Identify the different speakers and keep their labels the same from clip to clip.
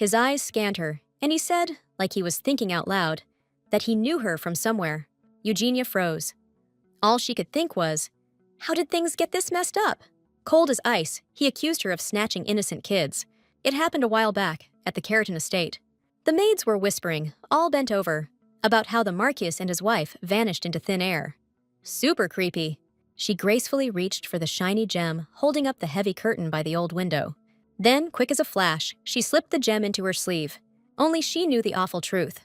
Speaker 1: His eyes scanned her, and he said, like he was thinking out loud, that he knew her from somewhere. Eugenia froze. All she could think was, how did things get this messed up? Cold as ice, he accused her of snatching innocent kids. It happened a while back, at the Keratin estate. The maids were whispering, all bent over, about how the Marquis and his wife vanished into thin air. Super creepy. She gracefully reached for the shiny gem, holding up the heavy curtain by the old window. Then, quick as a flash, she slipped the gem into her sleeve. Only she knew the awful truth.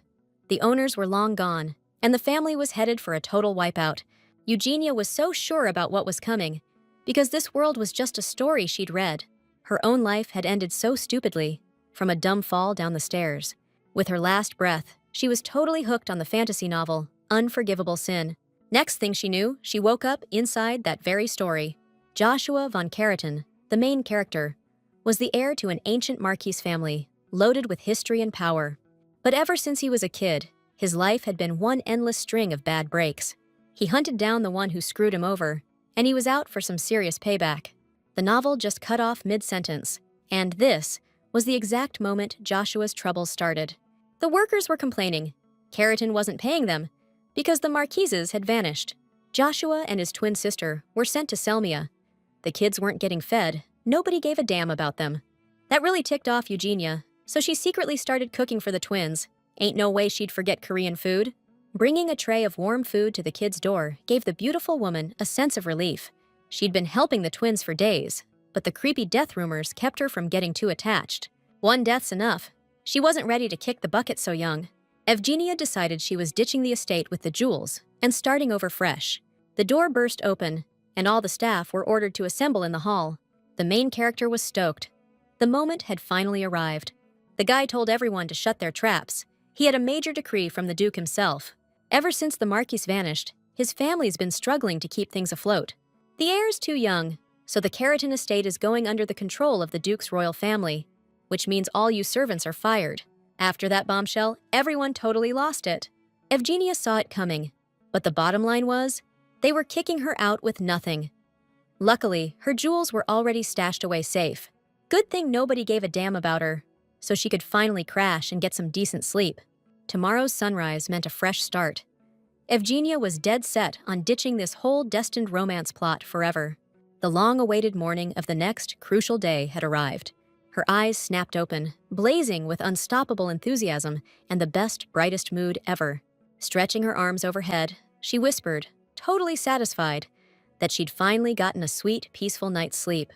Speaker 1: The owners were long gone, and the family was headed for a total wipeout. Eugenia was so sure about what was coming, because this world was just a story she'd read. Her own life had ended so stupidly, from a dumb fall down the stairs. With her last breath, she was totally hooked on the fantasy novel, Unforgivable Sin. Next thing she knew, she woke up inside that very story. Joshua von Keratin, the main character, was the heir to an ancient Marquis family, loaded with history and power. But ever since he was a kid, his life had been one endless string of bad breaks. He hunted down the one who screwed him over, and he was out for some serious payback. The novel just cut off mid-sentence, and this was the exact moment Joshua's troubles started. The workers were complaining. Keratin wasn't paying them, because the Marquises had vanished. Joshua and his twin sister were sent to Selmia. The kids weren't getting fed. Nobody gave a damn about them. That really ticked off Eugenia, so she secretly started cooking for the twins. Ain't no way she'd forget Korean food. Bringing a tray of warm food to the kids' door gave the beautiful woman a sense of relief. She'd been helping the twins for days, but the creepy death rumors kept her from getting too attached. One death's enough. She wasn't ready to kick the bucket so young. Evgenia decided she was ditching the estate with the jewels and starting over fresh. The door burst open, and all the staff were ordered to assemble in the hall. The main character was stoked. The moment had finally arrived. The guy told everyone to shut their traps. He had a major decree from the Duke himself. Ever since the Marquis vanished, his family's been struggling to keep things afloat. The heir's too young, so the Keratin estate is going under the control of the Duke's royal family, which means all you servants are fired. After that bombshell, everyone totally lost it. Evgenia saw it coming, but the bottom line was, they were kicking her out with nothing. Luckily, her jewels were already stashed away safe. Good thing nobody gave a damn about her, so she could finally crash and get some decent sleep. Tomorrow's sunrise meant a fresh start. Evgenia was dead set on ditching this whole destined romance plot forever. The long-awaited morning of the next crucial day had arrived. Her eyes snapped open, blazing with unstoppable enthusiasm and the best, brightest mood ever. Stretching her arms overhead, she whispered, totally satisfied, that she'd finally gotten a sweet, peaceful night's sleep.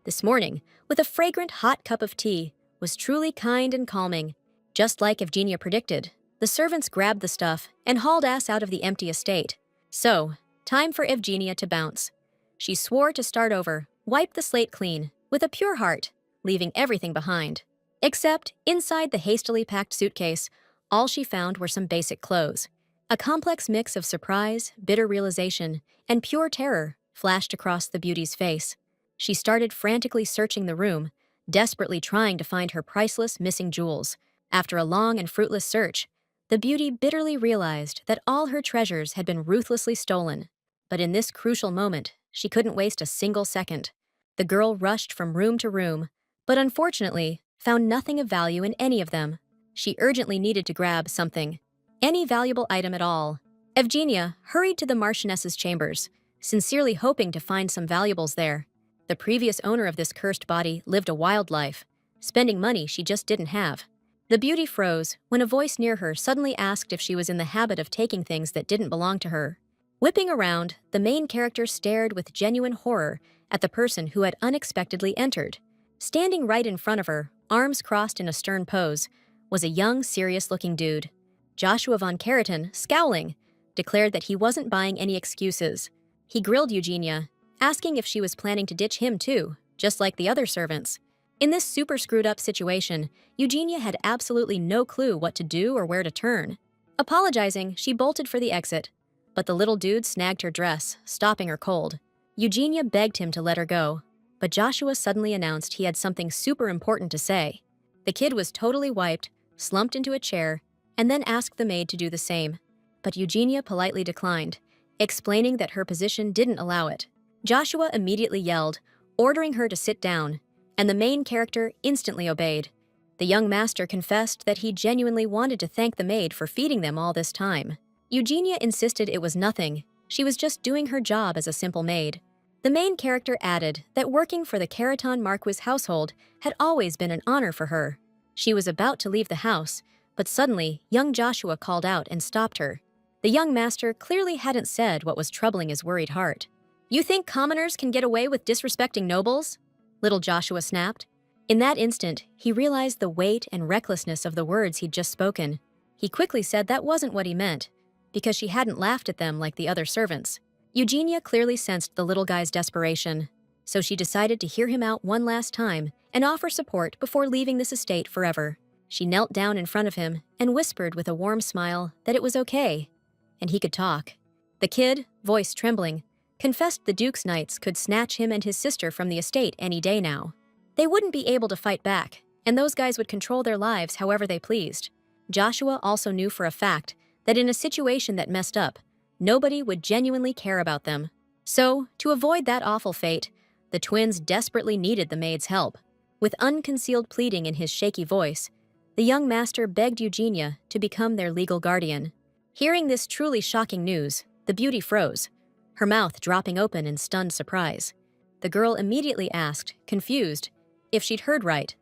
Speaker 1: This morning, with a fragrant hot cup of tea, was truly kind and calming. Just like Evgenia predicted, the servants grabbed the stuff and hauled ass out of the empty estate. So, time for Evgenia to bounce. She swore to start over, wipe the slate clean, with a pure heart, leaving everything behind. Except, inside the hastily packed suitcase, all she found were some basic clothes. A complex mix of surprise, bitter realization, and pure terror flashed across the beauty's face. She started frantically searching the room, desperately trying to find her priceless missing jewels. After a long and fruitless search, the beauty bitterly realized that all her treasures had been ruthlessly stolen. But in this crucial moment, she couldn't waste a single second. The girl rushed from room to room, but unfortunately, found nothing of value in any of them. She urgently needed to grab something, any valuable item at all. Evgenia hurried to the Marchioness's chambers, sincerely hoping to find some valuables there. The previous owner of this cursed body lived a wild life, spending money she just didn't have. The beauty froze when a voice near her suddenly asked if she was in the habit of taking things that didn't belong to her. Whipping around, the main character stared with genuine horror at the person who had unexpectedly entered. Standing right in front of her, arms crossed in a stern pose, was a young, serious-looking dude. Joshua von Keratin, scowling, declared that he wasn't buying any excuses. He grilled Eugenia, asking if she was planning to ditch him too, just like the other servants. In this super screwed-up situation, Eugenia had absolutely no clue what to do or where to turn. Apologizing, she bolted for the exit, but the little dude snagged her dress, stopping her cold. Eugenia begged him to let her go, but Joshua suddenly announced he had something super important to say. The kid was totally wiped, slumped into a chair, and then asked the maid to do the same. But Eugenia politely declined, explaining that her position didn't allow it. Joshua immediately yelled, ordering her to sit down, and the main character instantly obeyed. The young master confessed that he genuinely wanted to thank the maid for feeding them all this time. Eugenia insisted it was nothing. She was just doing her job as a simple maid. The main character added that working for the Keraton Marquis household had always been an honor for her. She was about to leave the house, but suddenly young Joshua called out and stopped her. The young master clearly hadn't said what was troubling his worried heart. "You think commoners can get away with disrespecting nobles?" Little Joshua snapped. In that instant, he realized the weight and recklessness of the words he'd just spoken. He quickly said that wasn't what he meant, because she hadn't laughed at them like the other servants. Eugenia clearly sensed the little guy's desperation, so she decided to hear him out one last time and offer support before leaving this estate forever. She knelt down in front of him and whispered with a warm smile that it was okay, and he could talk. The kid, voice trembling, confessed the Duke's knights could snatch him and his sister from the estate any day now. They wouldn't be able to fight back, and those guys would control their lives however they pleased. Joshua also knew for a fact that in a situation that messed up, nobody would genuinely care about them. So, to avoid that awful fate, the twins desperately needed the maid's help. With unconcealed pleading in his shaky voice, the young master begged Eugenia to become their legal guardian. Hearing this truly shocking news, the beauty froze, her mouth dropping open in stunned surprise. The girl immediately asked, confused, if she'd heard right,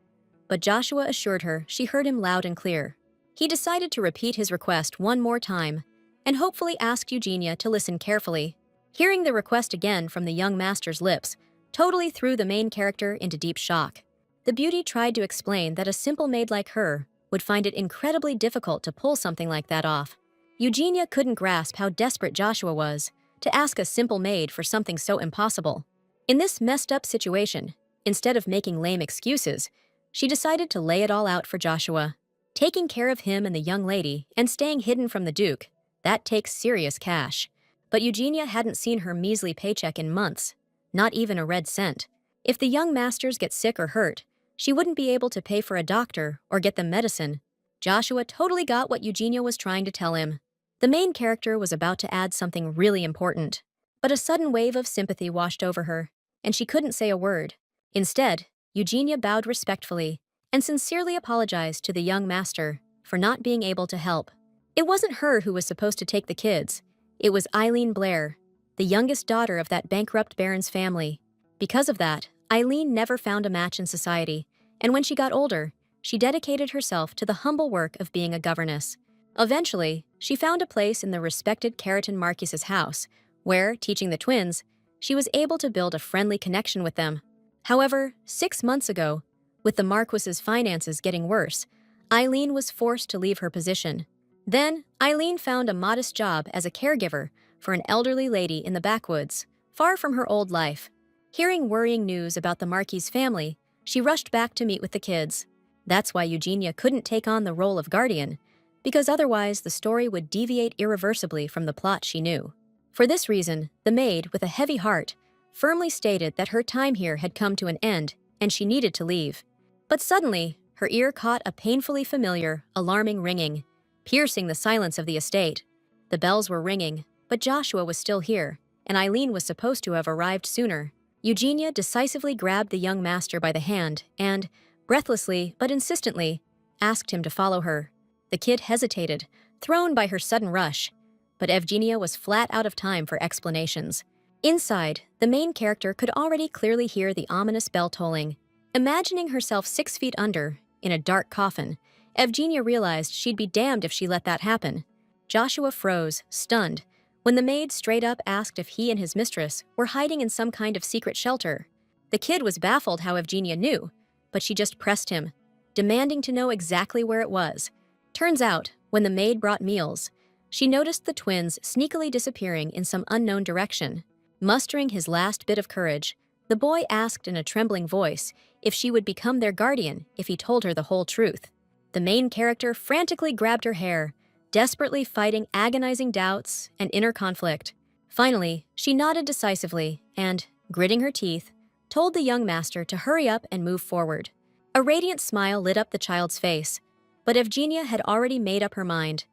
Speaker 1: but Joshua assured her she heard him loud and clear. He decided to repeat his request one more time and hopefully asked Eugenia to listen carefully. Hearing the request again from the young master's lips totally threw the main character into deep shock. The beauty tried to explain that a simple maid like her would find it incredibly difficult to pull something like that off. Eugenia couldn't grasp how desperate Joshua was to ask a simple maid for something so impossible. In this messed-up situation, instead of making lame excuses, she decided to lay it all out for Joshua. Taking care of him and the young lady and staying hidden from the Duke, that takes serious cash. But Eugenia hadn't seen her measly paycheck in months, not even a red cent. If the young masters get sick or hurt, she wouldn't be able to pay for a doctor or get them medicine. Joshua totally got what Eugenia was trying to tell him. The main character was about to add something really important, but a sudden wave of sympathy washed over her, and she couldn't say a word. Instead, Eugenia bowed respectfully and sincerely apologized to the young master for not being able to help. It wasn't her who was supposed to take the kids. It was Eileen Blair, the youngest daughter of that bankrupt baron's family. Because of that, Eileen never found a match in society, and when she got older, she dedicated herself to the humble work of being a governess. Eventually, she found a place in the respected Keraton Marquis's house, where, teaching the twins, she was able to build a friendly connection with them. However, 6 months ago, with the Marquis's finances getting worse, Eileen was forced to leave her position. Then, Eileen found a modest job as a caregiver for an elderly lady in the backwoods, far from her old life. Hearing worrying news about the Marquis's family, she rushed back to meet with the kids. That's why Eugenia couldn't take on the role of guardian, because otherwise the story would deviate irreversibly from the plot she knew. For this reason, the maid, with a heavy heart, firmly stated that her time here had come to an end and she needed to leave. But suddenly, her ear caught a painfully familiar, alarming ringing, piercing the silence of the estate. The bells were ringing, but Joshua was still here, and Eileen was supposed to have arrived sooner. Eugenia decisively grabbed the young master by the hand and, breathlessly but insistently, asked him to follow her. The kid hesitated, thrown by her sudden rush, but Evgenia was flat out of time for explanations. Inside, the main character could already clearly hear the ominous bell tolling. Imagining herself 6 feet under, in a dark coffin, Evgenia realized she'd be damned if she let that happen. Joshua froze, stunned, when the maid straight up asked if he and his mistress were hiding in some kind of secret shelter. The kid was baffled how Evgenia knew, but she just pressed him, demanding to know exactly where it was. Turns out, when the maid brought meals, she noticed the twins sneakily disappearing in some unknown direction. Mustering his last bit of courage, the boy asked in a trembling voice if she would become their guardian if he told her the whole truth. The main character frantically grabbed her hair, desperately fighting agonizing doubts and inner conflict. Finally, she nodded decisively and, gritting her teeth, told the young master to hurry up and move forward. A radiant smile lit up the child's face, but Evgenia had already made up her mind.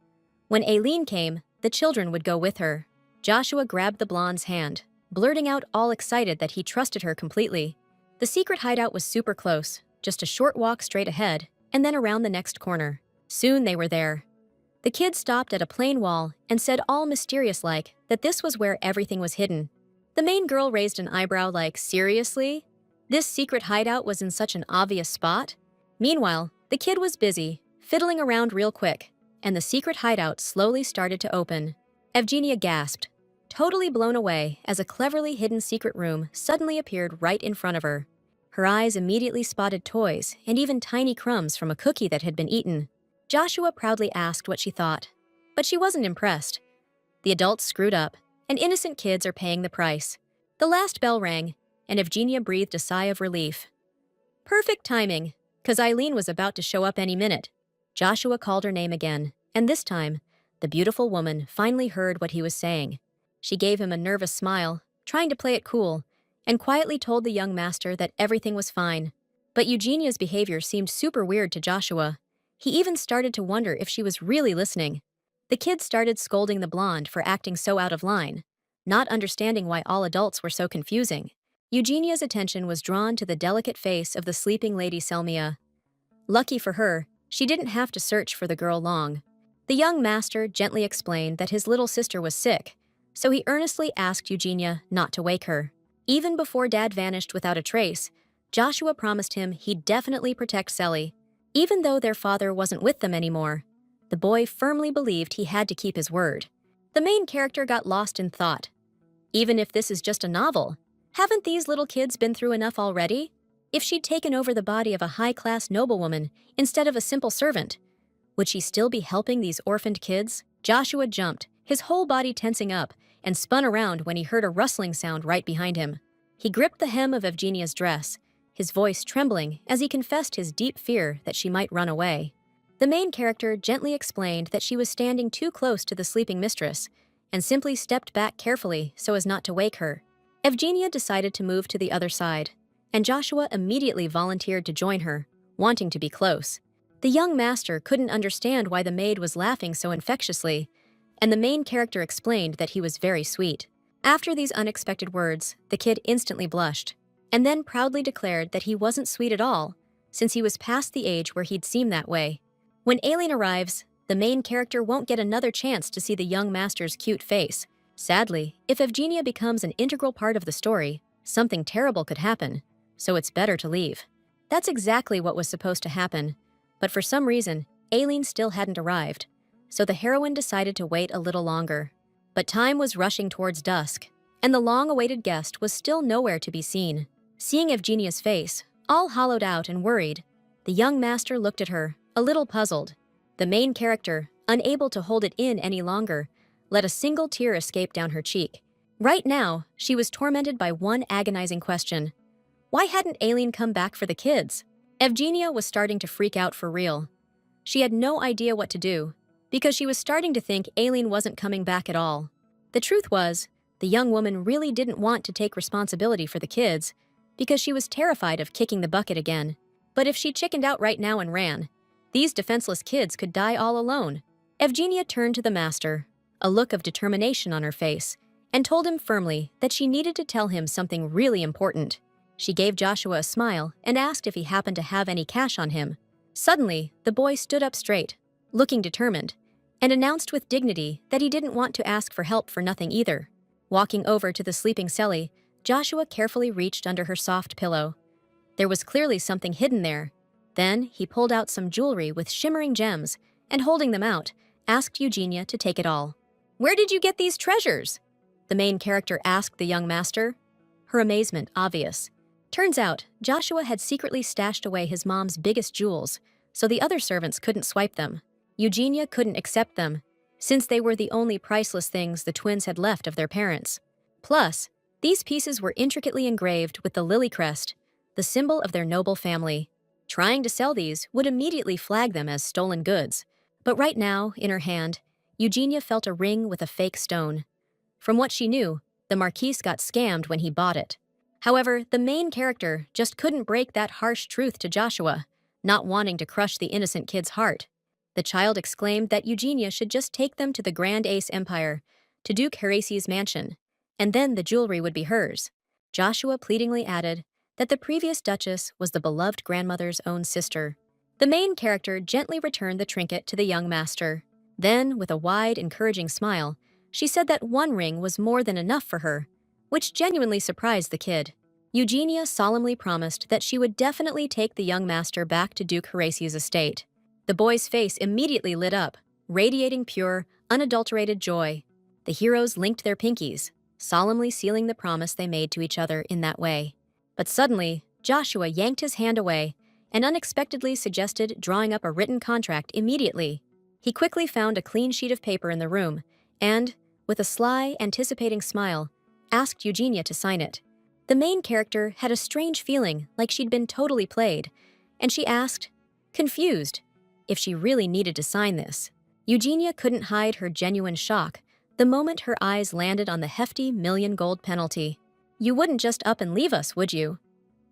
Speaker 1: When Aileen came, the children would go with her. Joshua grabbed the blonde's hand, blurting out all excited that he trusted her completely. The secret hideout was super close, just a short walk straight ahead, and then around the next corner. Soon they were there. The kid stopped at a plain wall and said all mysterious-like that this was where everything was hidden. The main girl raised an eyebrow like, seriously? This secret hideout was in such an obvious spot? Meanwhile, the kid was busy, fiddling around real quick, and the secret hideout slowly started to open. Evgenia gasped, totally blown away as a cleverly hidden secret room suddenly appeared right in front of her. Her eyes immediately spotted toys and even tiny crumbs from a cookie that had been eaten. Joshua proudly asked what she thought, but she wasn't impressed. The adults screwed up, and innocent kids are paying the price. The last bell rang, and Evgenia breathed a sigh of relief. Perfect timing, 'cause Eileen was about to show up any minute. Joshua called her name again, and this time, the beautiful woman finally heard what he was saying. She gave him a nervous smile, trying to play it cool, and quietly told the young master that everything was fine. But Eugenia's behavior seemed super weird to Joshua. He even started to wonder if she was really listening. The kid started scolding the blonde for acting so out of line, not understanding why all adults were so confusing. Eugenia's attention was drawn to the delicate face of the sleeping Lady Selmia. Lucky for her, she didn't have to search for the girl long. The young master gently explained that his little sister was sick, so he earnestly asked Eugenia not to wake her. Even before Dad vanished without a trace, Joshua promised him he'd definitely protect Selly. Even though their father wasn't with them anymore, the boy firmly believed he had to keep his word. The main character got lost in thought. Even if this is just a novel, haven't these little kids been through enough already? If she'd taken over the body of a high-class noblewoman instead of a simple servant, would she still be helping these orphaned kids? Joshua jumped, his whole body tensing up, and spun around when he heard a rustling sound right behind him. He gripped the hem of Evgenia's dress, his voice trembling as he confessed his deep fear that she might run away. The main character gently explained that she was standing too close to the sleeping mistress and simply stepped back carefully so as not to wake her. Evgenia decided to move to the other side, and Joshua immediately volunteered to join her, wanting to be close. The young master couldn't understand why the maid was laughing so infectiously, and the main character explained that he was very sweet. After these unexpected words, the kid instantly blushed, and then proudly declared that he wasn't sweet at all, since he was past the age where he'd seem that way. When Aileen arrives, the main character won't get another chance to see the young master's cute face. Sadly, if Evgenia becomes an integral part of the story, something terrible could happen, so it's better to leave. That's exactly what was supposed to happen, but for some reason, Aileen still hadn't arrived, so the heroine decided to wait a little longer. But time was rushing towards dusk, and the long-awaited guest was still nowhere to be seen. Seeing Evgenia's face, all hollowed out and worried, the young master looked at her, a little puzzled. The main character, unable to hold it in any longer, let a single tear escape down her cheek. Right now, she was tormented by one agonizing question. Why hadn't Aileen come back for the kids? Evgenia was starting to freak out for real. She had no idea what to do, because she was starting to think Aileen wasn't coming back at all. The truth was, the young woman really didn't want to take responsibility for the kids, because she was terrified of kicking the bucket again. But if she chickened out right now and ran, these defenseless kids could die all alone. Evgenia turned to the master, a look of determination on her face, and told him firmly that she needed to tell him something really important. She gave Joshua a smile and asked if he happened to have any cash on him. Suddenly, the boy stood up straight, looking determined, and announced with dignity that he didn't want to ask for help for nothing either. Walking over to the sleeping Selly, Joshua carefully reached under her soft pillow. There was clearly something hidden there. Then he pulled out some jewelry with shimmering gems, and holding them out, asked Eugenia to take it all. "Where did you get these treasures?" the main character asked the young master, her amazement obvious. Turns out, Joshua had secretly stashed away his mom's biggest jewels, so the other servants couldn't swipe them. Eugenia couldn't accept them, since they were the only priceless things the twins had left of their parents. Plus, these pieces were intricately engraved with the lily crest, the symbol of their noble family. Trying to sell these would immediately flag them as stolen goods. But right now, in her hand, Eugenia felt a ring with a fake stone. From what she knew, the Marquise got scammed when he bought it. However, the main character just couldn't break that harsh truth to Joshua, not wanting to crush the innocent kid's heart. The child exclaimed that Eugenia should just take them to the Grand Ace Empire, to Duke Herace's mansion, and then the jewelry would be hers. Joshua pleadingly added that the previous duchess was the beloved grandmother's own sister. The main character gently returned the trinket to the young master. Then, with a wide, encouraging smile, she said that one ring was more than enough for her, which genuinely surprised the kid. Eugenia solemnly promised that she would definitely take the young master back to Duke Horace's estate. The boy's face immediately lit up, radiating pure, unadulterated joy. The heroes linked their pinkies, solemnly sealing the promise they made to each other in that way. But suddenly, Joshua yanked his hand away and unexpectedly suggested drawing up a written contract immediately. He quickly found a clean sheet of paper in the room and, with a sly, anticipating smile, asked Eugenia to sign it. The main character had a strange feeling like she'd been totally played, and she asked, confused, if she really needed to sign this. Eugenia couldn't hide her genuine shock the moment her eyes landed on the hefty $1,000,000 penalty. "You wouldn't just up and leave us, would you?"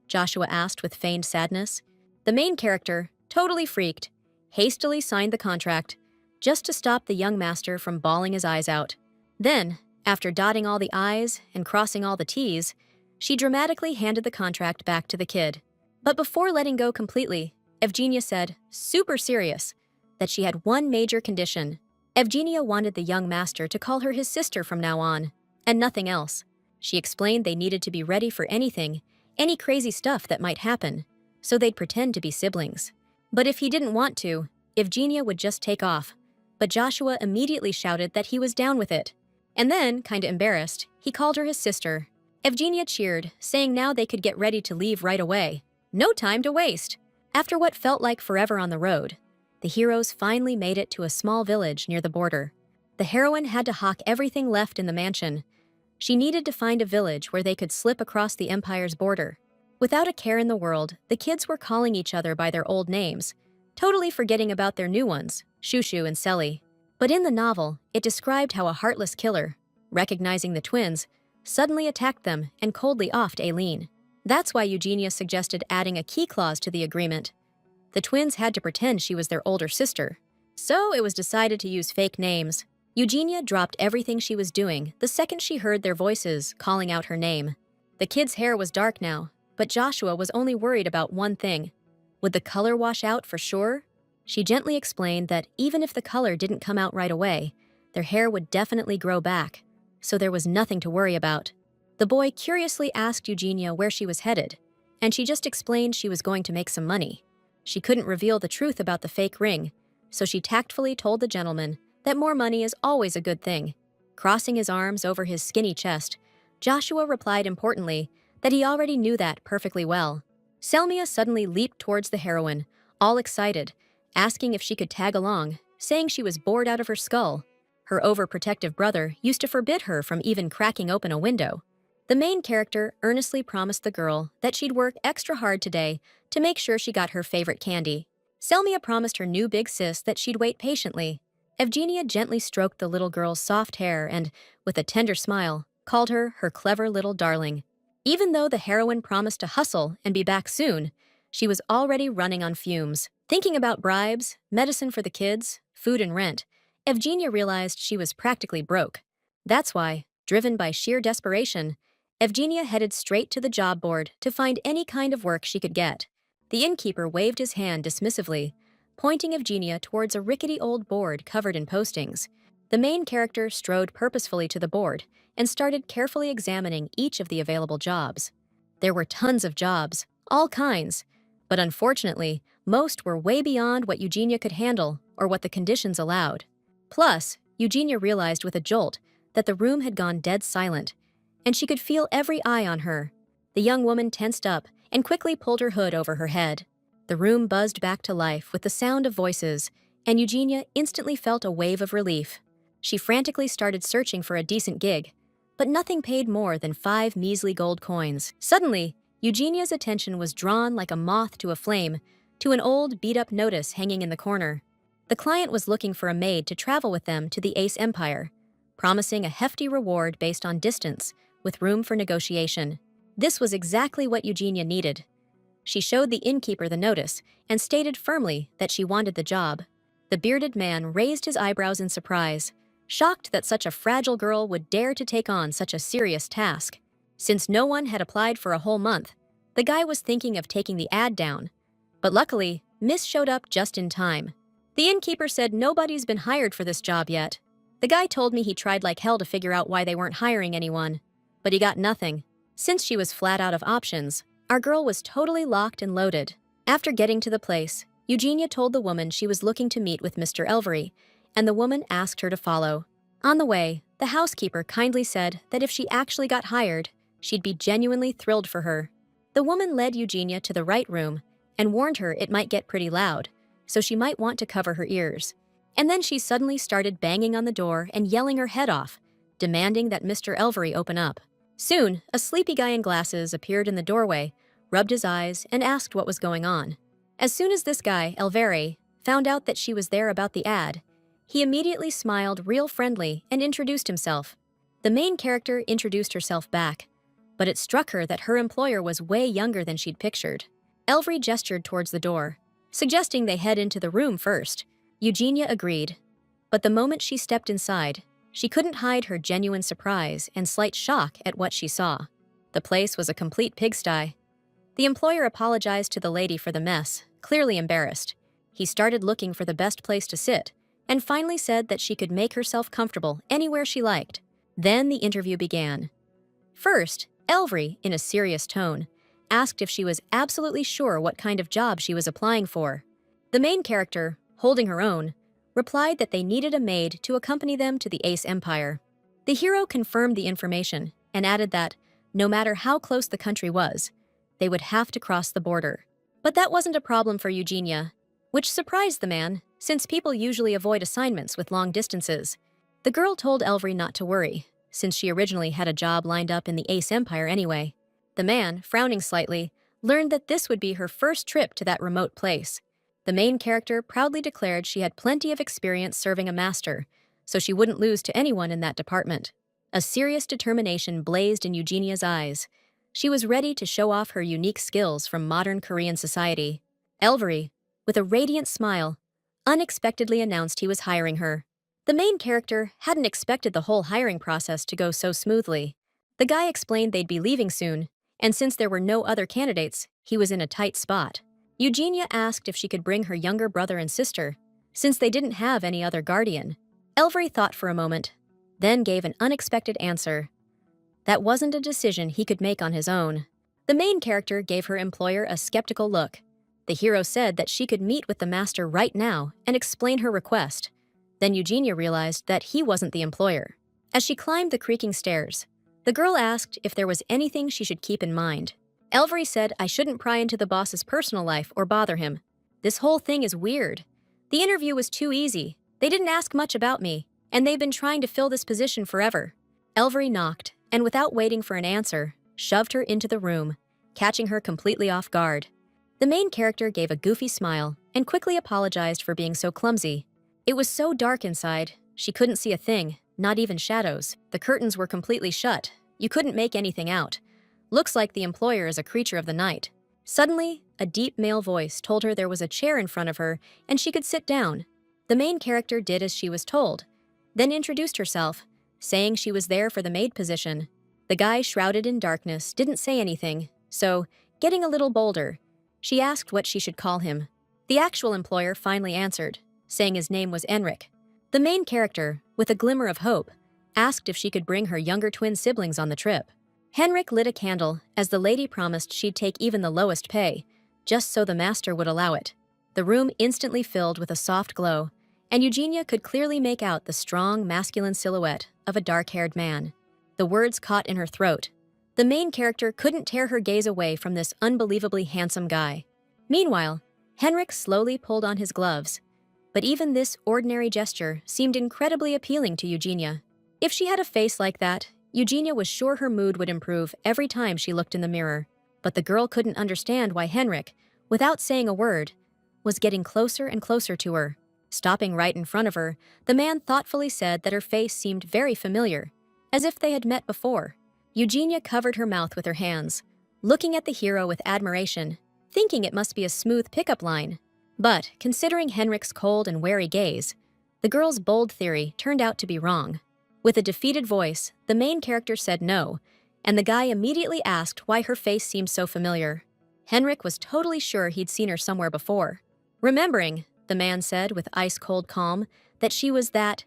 Speaker 1: Joshua asked with feigned sadness. The main character, totally freaked, hastily signed the contract, just to stop the young master from bawling his eyes out. Then, after dotting all the I's and crossing all the T's, she dramatically handed the contract back to the kid. But before letting go completely, Evgenia said, super serious, that she had one major condition. Evgenia wanted the young master to call her his sister from now on, and nothing else. She explained they needed to be ready for anything, any crazy stuff that might happen, so they'd pretend to be siblings. But if he didn't want to, Evgenia would just take off. But Joshua immediately shouted that he was down with it. And then, kinda embarrassed, he called her his sister. Evgenia cheered, saying now they could get ready to leave right away. No time to waste. After what felt like forever on the road, the heroes finally made it to a small village near the border. The heroine had to hawk everything left in the mansion. She needed to find a village where they could slip across the Empire's border. Without a care in the world, the kids were calling each other by their old names, totally forgetting about their new ones, Shushu and Selly. But in the novel, it described how a heartless killer, recognizing the twins, suddenly attacked them and coldly offed Aileen. That's why Eugenia suggested adding a key clause to the agreement. The twins had to pretend she was their older sister. So it was decided to use fake names. Eugenia dropped everything she was doing the second she heard their voices calling out her name. The kid's hair was dark now, but Joshua was only worried about one thing. Would the color wash out for sure? She gently explained that even if the color didn't come out right away, their hair would definitely grow back, so there was nothing to worry about. The boy curiously asked Eugenia where she was headed, and she just explained she was going to make some money. She couldn't reveal the truth about the fake ring, so she tactfully told the gentleman that more money is always a good thing. Crossing his arms over his skinny chest, Joshua replied importantly that he already knew that perfectly well. Selmia suddenly leaped towards the heroine, all excited, asking if she could tag along, saying she was bored out of her skull. Her overprotective brother used to forbid her from even cracking open a window. The main character earnestly promised the girl that she'd work extra hard today to make sure she got her favorite candy. Selmia promised her new big sis that she'd wait patiently. Evgenia gently stroked the little girl's soft hair and, with a tender smile, called her clever little darling. Even though the heroine promised to hustle and be back soon, she was already running on fumes. Thinking about bribes, medicine for the kids, food and rent, Evgenia realized she was practically broke. That's why, driven by sheer desperation, Evgenia headed straight to the job board to find any kind of work she could get. The innkeeper waved his hand dismissively, pointing Evgenia towards a rickety old board covered in postings. The main character strode purposefully to the board and started carefully examining each of the available jobs. There were tons of jobs, all kinds, but unfortunately, most were way beyond what Eugenia could handle or what the conditions allowed. Plus, Eugenia realized with a jolt that the room had gone dead silent, and she could feel every eye on her. The young woman tensed up and quickly pulled her hood over her head. The room buzzed back to life with the sound of voices, and Eugenia instantly felt a wave of relief. She frantically started searching for a decent gig, but nothing paid more than 5 measly gold coins. Suddenly, Eugenia's attention was drawn like a moth to a flame to an old, beat-up notice hanging in the corner. The client was looking for a maid to travel with them to the Ace Empire, promising a hefty reward based on distance, with room for negotiation. This was exactly what Eugenia needed. She showed the innkeeper the notice and stated firmly that she wanted the job. The bearded man raised his eyebrows in surprise, shocked that such a fragile girl would dare to take on such a serious task. Since no one had applied for a whole month, the guy was thinking of taking the ad down. But luckily, Miss showed up just in time. The innkeeper said nobody's been hired for this job yet. The guy told me he tried like hell to figure out why they weren't hiring anyone, but he got nothing. Since she was flat out of options, our girl was totally locked and loaded. After getting to the place, Eugenia told the woman she was looking to meet with Mr. Elvery, and the woman asked her to follow. On the way, the housekeeper kindly said that if she actually got hired, she'd be genuinely thrilled for her. The woman led Eugenia to the right room and warned her it might get pretty loud, so she might want to cover her ears. And then she suddenly started banging on the door and yelling her head off, demanding that Mr. Elvery open up. Soon, a sleepy guy in glasses appeared in the doorway, rubbed his eyes, and asked what was going on. As soon as this guy, Elvery, found out that she was there about the ad, he immediately smiled real friendly and introduced himself. The main character introduced herself back, but it struck her that her employer was way younger than she'd pictured. Elvery gestured towards the door, suggesting they head into the room first. Eugenia agreed, but the moment she stepped inside, she couldn't hide her genuine surprise and slight shock at what she saw. The place was a complete pigsty. The employer apologized to the lady for the mess, clearly embarrassed. He started looking for the best place to sit, and finally said that she could make herself comfortable anywhere she liked. Then the interview began. First, Elvery, in a serious tone, asked if she was absolutely sure what kind of job she was applying for. The main character, holding her own, replied that they needed a maid to accompany them to the Ace Empire. The hero confirmed the information and added that, no matter how close the country was, they would have to cross the border. But that wasn't a problem for Eugenia, which surprised the man, since people usually avoid assignments with long distances. The girl told Elvery not to worry, since she originally had a job lined up in the Ace Empire anyway. The man, frowning slightly, learned that this would be her first trip to that remote place. The main character proudly declared she had plenty of experience serving a master, so she wouldn't lose to anyone in that department. A serious determination blazed in Eugenia's eyes. She was ready to show off her unique skills from modern Korean society. Elvery, with a radiant smile, unexpectedly announced he was hiring her. The main character hadn't expected the whole hiring process to go so smoothly. The guy explained they'd be leaving soon, and since there were no other candidates, he was in a tight spot. Eugenia asked if she could bring her younger brother and sister, since they didn't have any other guardian. Elvery thought for a moment, then gave an unexpected answer. That wasn't a decision he could make on his own. The main character gave her employer a skeptical look. The hero said that she could meet with the master right now and explain her request. Then Eugenia realized that he wasn't the employer. As she climbed the creaking stairs, the girl asked if there was anything she should keep in mind. Elvery said I shouldn't pry into the boss's personal life or bother him. This whole thing is weird. The interview was too easy. They didn't ask much about me, and they've been trying to fill this position forever. Elvery knocked, and without waiting for an answer, shoved her into the room, catching her completely off guard. The main character gave a goofy smile and quickly apologized for being so clumsy. It was so dark inside, she couldn't see a thing, not even shadows. The curtains were completely shut. You couldn't make anything out. Looks like the employer is a creature of the night. Suddenly, a deep male voice told her there was a chair in front of her and she could sit down. The main character did as she was told, then introduced herself, saying she was there for the maid position. The guy, shrouded in darkness, didn't say anything, so, getting a little bolder, she asked what she should call him. The actual employer finally answered, saying his name was Enric. The main character, with a glimmer of hope, asked if she could bring her younger twin siblings on the trip. Henrik lit a candle, as the lady promised she'd take even the lowest pay, just so the master would allow it. The room instantly filled with a soft glow, and Eugenia could clearly make out the strong, masculine silhouette of a dark-haired man. The words caught in her throat. The main character couldn't tear her gaze away from this unbelievably handsome guy. Meanwhile, Henrik slowly pulled on his gloves, but even this ordinary gesture seemed incredibly appealing to Eugenia. If she had a face like that, Eugenia was sure her mood would improve every time she looked in the mirror. But the girl couldn't understand why Henrik, without saying a word, was getting closer and closer to her. Stopping right in front of her, the man thoughtfully said that her face seemed very familiar, as if they had met before. Eugenia covered her mouth with her hands, looking at the hero with admiration, thinking it must be a smooth pickup line. But, considering Henrik's cold and wary gaze, the girl's bold theory turned out to be wrong. With a defeated voice, the main character said no, and the guy immediately asked why her face seemed so familiar. Henrik was totally sure he'd seen her somewhere before. Remembering, the man said with ice-cold calm, that she was that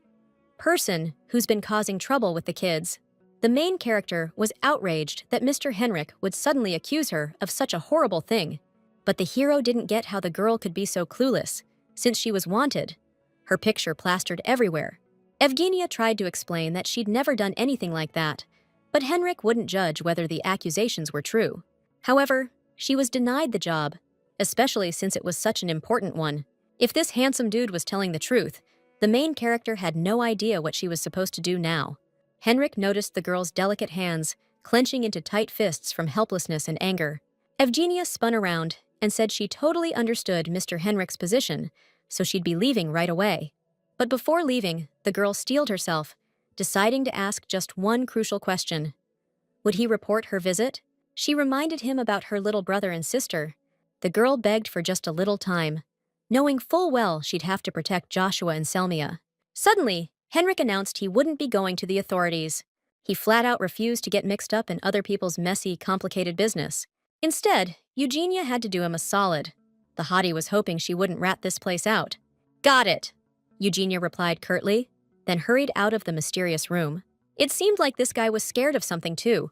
Speaker 1: person who's been causing trouble with the kids. The main character was outraged that Mr. Henrik would suddenly accuse her of such a horrible thing. But the hero didn't get how the girl could be so clueless, since she was wanted. Her picture plastered everywhere. Evgenia tried to explain that she'd never done anything like that, but Henrik wouldn't judge whether the accusations were true. However, she was denied the job, especially since it was such an important one. If this handsome dude was telling the truth, the main character had no idea what she was supposed to do now. Henrik noticed the girl's delicate hands clenching into tight fists from helplessness and anger. Evgenia spun around and said she totally understood Mr. Henrik's position, so she'd be leaving right away. But before leaving, the girl steeled herself, deciding to ask just one crucial question. Would he report her visit? She reminded him about her little brother and sister. The girl begged for just a little time, knowing full well she'd have to protect Joshua and Selmia. Suddenly, Henrik announced he wouldn't be going to the authorities. He flat out refused to get mixed up in other people's messy, complicated business. Instead, Eugenia had to do him a solid. The hottie was hoping she wouldn't rat this place out. Got it, Eugenia replied curtly, then hurried out of the mysterious room. It seemed like this guy was scared of something too.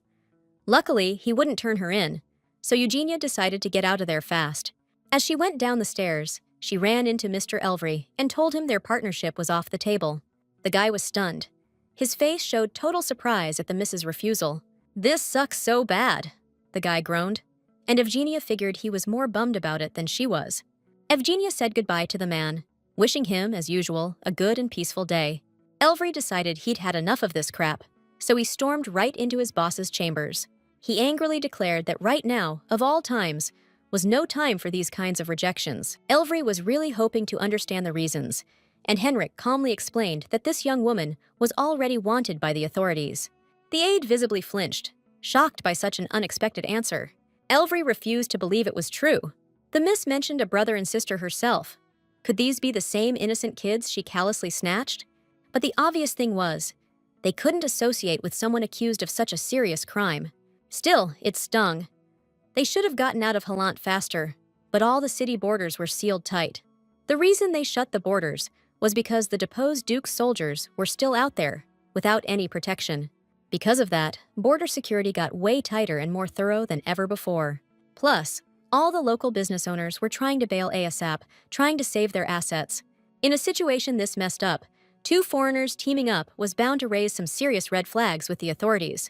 Speaker 1: Luckily, he wouldn't turn her in, so Eugenia decided to get out of there fast. As she went down the stairs, she ran into Mr. Elvery and told him their partnership was off the table. The guy was stunned. His face showed total surprise at the missus' refusal. This sucks so bad, the guy groaned, and Evgenia figured he was more bummed about it than she was. Evgenia said goodbye to the man, wishing him, as usual, a good and peaceful day. Elvery decided he'd had enough of this crap, so he stormed right into his boss's chambers. He angrily declared that right now, of all times, was no time for these kinds of rejections. Elvery was really hoping to understand the reasons, and Henrik calmly explained that this young woman was already wanted by the authorities. The aide visibly flinched, shocked by such an unexpected answer. Elvery refused to believe it was true. The miss mentioned a brother and sister herself. Could these be the same innocent kids she callously snatched? But the obvious thing was, they couldn't associate with someone accused of such a serious crime. Still, it stung. They should have gotten out of Halant faster, but all the city borders were sealed tight. The reason they shut the borders was because the deposed Duke's soldiers were still out there, without any protection. Because of that, border security got way tighter and more thorough than ever before. Plus, all the local business owners were trying to bail ASAP, trying to save their assets. In a situation this messed up, two foreigners teaming up was bound to raise some serious red flags with the authorities.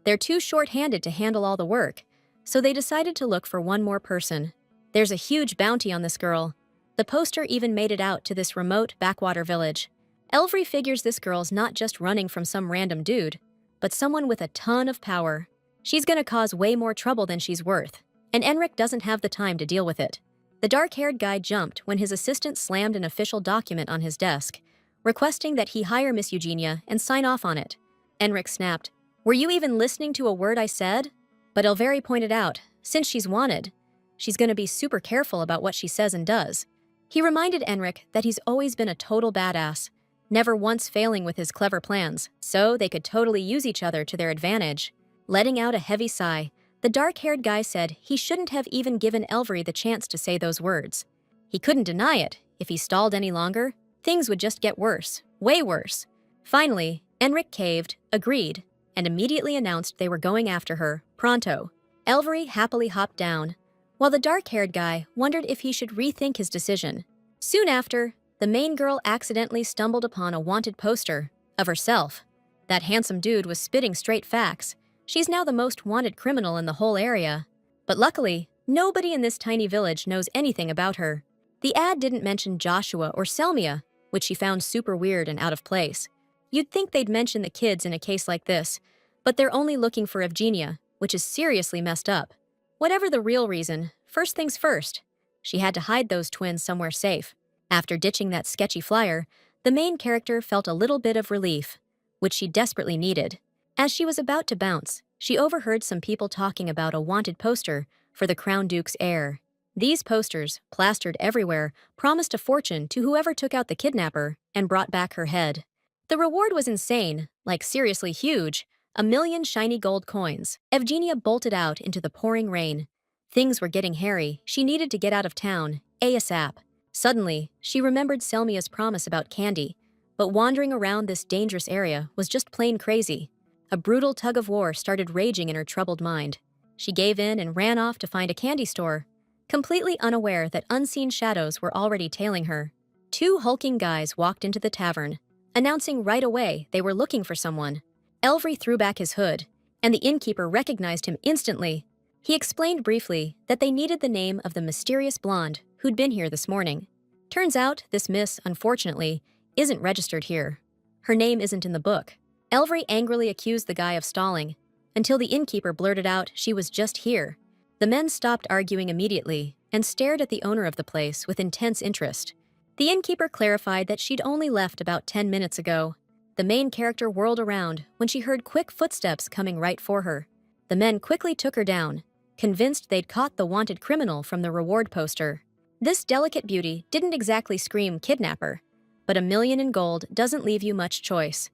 Speaker 1: They're too short-handed to handle all the work, so they decided to look for one more person. There's a huge bounty on this girl. The poster even made it out to this remote backwater village. Elvery figures this girl's not just running from some random dude, but someone with a ton of power. She's gonna cause way more trouble than she's worth, and Enric doesn't have the time to deal with it. The dark-haired guy jumped when his assistant slammed an official document on his desk, requesting that he hire Miss Eugenia and sign off on it. Enric snapped, "Were you even listening to a word I said?" But Elvery pointed out, since she's wanted, she's gonna be super careful about what she says and does. He reminded Enric that he's always been a total badass, never once failing with his clever plans, so they could totally use each other to their advantage. Letting out a heavy sigh, the dark-haired guy said he shouldn't have even given Elvery the chance to say those words. He couldn't deny it. If he stalled any longer, things would just get worse, way worse. Finally, Enric caved, agreed, and immediately announced they were going after her, pronto. Elvery happily hopped down, while the dark-haired guy wondered if he should rethink his decision. Soon after, the main girl accidentally stumbled upon a wanted poster of herself. That handsome dude was spitting straight facts. She's now the most wanted criminal in the whole area. But luckily, nobody in this tiny village knows anything about her. The ad didn't mention Joshua or Selmia, which she found super weird and out of place. You'd think they'd mention the kids in a case like this, but they're only looking for Evgenia, which is seriously messed up. Whatever the real reason, first things first. She had to hide those twins somewhere safe. After ditching that sketchy flyer, the main character felt a little bit of relief, which she desperately needed. As she was about to bounce, she overheard some people talking about a wanted poster for the Crown Duke's heir. These posters, plastered everywhere, promised a fortune to whoever took out the kidnapper and brought back her head. The reward was insane, like seriously huge, 1,000,000 shiny gold coins. Evgenia bolted out into the pouring rain. Things were getting hairy. She needed to get out of town, ASAP. Suddenly, she remembered Selmia's promise about candy, but wandering around this dangerous area was just plain crazy. A brutal tug of war started raging in her troubled mind. She gave in and ran off to find a candy store, completely unaware that unseen shadows were already tailing her. Two hulking guys walked into the tavern, announcing right away they were looking for someone. Elvery threw back his hood, and the innkeeper recognized him instantly. He explained briefly that they needed the name of the mysterious blonde who'd been here this morning. Turns out this miss, unfortunately, isn't registered here. Her name isn't in the book. Elvery angrily accused the guy of stalling, until the innkeeper blurted out she was just here. The men stopped arguing immediately and stared at the owner of the place with intense interest. The innkeeper clarified that she'd only left about 10 minutes ago. The main character whirled around when she heard quick footsteps coming right for her. The men quickly took her down, convinced they'd caught the wanted criminal from the reward poster. This delicate beauty didn't exactly scream kidnapper, but $1 million in gold doesn't leave you much choice.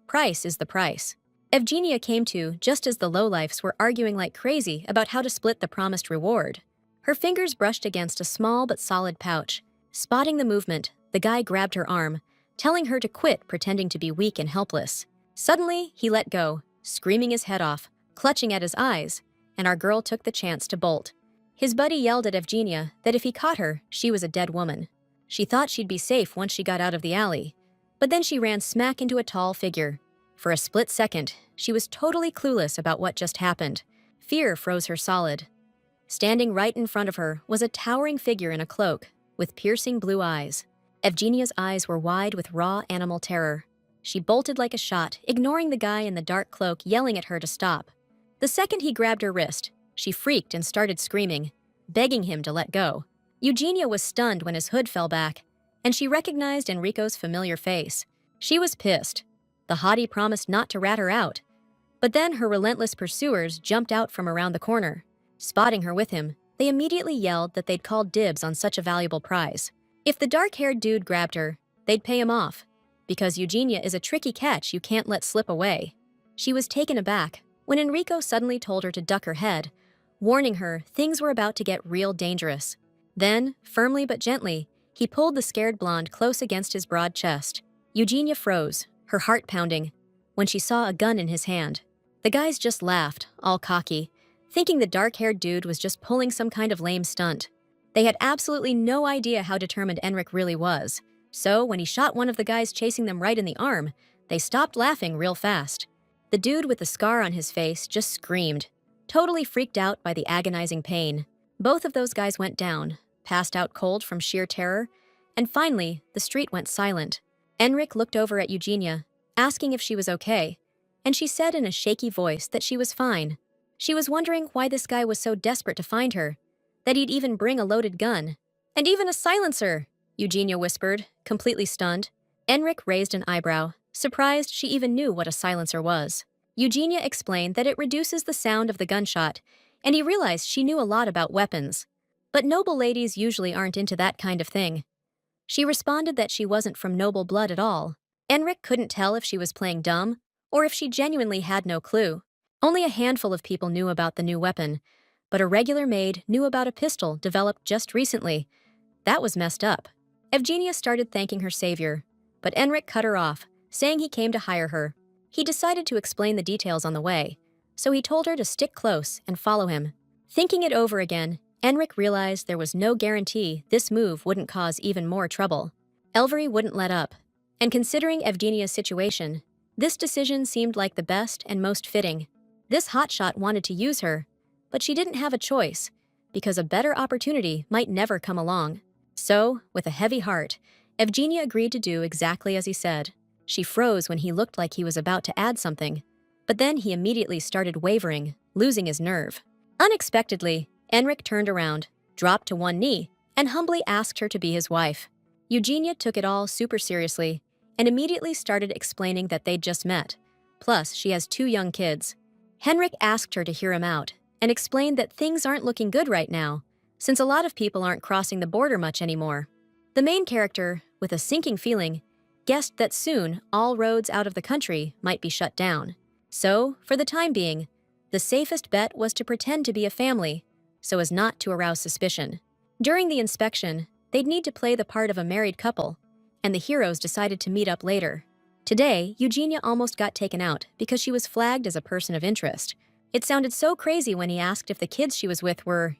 Speaker 1: Price is the price. Evgenia came to just as the lowlifes were arguing like crazy about how to split the promised reward. Her fingers brushed against a small but solid pouch. Spotting the movement, the guy grabbed her arm, telling her to quit pretending to be weak and helpless. Suddenly, he let go, screaming his head off, clutching at his eyes, and our girl took the chance to bolt. His buddy yelled at Evgenia that if he caught her, she was a dead woman. She thought she'd be safe once she got out of the alley, but then she ran smack into a tall figure. For a split second, she was totally clueless about what just happened. Fear froze her solid. Standing right in front of her was a towering figure in a cloak, with piercing blue eyes. Evgenia's eyes were wide with raw animal terror. She bolted like a shot, ignoring the guy in the dark cloak yelling at her to stop. The second he grabbed her wrist, she freaked and started screaming, begging him to let go. Eugenia was stunned when his hood fell back, and she recognized Enrico's familiar face. She was pissed. The hottie promised not to rat her out. But then her relentless pursuers jumped out from around the corner. Spotting her with him, they immediately yelled that they'd called dibs on such a valuable prize. If the dark-haired dude grabbed her, they'd pay him off, because Eugenia is a tricky catch you can't let slip away. She was taken aback when Enrico suddenly told her to duck her head, warning her things were about to get real dangerous. Then, firmly but gently, he pulled the scared blonde close against his broad chest. Eugenia froze, her heart pounding, when she saw a gun in his hand. The guys just laughed, all cocky, thinking the dark-haired dude was just pulling some kind of lame stunt. They had absolutely no idea how determined Enric really was, so when he shot one of the guys chasing them right in the arm, they stopped laughing real fast. The dude with the scar on his face just screamed, totally freaked out by the agonizing pain. Both of those guys went down, passed out cold from sheer terror, and finally, the street went silent. Enric looked over at Eugenia, asking if she was okay, and she said in a shaky voice that she was fine. She was wondering why this guy was so desperate to find her, that he'd even bring a loaded gun. And even a silencer, Eugenia whispered, completely stunned. Enric raised an eyebrow, surprised she even knew what a silencer was. Eugenia explained that it reduces the sound of the gunshot, and he realized she knew a lot about weapons. But noble ladies usually aren't into that kind of thing. She responded that she wasn't from noble blood at all. Enric couldn't tell if she was playing dumb or if she genuinely had no clue. Only a handful of people knew about the new weapon, but a regular maid knew about a pistol developed just recently. That was messed up. Evgenia started thanking her savior, but Enric cut her off, saying he came to hire her. He decided to explain the details on the way, so he told her to stick close and follow him. Thinking it over again, Enric realized there was no guarantee this move wouldn't cause even more trouble. Elvery wouldn't let up, and considering Evgenia's situation, this decision seemed like the best and most fitting. This hotshot wanted to use her, but she didn't have a choice, because a better opportunity might never come along. So, with a heavy heart, Evgenia agreed to do exactly as he said. She froze when he looked like he was about to add something, but then he immediately started wavering, losing his nerve. Unexpectedly, Enric turned around, dropped to one knee, and humbly asked her to be his wife. Eugenia took it all super seriously and immediately started explaining that they'd just met. Plus, she has 2 young kids. Henrik asked her to hear him out and explained that things aren't looking good right now, since a lot of people aren't crossing the border much anymore. The main character, with a sinking feeling, guessed that soon all roads out of the country might be shut down. So, for the time being, the safest bet was to pretend to be a family, so as not to arouse suspicion. During the inspection, they'd need to play the part of a married couple, and the heroes decided to meet up later. Today, Eugenia almost got taken out because she was flagged as a person of interest. It sounded so crazy when he asked if the kids she was with were,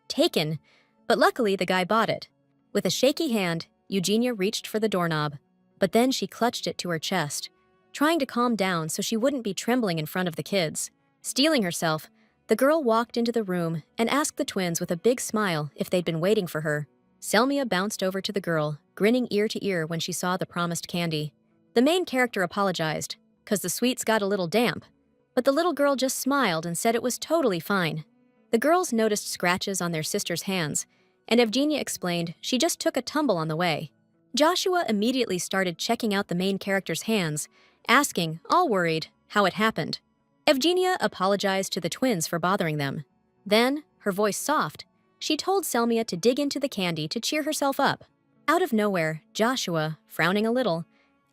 Speaker 1: taken, but luckily the guy bought it. With a shaky hand, Eugenia reached for the doorknob, but then she clutched it to her chest, trying to calm down so she wouldn't be trembling in front of the kids. Steeling herself, the girl walked into the room and asked the twins with a big smile if they'd been waiting for her. Selmia bounced over to the girl, grinning ear to ear when she saw the promised candy. The main character apologized, 'cause the sweets got a little damp, but the little girl just smiled and said it was totally fine. The girls noticed scratches on their sister's hands, and Evgenia explained she just took a tumble on the way. Joshua immediately started checking out the main character's hands, asking, all worried, how it happened. Evgenia apologized to the twins for bothering them. Then, her voice soft, she told Selmia to dig into the candy to cheer herself up. Out of nowhere, Joshua, frowning a little,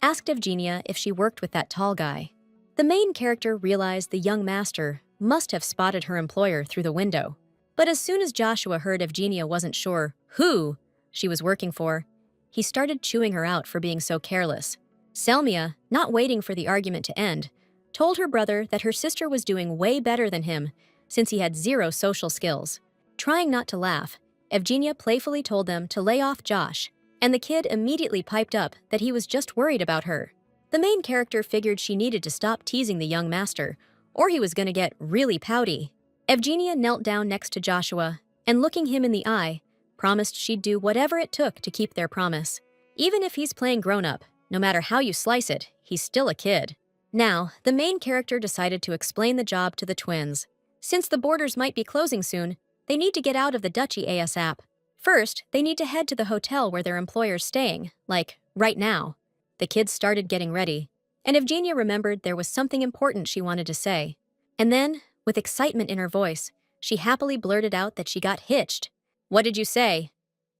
Speaker 1: asked Evgenia if she worked with that tall guy. The main character realized the young master must have spotted her employer through the window. But as soon as Joshua heard Evgenia wasn't sure who she was working for, he started chewing her out for being so careless. Selmia, not waiting for the argument to end, told her brother that her sister was doing way better than him since he had zero social skills. Trying not to laugh, Evgenia playfully told them to lay off Josh, and the kid immediately piped up that he was just worried about her. The main character figured she needed to stop teasing the young master, or he was going to get really pouty. Evgenia knelt down next to Joshua, and looking him in the eye, promised she'd do whatever it took to keep their promise. Even if he's playing grown-up, no matter how you slice it, he's still a kid. Now, the main character decided to explain the job to the twins. Since the borders might be closing soon, they need to get out of the duchy ASAP. First, they need to head to the hotel where their employer's staying, like, right now. The kids started getting ready, and Evgenia remembered there was something important she wanted to say. And then, with excitement in her voice, she happily blurted out that she got hitched. "What did you say?"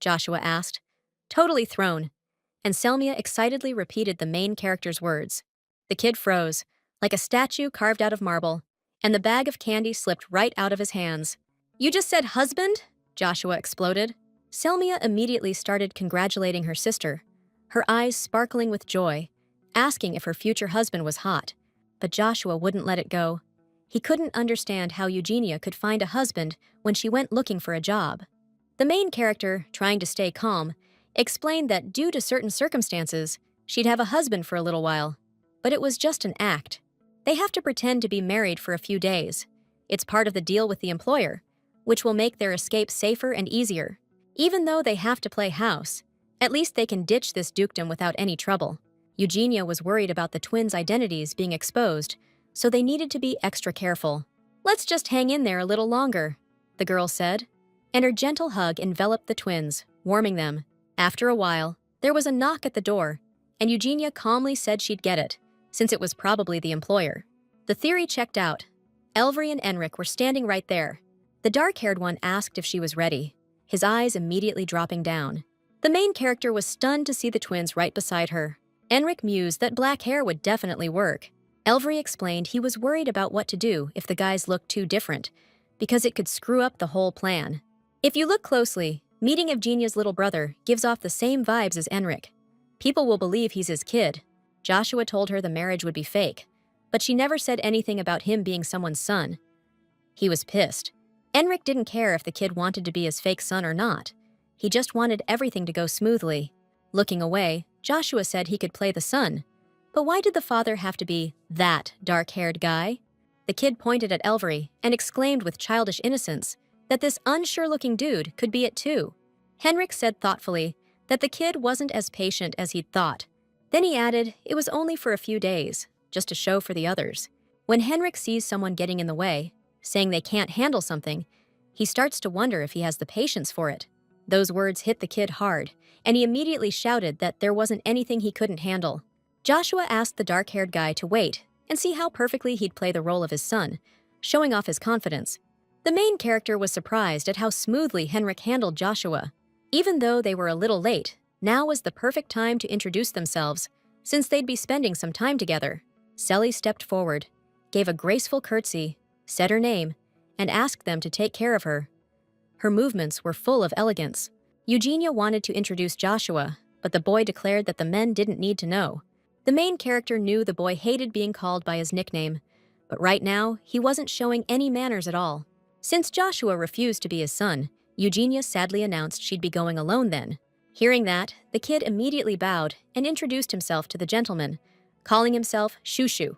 Speaker 1: Joshua asked, totally thrown, and Selmia excitedly repeated the main character's words. The kid froze, like a statue carved out of marble, and the bag of candy slipped right out of his hands. "You just said husband?" Joshua exploded. Selmia immediately started congratulating her sister, her eyes sparkling with joy, asking if her future husband was hot. But Joshua wouldn't let it go. He couldn't understand how Eugenia could find a husband when she went looking for a job. The main character, trying to stay calm, explained that due to certain circumstances, she'd have a husband for a little while. But it was just an act. They have to pretend to be married for a few days. It's part of the deal with the employer, which will make their escape safer and easier. Even though they have to play house, at least they can ditch this dukedom without any trouble. Eugenia was worried about the twins' identities being exposed, so they needed to be extra careful. "Let's just hang in there a little longer," the girl said, and her gentle hug enveloped the twins, warming them. After a while, there was a knock at the door, and Eugenia calmly said she'd get it, since it was probably the employer. The theory checked out. Elvery and Enric were standing right there. The dark-haired one asked if she was ready, his eyes immediately dropping down. The main character was stunned to see the twins right beside her. Enric mused that black hair would definitely work. Elvery explained he was worried about what to do if the guys looked too different, because it could screw up the whole plan. If you look closely, meeting Evgenia's little brother gives off the same vibes as Enric. People will believe he's his kid. Joshua told her the marriage would be fake, but she never said anything about him being someone's son. He was pissed. Enric didn't care if the kid wanted to be his fake son or not. He just wanted everything to go smoothly. Looking away, Joshua said he could play the son. But why did the father have to be that dark-haired guy? The kid pointed at Elvery and exclaimed with childish innocence that this unsure-looking dude could be it too. Henrik said thoughtfully that the kid wasn't as patient as he'd thought. Then he added it was only for a few days, just a show for the others. When Henrik sees someone getting in the way, saying they can't handle something, he starts to wonder if he has the patience for it. Those words hit the kid hard, and he immediately shouted that there wasn't anything he couldn't handle. Joshua asked the dark-haired guy to wait and see how perfectly he'd play the role of his son, showing off his confidence. The main character was surprised at how smoothly Henrik handled Joshua. Even though they were a little late, now was the perfect time to introduce themselves, since they'd be spending some time together. Selly stepped forward, gave a graceful curtsy, said her name, and asked them to take care of her. Her movements were full of elegance. Eugenia wanted to introduce Joshua, but the boy declared that the men didn't need to know. The main character knew the boy hated being called by his nickname, but right now, he wasn't showing any manners at all. Since Joshua refused to be his son, Eugenia sadly announced she'd be going alone then. Hearing that, the kid immediately bowed and introduced himself to the gentleman, calling himself Shushu.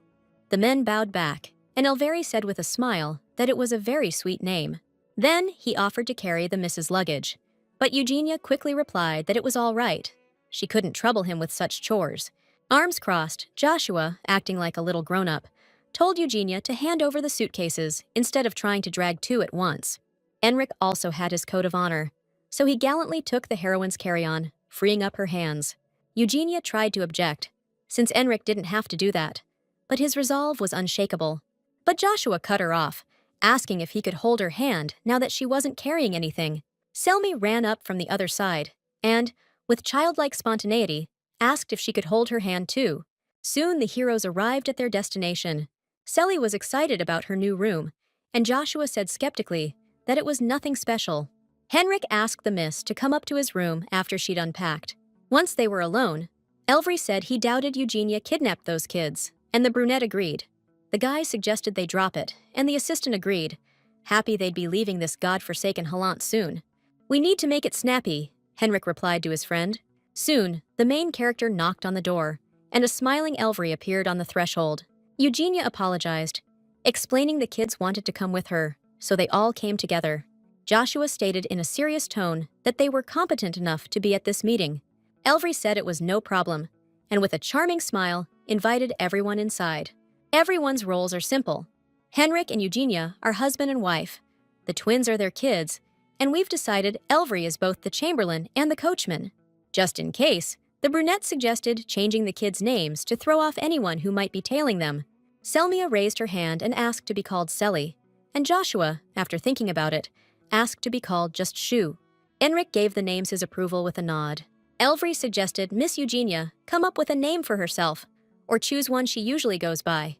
Speaker 1: The men bowed back, and Elveri said with a smile that it was a very sweet name. Then he offered to carry the Mrs. Luggage, but Eugenia quickly replied that it was all right. She couldn't trouble him with such chores. Arms crossed, Joshua, acting like a little grown-up, told Eugenia to hand over the suitcases instead of trying to drag two at once. Enric also had his code of honor, so he gallantly took the heroine's carry-on, freeing up her hands. Eugenia tried to object, since Enric didn't have to do that, but his resolve was unshakable. But Joshua cut her off, asking if he could hold her hand now that she wasn't carrying anything. Selmy ran up from the other side, and, with childlike spontaneity, asked if she could hold her hand too. Soon the heroes arrived at their destination. Selly was excited about her new room, and Joshua said skeptically that it was nothing special. Henrik asked the miss to come up to his room after she'd unpacked. Once they were alone, Elvry said he doubted Eugenia kidnapped those kids, and the brunette agreed. The guy suggested they drop it, and the assistant agreed, happy they'd be leaving this godforsaken Halant soon. "We need to make it snappy," Henrik replied to his friend. Soon, the main character knocked on the door, and a smiling Elvry appeared on the threshold. Eugenia apologized, explaining the kids wanted to come with her, so they all came together. Joshua stated in a serious tone that they were competent enough to be at this meeting. Elvry said it was no problem, and with a charming smile, invited everyone inside. Everyone's roles are simple. Henrik and Eugenia are husband and wife. The twins are their kids, and we've decided Elvry is both the chamberlain and the coachman. Just in case, the brunette suggested changing the kids' names to throw off anyone who might be tailing them. Selmia raised her hand and asked to be called Selly, and Joshua, after thinking about it, asked to be called just Shu. Enric gave the names his approval with a nod. Elvry suggested Miss Eugenia come up with a name for herself, or choose one she usually goes by.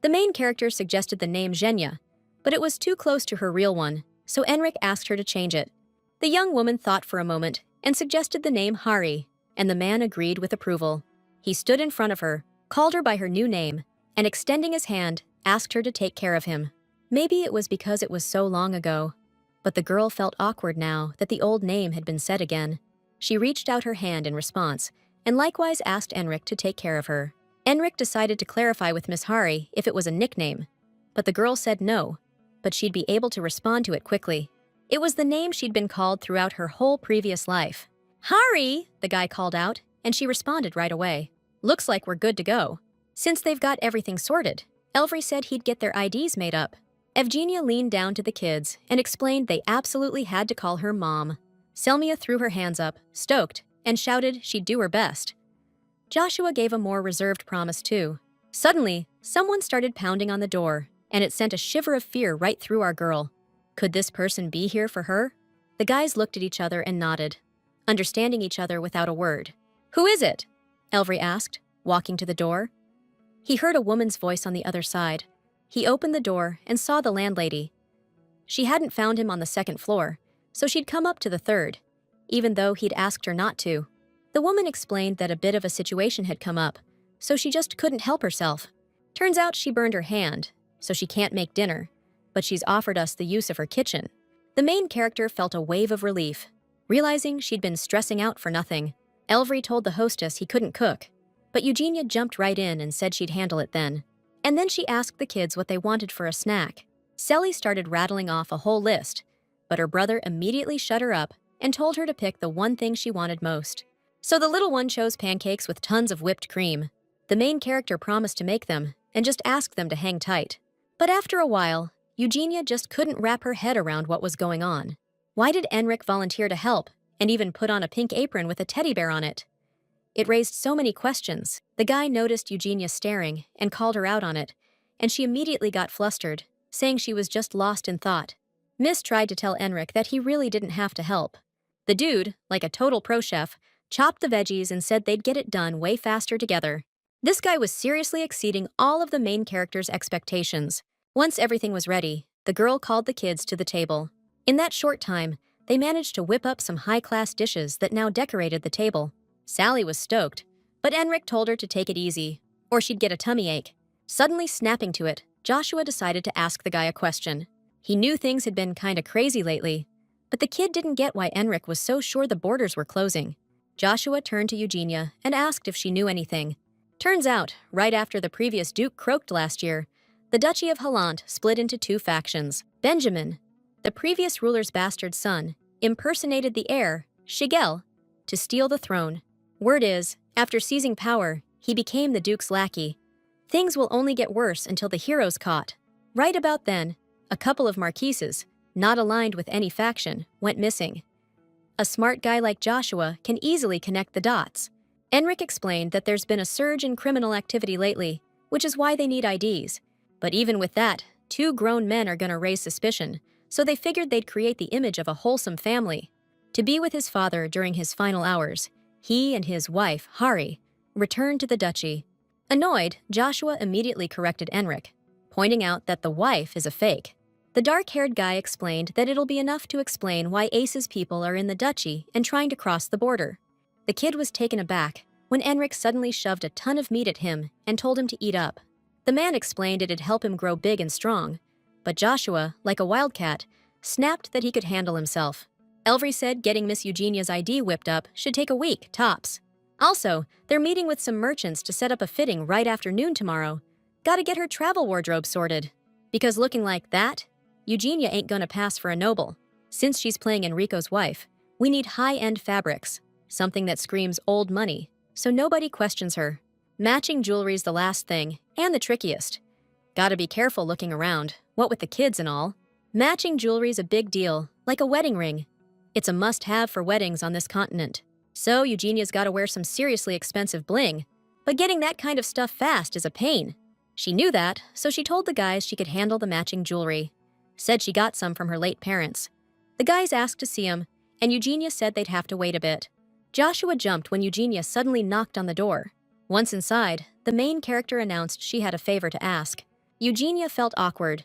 Speaker 1: The main character suggested the name Zhenya, but it was too close to her real one, so Enric asked her to change it. The young woman thought for a moment and suggested the name Hari, and the man agreed with approval. He stood in front of her, called her by her new name, and extending his hand, asked her to take care of him. Maybe it was because it was so long ago, but the girl felt awkward now that the old name had been said again. She reached out her hand in response, and likewise asked Enric to take care of her. Enric decided to clarify with Miss Hari if it was a nickname, but the girl said no, but she'd be able to respond to it quickly. It was the name she'd been called throughout her whole previous life. "Hari!" the guy called out, and she responded right away. "Looks like we're good to go." Since they've got everything sorted, Elvry said he'd get their IDs made up. Evgenia leaned down to the kids and explained they absolutely had to call her Mom. Selmia threw her hands up, stoked, and shouted she'd do her best. Joshua gave a more reserved promise too. Suddenly, someone started pounding on the door, and it sent a shiver of fear right through our girl. Could this person be here for her? The guys looked at each other and nodded, understanding each other without a word. "Who is it?" Elvry asked, walking to the door. He heard a woman's voice on the other side. He opened the door and saw the landlady. She hadn't found him on the second floor, so she'd come up to the third, even though he'd asked her not to. The woman explained that a bit of a situation had come up, so she just couldn't help herself. Turns out she burned her hand, so she can't make dinner, but she's offered us the use of her kitchen. The main character felt a wave of relief, realizing she'd been stressing out for nothing. Elvry told the hostess he couldn't cook, but Eugenia jumped right in and said she'd handle it then. And then she asked the kids what they wanted for a snack. Selly started rattling off a whole list, but her brother immediately shut her up and told her to pick the one thing she wanted most. So the little one chose pancakes with tons of whipped cream. The main character promised to make them and just asked them to hang tight. But after a while, Eugenia just couldn't wrap her head around what was going on. Why did Enric volunteer to help and even put on a pink apron with a teddy bear on it? It raised so many questions. The guy noticed Eugenia staring and called her out on it, and she immediately got flustered, saying she was just lost in thought. Miss tried to tell Enric that he really didn't have to help. The dude, like a total pro chef, chopped the veggies and said they'd get it done way faster together. This guy was seriously exceeding all of the main character's expectations. Once everything was ready, the girl called the kids to the table. In that short time, they managed to whip up some high-class dishes that now decorated the table. Sally was stoked, but Enric told her to take it easy, or she'd get a tummy ache. Suddenly snapping to it, Joshua decided to ask the guy a question. He knew things had been kinda crazy lately, but the kid didn't get why Enric was so sure the borders were closing. Joshua turned to Eugenia and asked if she knew anything. Turns out, right after the previous duke croaked last year, the Duchy of Holland split into two factions. Benjamin, the previous ruler's bastard son, impersonated the heir, Shigel, to steal the throne. Word is, after seizing power, he became the duke's lackey. Things will only get worse until the hero's caught. Right about then, a couple of marquises, not aligned with any faction, went missing. A smart guy like Joshua can easily connect the dots. Enric explained that there's been a surge in criminal activity lately, which is why they need IDs. But even with that, two grown men are gonna raise suspicion, so they figured they'd create the image of a wholesome family. To be with his father during his final hours, he and his wife, Hari, returned to the duchy. Annoyed, Joshua immediately corrected Enric, pointing out that the wife is a fake. The dark-haired guy explained that it'll be enough to explain why Ace's people are in the duchy and trying to cross the border. The kid was taken aback when Enric suddenly shoved a ton of meat at him and told him to eat up. The man explained it'd help him grow big and strong, but Joshua, like a wildcat, snapped that he could handle himself. Elvry said getting Miss Eugenia's ID whipped up should take a week, tops. Also, they're meeting with some merchants to set up a fitting right after noon tomorrow. Gotta get her travel wardrobe sorted. Because looking like that, Eugenia ain't gonna pass for a noble. Since she's playing Enrico's wife, we need high-end fabrics, something that screams old money, so nobody questions her. Matching jewelry's the last thing, and the trickiest. Gotta be careful looking around, what with the kids and all. Matching jewelry's a big deal, like a wedding ring. It's a must-have for weddings on this continent. So Eugenia's gotta wear some seriously expensive bling, but getting that kind of stuff fast is a pain. She knew that, so she told the guys she could handle the matching jewelry. Said she got some from her late parents. The guys asked to see him, and Eugenia said they'd have to wait a bit. Joshua jumped when Eugenia suddenly knocked on the door. Once inside, the main character announced she had a favor to ask. Eugenia felt awkward,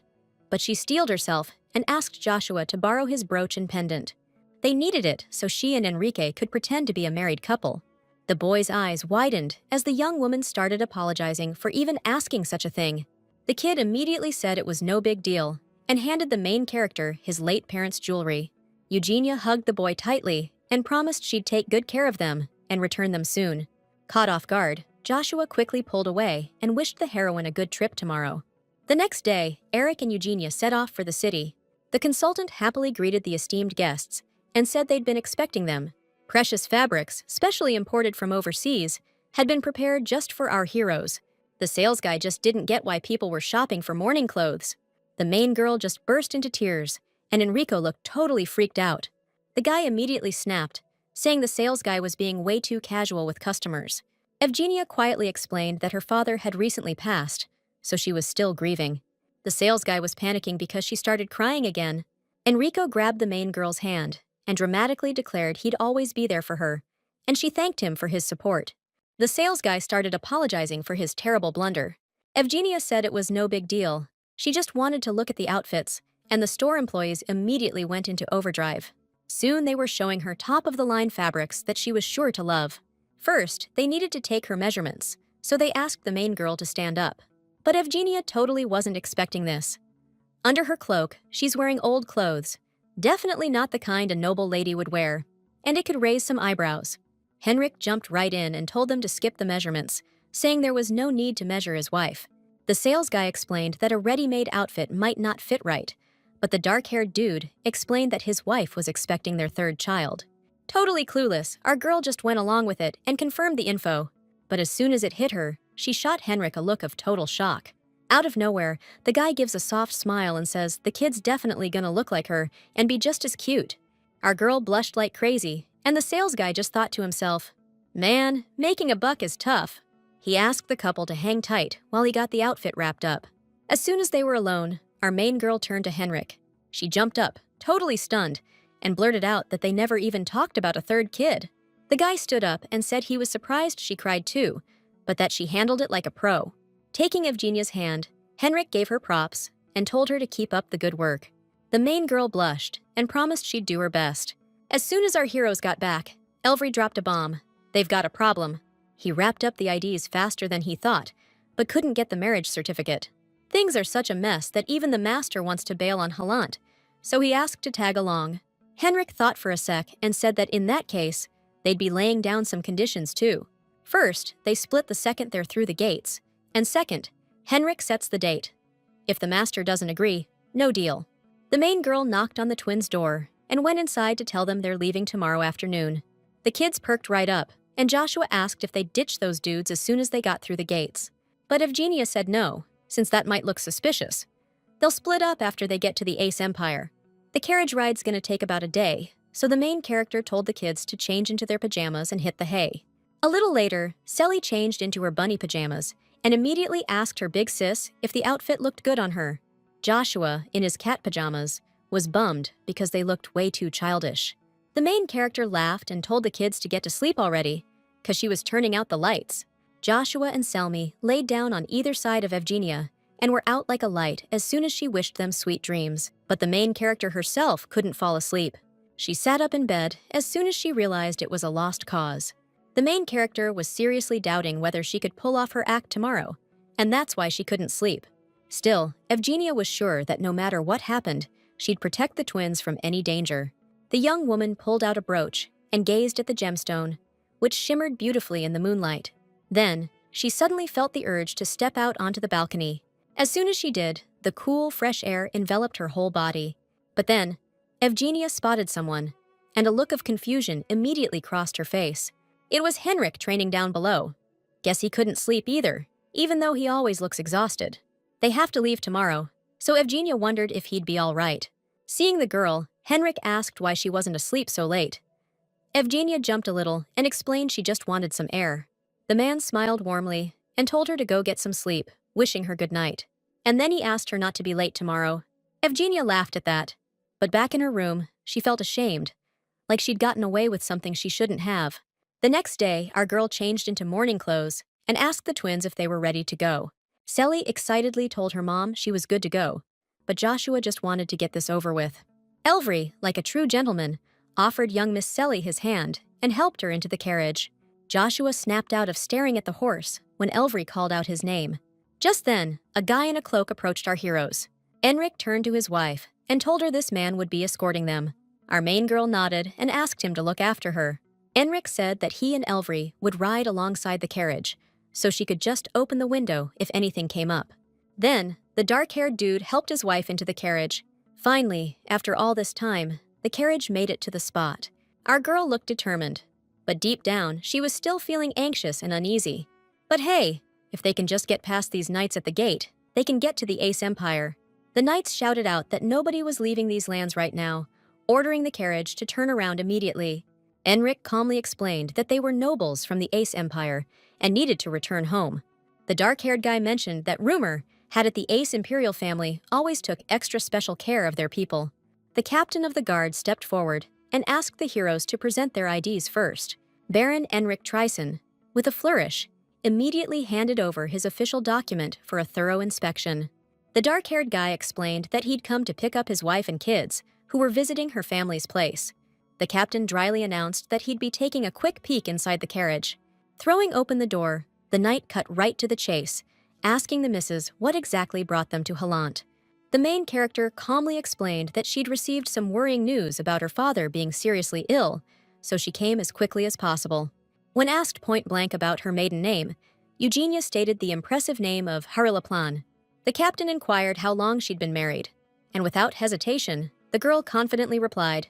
Speaker 1: but she steeled herself and asked Joshua to borrow his brooch and pendant. They needed it so she and Enrique could pretend to be a married couple. The boy's eyes widened as the young woman started apologizing for even asking such a thing. The kid immediately said it was no big deal and handed the main character his late parents' jewelry. Eugenia hugged the boy tightly and promised she'd take good care of them and return them soon. Caught off guard, Joshua quickly pulled away and wished the heroine a good trip tomorrow. The next day, Eric and Eugenia set off for the city. The consultant happily greeted the esteemed guests and said they'd been expecting them. Precious fabrics, specially imported from overseas, had been prepared just for our heroes. The sales guy just didn't get why people were shopping for mourning clothes. The main girl just burst into tears, and Enrico looked totally freaked out. The guy immediately snapped, saying the sales guy was being way too casual with customers. Evgenia quietly explained that her father had recently passed, so she was still grieving. The sales guy was panicking because she started crying again. Enrico grabbed the main girl's hand and dramatically declared he'd always be there for her, and she thanked him for his support. The sales guy started apologizing for his terrible blunder. Evgenia said it was no big deal. She just wanted to look at the outfits, and the store employees immediately went into overdrive. Soon they were showing her top-of-the-line fabrics that she was sure to love. First, they needed to take her measurements, so they asked the main girl to stand up. But Evgenia totally wasn't expecting this. Under her cloak, she's wearing old clothes. Definitely not the kind a noble lady would wear, and it could raise some eyebrows. Henrik jumped right in and told them to skip the measurements, saying there was no need to measure his wife. The sales guy explained that a ready-made outfit might not fit right, but the dark-haired dude explained that his wife was expecting their third child. Totally clueless, our girl just went along with it and confirmed the info. But as soon as it hit her, she shot Henrik a look of total shock. Out of nowhere, the guy gives a soft smile and says the kid's definitely gonna look like her and be just as cute. Our girl blushed like crazy, and the sales guy just thought to himself, "Man, making a buck is tough." He asked the couple to hang tight while he got the outfit wrapped up. As soon as they were alone, our main girl turned to Henrik. She jumped up, totally stunned, and blurted out that they never even talked about a third kid. The guy stood up and said he was surprised she cried too, but that she handled it like a pro. Taking Evgenia's hand, Henrik gave her props and told her to keep up the good work. The main girl blushed and promised she'd do her best. As soon as our heroes got back, Elvry dropped a bomb. They've got a problem. He wrapped up the IDs faster than he thought, but couldn't get the marriage certificate. Things are such a mess that even the master wants to bail on Halant, so he asked to tag along. Henrik thought for a sec and said that in that case, they'd be laying down some conditions too. First, they split the second they're through the gates, and second, Henrik sets the date. If the master doesn't agree, no deal. The main girl knocked on the twins' door and went inside to tell them they're leaving tomorrow afternoon. The kids perked right up, and Joshua asked if they'd ditch those dudes as soon as they got through the gates. But Evgenia said no, since that might look suspicious. They'll split up after they get to the Ace Empire. The carriage ride's gonna take about a day, so the main character told the kids to change into their pajamas and hit the hay. A little later, Selly changed into her bunny pajamas and immediately asked her big sis if the outfit looked good on her. Joshua, in his cat pajamas, was bummed because they looked way too childish. The main character laughed and told the kids to get to sleep already, because she was turning out the lights. Joshua and Selmy laid down on either side of Evgenia and were out like a light as soon as she wished them sweet dreams. But the main character herself couldn't fall asleep. She sat up in bed as soon as she realized it was a lost cause. The main character was seriously doubting whether she could pull off her act tomorrow, and that's why she couldn't sleep. Still, Evgenia was sure that no matter what happened, she'd protect the twins from any danger. The young woman pulled out a brooch and gazed at the gemstone, which shimmered beautifully in the moonlight. Then, she suddenly felt the urge to step out onto the balcony. As soon as she did, the cool, fresh air enveloped her whole body. But then, Evgenia spotted someone, and a look of confusion immediately crossed her face. It was Henrik training down below. Guess he couldn't sleep either, even though he always looks exhausted. They have to leave tomorrow, so Evgenia wondered if he'd be all right. Seeing the girl, Henrik asked why she wasn't asleep so late. Evgenia jumped a little and explained she just wanted some air. The man smiled warmly and told her to go get some sleep, wishing her good night. And then he asked her not to be late tomorrow. Evgenia laughed at that, but back in her room, she felt ashamed, like she'd gotten away with something she shouldn't have. The next day, our girl changed into morning clothes and asked the twins if they were ready to go. Selly excitedly told her mom she was good to go, but Joshua just wanted to get this over with. Elvry, like a true gentleman, offered young Miss Selly his hand and helped her into the carriage. Joshua snapped out of staring at the horse when Elvry called out his name. Just then, a guy in a cloak approached our heroes. Enrik turned to his wife and told her this man would be escorting them. Our main girl nodded and asked him to look after her. Enrik said that he and Elvry would ride alongside the carriage, so she could just open the window if anything came up. Then, the dark-haired dude helped his wife into the carriage. Finally, after all this time, the carriage made it to the spot. Our girl looked determined, but deep down, she was still feeling anxious and uneasy. But hey, if they can just get past these knights at the gate, they can get to the Ace Empire. The knights shouted out that nobody was leaving these lands right now, ordering the carriage to turn around immediately. Enrik calmly explained that they were nobles from the Ace Empire and needed to return home. The dark-haired guy mentioned that rumor had it the Ace Imperial family always took extra special care of their people. The captain of the guard stepped forward and asked the heroes to present their IDs first. Baron Enrik Tryson, with a flourish, immediately handed over his official document for a thorough inspection. The dark-haired guy explained that he'd come to pick up his wife and kids, who were visiting her family's place. The captain dryly announced that he'd be taking a quick peek inside the carriage. Throwing open the door, the knight cut right to the chase, asking the missus what exactly brought them to Halant. The main character calmly explained that she'd received some worrying news about her father being seriously ill, so she came as quickly as possible. When asked point-blank about her maiden name, Eugenia stated the impressive name of Harilaplan. The captain inquired how long she'd been married, and without hesitation, the girl confidently replied,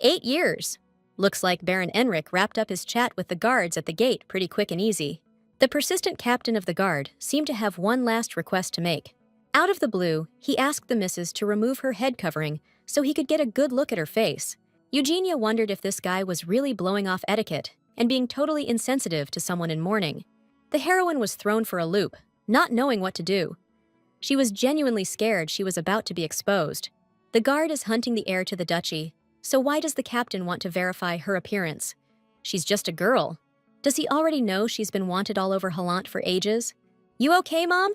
Speaker 1: 8 years. Looks like Baron Enrik wrapped up his chat with the guards at the gate pretty quick and easy. The persistent captain of the guard seemed to have one last request to make. Out of the blue, he asked the missus to remove her head covering so he could get a good look at her face. Eugenia wondered if this guy was really blowing off etiquette and being totally insensitive to someone in mourning. The heroine was thrown for a loop, not knowing what to do. She was genuinely scared she was about to be exposed. The guard is hunting the heir to the duchy, so why does the captain want to verify her appearance? She's just a girl. Does he already know she's been wanted all over Halant for ages? You okay, Mom?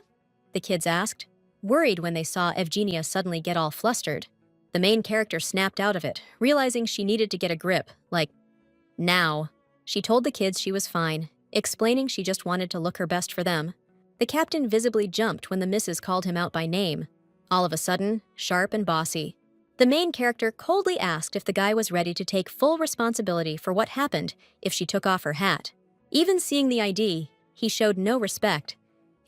Speaker 1: The kids asked, worried when they saw Evgenia suddenly get all flustered. The main character snapped out of it, realizing she needed to get a grip, like, now. She told the kids she was fine, explaining she just wanted to look her best for them. The captain visibly jumped when the missus called him out by name. All of a sudden, sharp and bossy. The main character coldly asked if the guy was ready to take full responsibility for what happened if she took off her hat. Even seeing the ID, he showed no respect,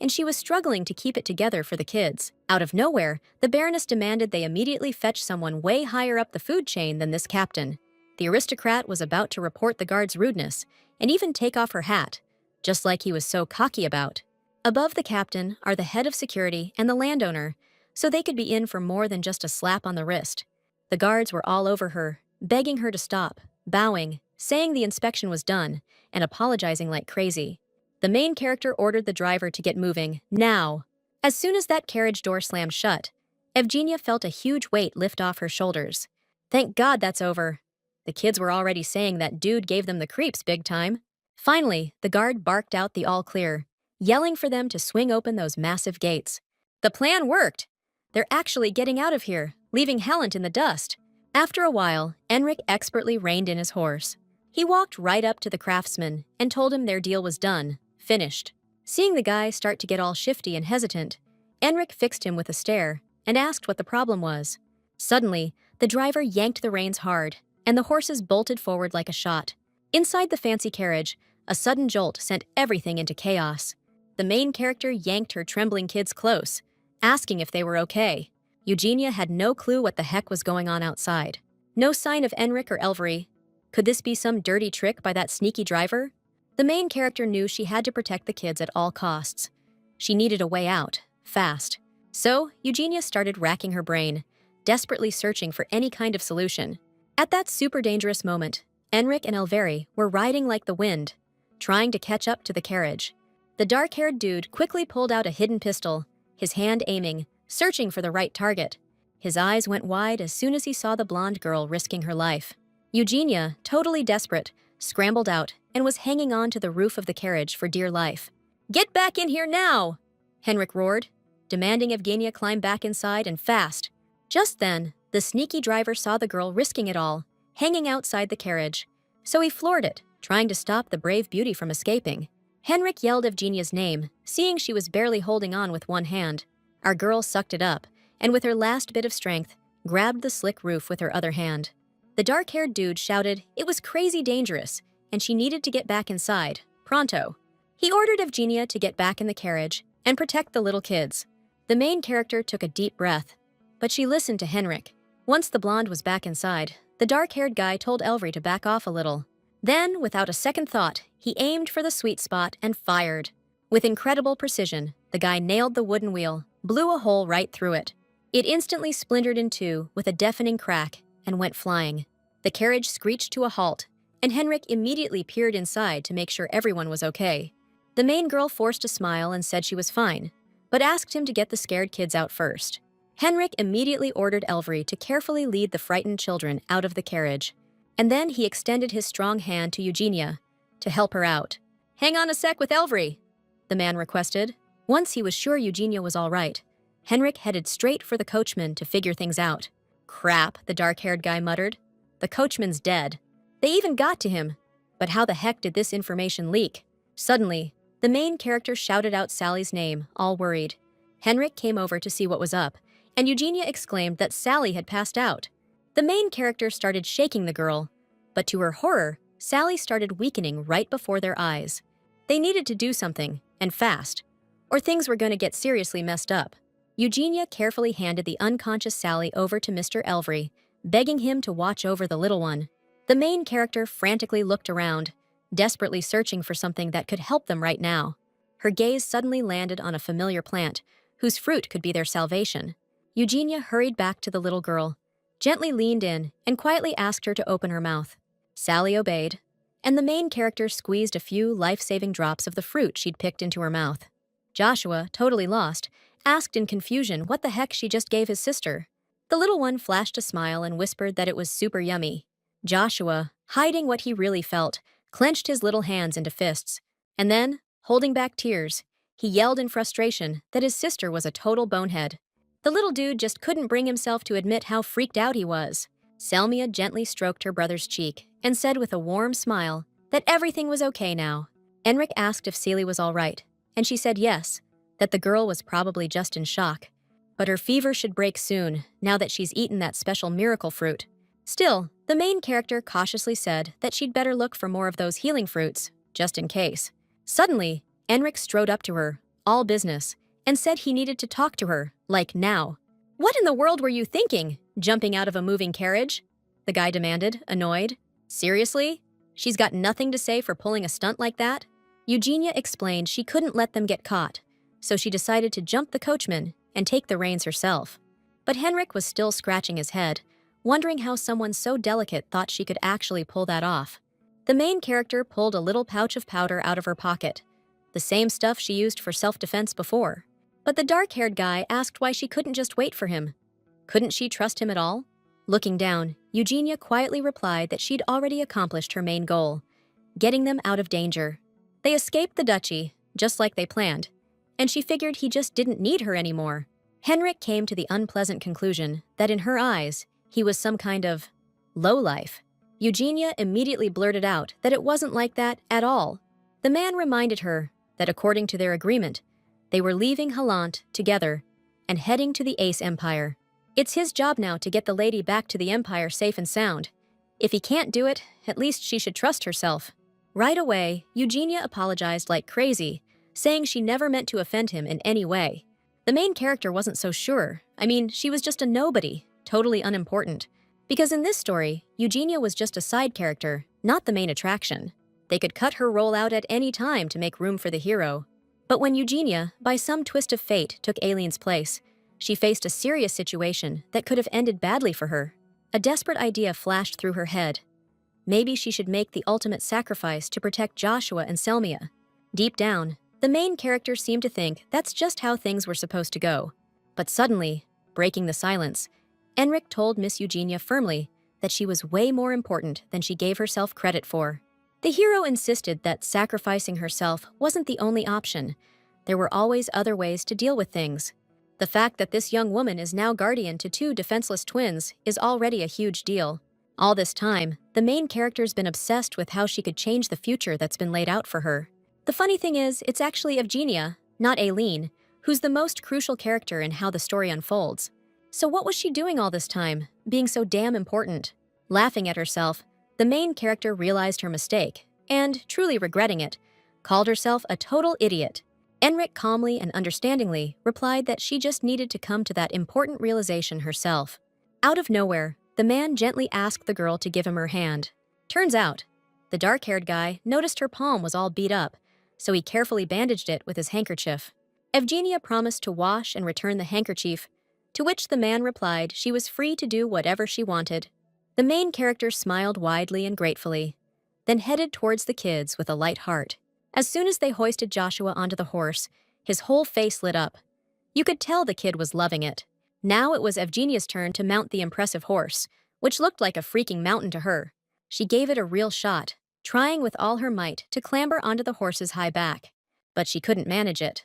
Speaker 1: and she was struggling to keep it together for the kids. Out of nowhere, the Baroness demanded they immediately fetch someone way higher up the food chain than this captain. The aristocrat was about to report the guard's rudeness and even take off her hat, just like he was so cocky about. Above the captain are the head of security and the landowner, so they could be in for more than just a slap on the wrist. The guards were all over her, begging her to stop, bowing, saying the inspection was done, and apologizing like crazy. The main character ordered the driver to get moving, now. As soon as that carriage door slammed shut, Evgenia felt a huge weight lift off her shoulders. Thank God that's over. The kids were already saying that dude gave them the creeps big time. Finally, the guard barked out the all clear, yelling for them to swing open those massive gates. The plan worked. They're actually getting out of here, leaving Helent in the dust. After a while, Enric expertly reined in his horse. He walked right up to the craftsman and told him their deal was done, finished. Seeing the guy start to get all shifty and hesitant, Enric fixed him with a stare and asked what the problem was. Suddenly, the driver yanked the reins hard, and the horses bolted forward like a shot. Inside the fancy carriage, a sudden jolt sent everything into chaos. The main character yanked her trembling kids close, asking if they were okay. Eugenia had no clue what the heck was going on outside. No sign of Enric or Elvery. Could this be some dirty trick by that sneaky driver? The main character knew she had to protect the kids at all costs. She needed a way out, fast. So, Eugenia started racking her brain, desperately searching for any kind of solution. At that super dangerous moment, Enric and Elvery were riding like the wind, trying to catch up to the carriage. The dark-haired dude quickly pulled out a hidden pistol, his hand aiming, searching for the right target. His eyes went wide as soon as he saw the blonde girl risking her life. Eugenia, totally desperate, scrambled out and was hanging on to the roof of the carriage for dear life. "Get back in here now!" Henrik roared, demanding Evgenia climb back inside and fast. Just then, the sneaky driver saw the girl risking it all, hanging outside the carriage. So he floored it, trying to stop the brave beauty from escaping. Henrik yelled Evgenia's name, seeing she was barely holding on with one hand. Our girl sucked it up, and with her last bit of strength, grabbed the slick roof with her other hand. The dark-haired dude shouted it was crazy dangerous, and she needed to get back inside, pronto. He ordered Evgenia to get back in the carriage and protect the little kids. The main character took a deep breath, but she listened to Henrik. Once the blonde was back inside, the dark-haired guy told Elvery to back off a little. Then, without a second thought, he aimed for the sweet spot and fired. With incredible precision, the guy nailed the wooden wheel, blew a hole right through it. It instantly splintered in two with a deafening crack and went flying. The carriage screeched to a halt, and Henrik immediately peered inside to make sure everyone was okay. The main girl forced a smile and said she was fine, but asked him to get the scared kids out first. Henrik immediately ordered Elvery to carefully lead the frightened children out of the carriage, and then he extended his strong hand to Eugenia to help her out. "Hang on a sec with Elvery," the man requested. Once he was sure Eugenia was all right, Henrik headed straight for the coachman to figure things out. "Crap," the dark-haired guy muttered. "The coachman's dead. They even got to him. But how the heck did this information leak?" Suddenly, the main character shouted out Sally's name, all worried. Henrik came over to see what was up, and Eugenia exclaimed that Sally had passed out. The main character started shaking the girl, but to her horror, Sally started weakening right before their eyes. They needed to do something, and fast, or things were going to get seriously messed up. Eugenia carefully handed the unconscious Sally over to Mr. Elvery, begging him to watch over the little one. The main character frantically looked around, desperately searching for something that could help them right now. Her gaze suddenly landed on a familiar plant, whose fruit could be their salvation. Eugenia hurried back to the little girl, gently leaned in, and quietly asked her to open her mouth. Sally obeyed, and the main character squeezed a few life-saving drops of the fruit she'd picked into her mouth. Joshua, totally lost, asked in confusion what the heck she just gave his sister. The little one flashed a smile and whispered that it was super yummy. Joshua, hiding what he really felt, clenched his little hands into fists, and then, holding back tears, he yelled in frustration that his sister was a total bonehead. The little dude just couldn't bring himself to admit how freaked out he was. Selmia gently stroked her brother's cheek and said with a warm smile that everything was okay now. Enric asked if Celie was all right, and she said yes, that the girl was probably just in shock. But her fever should break soon, now that she's eaten that special miracle fruit. Still, the main character cautiously said that she'd better look for more of those healing fruits, just in case. Suddenly, Enric strode up to her, all business, and said he needed to talk to her, like now. "What in the world were you thinking, jumping out of a moving carriage?" the guy demanded, annoyed. "Seriously? She's got nothing to say for pulling a stunt like that?" Eugenia explained she couldn't let them get caught, so she decided to jump the coachman and take the reins herself. But Henrik was still scratching his head, wondering how someone so delicate thought she could actually pull that off. The main character pulled a little pouch of powder out of her pocket, the same stuff she used for self-defense before. But the dark-haired guy asked why she couldn't just wait for him. Couldn't she trust him at all? Looking down, Eugenia quietly replied that she'd already accomplished her main goal, getting them out of danger. They escaped the duchy, just like they planned, and she figured he just didn't need her anymore. Henrik came to the unpleasant conclusion that in her eyes, he was some kind of lowlife. Eugenia immediately blurted out that it wasn't like that at all. The man reminded her that according to their agreement, they were leaving Halant together and heading to the Ace Empire. It's his job now to get the lady back to the Empire safe and sound. If he can't do it, at least she should trust herself. Right away, Eugenia apologized like crazy, saying she never meant to offend him in any way. The main character wasn't so sure. I mean, she was just a nobody, totally unimportant. Because in this story, Eugenia was just a side character, not the main attraction. They could cut her role out at any time to make room for the hero. But when Eugenia, by some twist of fate, took Aileen's place, she faced a serious situation that could have ended badly for her. A desperate idea flashed through her head. Maybe she should make the ultimate sacrifice to protect Joshua and Selmia. Deep down, the main character seemed to think that's just how things were supposed to go. But suddenly, breaking the silence, Enric told Miss Eugenia firmly that she was way more important than she gave herself credit for. The hero insisted that sacrificing herself wasn't the only option. There were always other ways to deal with things. The fact that this young woman is now guardian to two defenseless twins is already a huge deal. All this time, the main character's been obsessed with how she could change the future that's been laid out for her. The funny thing is, it's actually Eugenia, not Aileen, who's the most crucial character in how the story unfolds. So what was she doing all this time, being so damn important? Laughing at herself, the main character realized her mistake, and, truly regretting it, called herself a total idiot. Enric calmly and understandingly replied that she just needed to come to that important realization herself. Out of nowhere, the man gently asked the girl to give him her hand. Turns out, the dark-haired guy noticed her palm was all beat up, so he carefully bandaged it with his handkerchief. Eugenia promised to wash and return the handkerchief, to which the man replied she was free to do whatever she wanted. The main character smiled widely and gratefully, then headed towards the kids with a light heart. As soon as they hoisted Joshua onto the horse, his whole face lit up. You could tell the kid was loving it. Now it was Evgenia's turn to mount the impressive horse, which looked like a freaking mountain to her. She gave it a real shot, trying with all her might to clamber onto the horse's high back. But she couldn't manage it.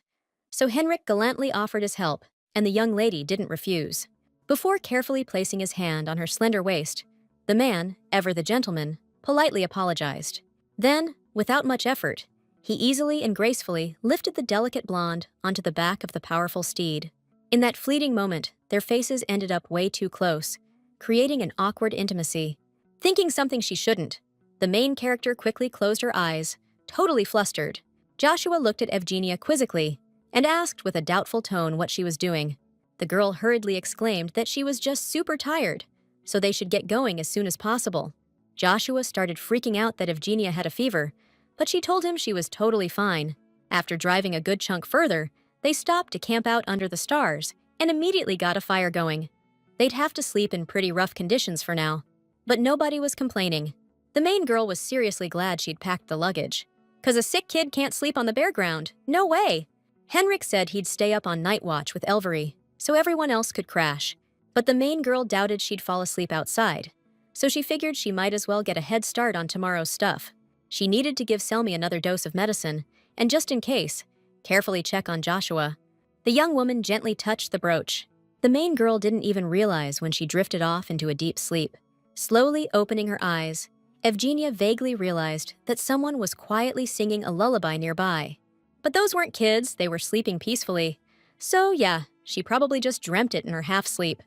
Speaker 1: So Henrik gallantly offered his help, and the young lady didn't refuse. Before carefully placing his hand on her slender waist, the man, ever the gentleman, politely apologized. Then, without much effort, he easily and gracefully lifted the delicate blonde onto the back of the powerful steed. In that fleeting moment, their faces ended up way too close, creating an awkward intimacy. Thinking something she shouldn't, the main character quickly closed her eyes, totally flustered. Joshua looked at Evgenia quizzically and asked with a doubtful tone what she was doing. The girl hurriedly exclaimed that she was just super tired, so they should get going as soon as possible. Joshua started freaking out that Evgenia had a fever, but she told him she was totally fine. After driving a good chunk further, they stopped to camp out under the stars and immediately got a fire going. They'd have to sleep in pretty rough conditions for now, but nobody was complaining. The main girl was seriously glad she'd packed the luggage. 'Cause a sick kid can't sleep on the bare ground. No way! Henrik said he'd stay up on night watch with Elvery, so everyone else could crash. But the main girl doubted she'd fall asleep outside, so she figured she might as well get a head start on tomorrow's stuff. She needed to give Selmy another dose of medicine, and just in case, carefully check on Joshua. The young woman gently touched the brooch. The main girl didn't even realize when she drifted off into a deep sleep. Slowly opening her eyes, Evgenia vaguely realized that someone was quietly singing a lullaby nearby. But those weren't kids, they were sleeping peacefully. So yeah, she probably just dreamt it in her half-sleep.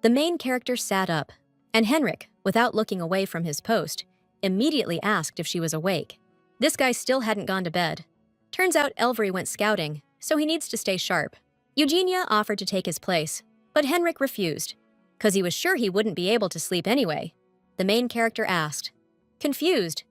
Speaker 1: The main character sat up, and Henrik, without looking away from his post, immediately asked if she was awake. This guy still hadn't gone to bed. Turns out Elvery went scouting, so he needs to stay sharp. Eugenia offered to take his place, but Henrik refused, because he was sure he wouldn't be able to sleep anyway. The main character asked, confused,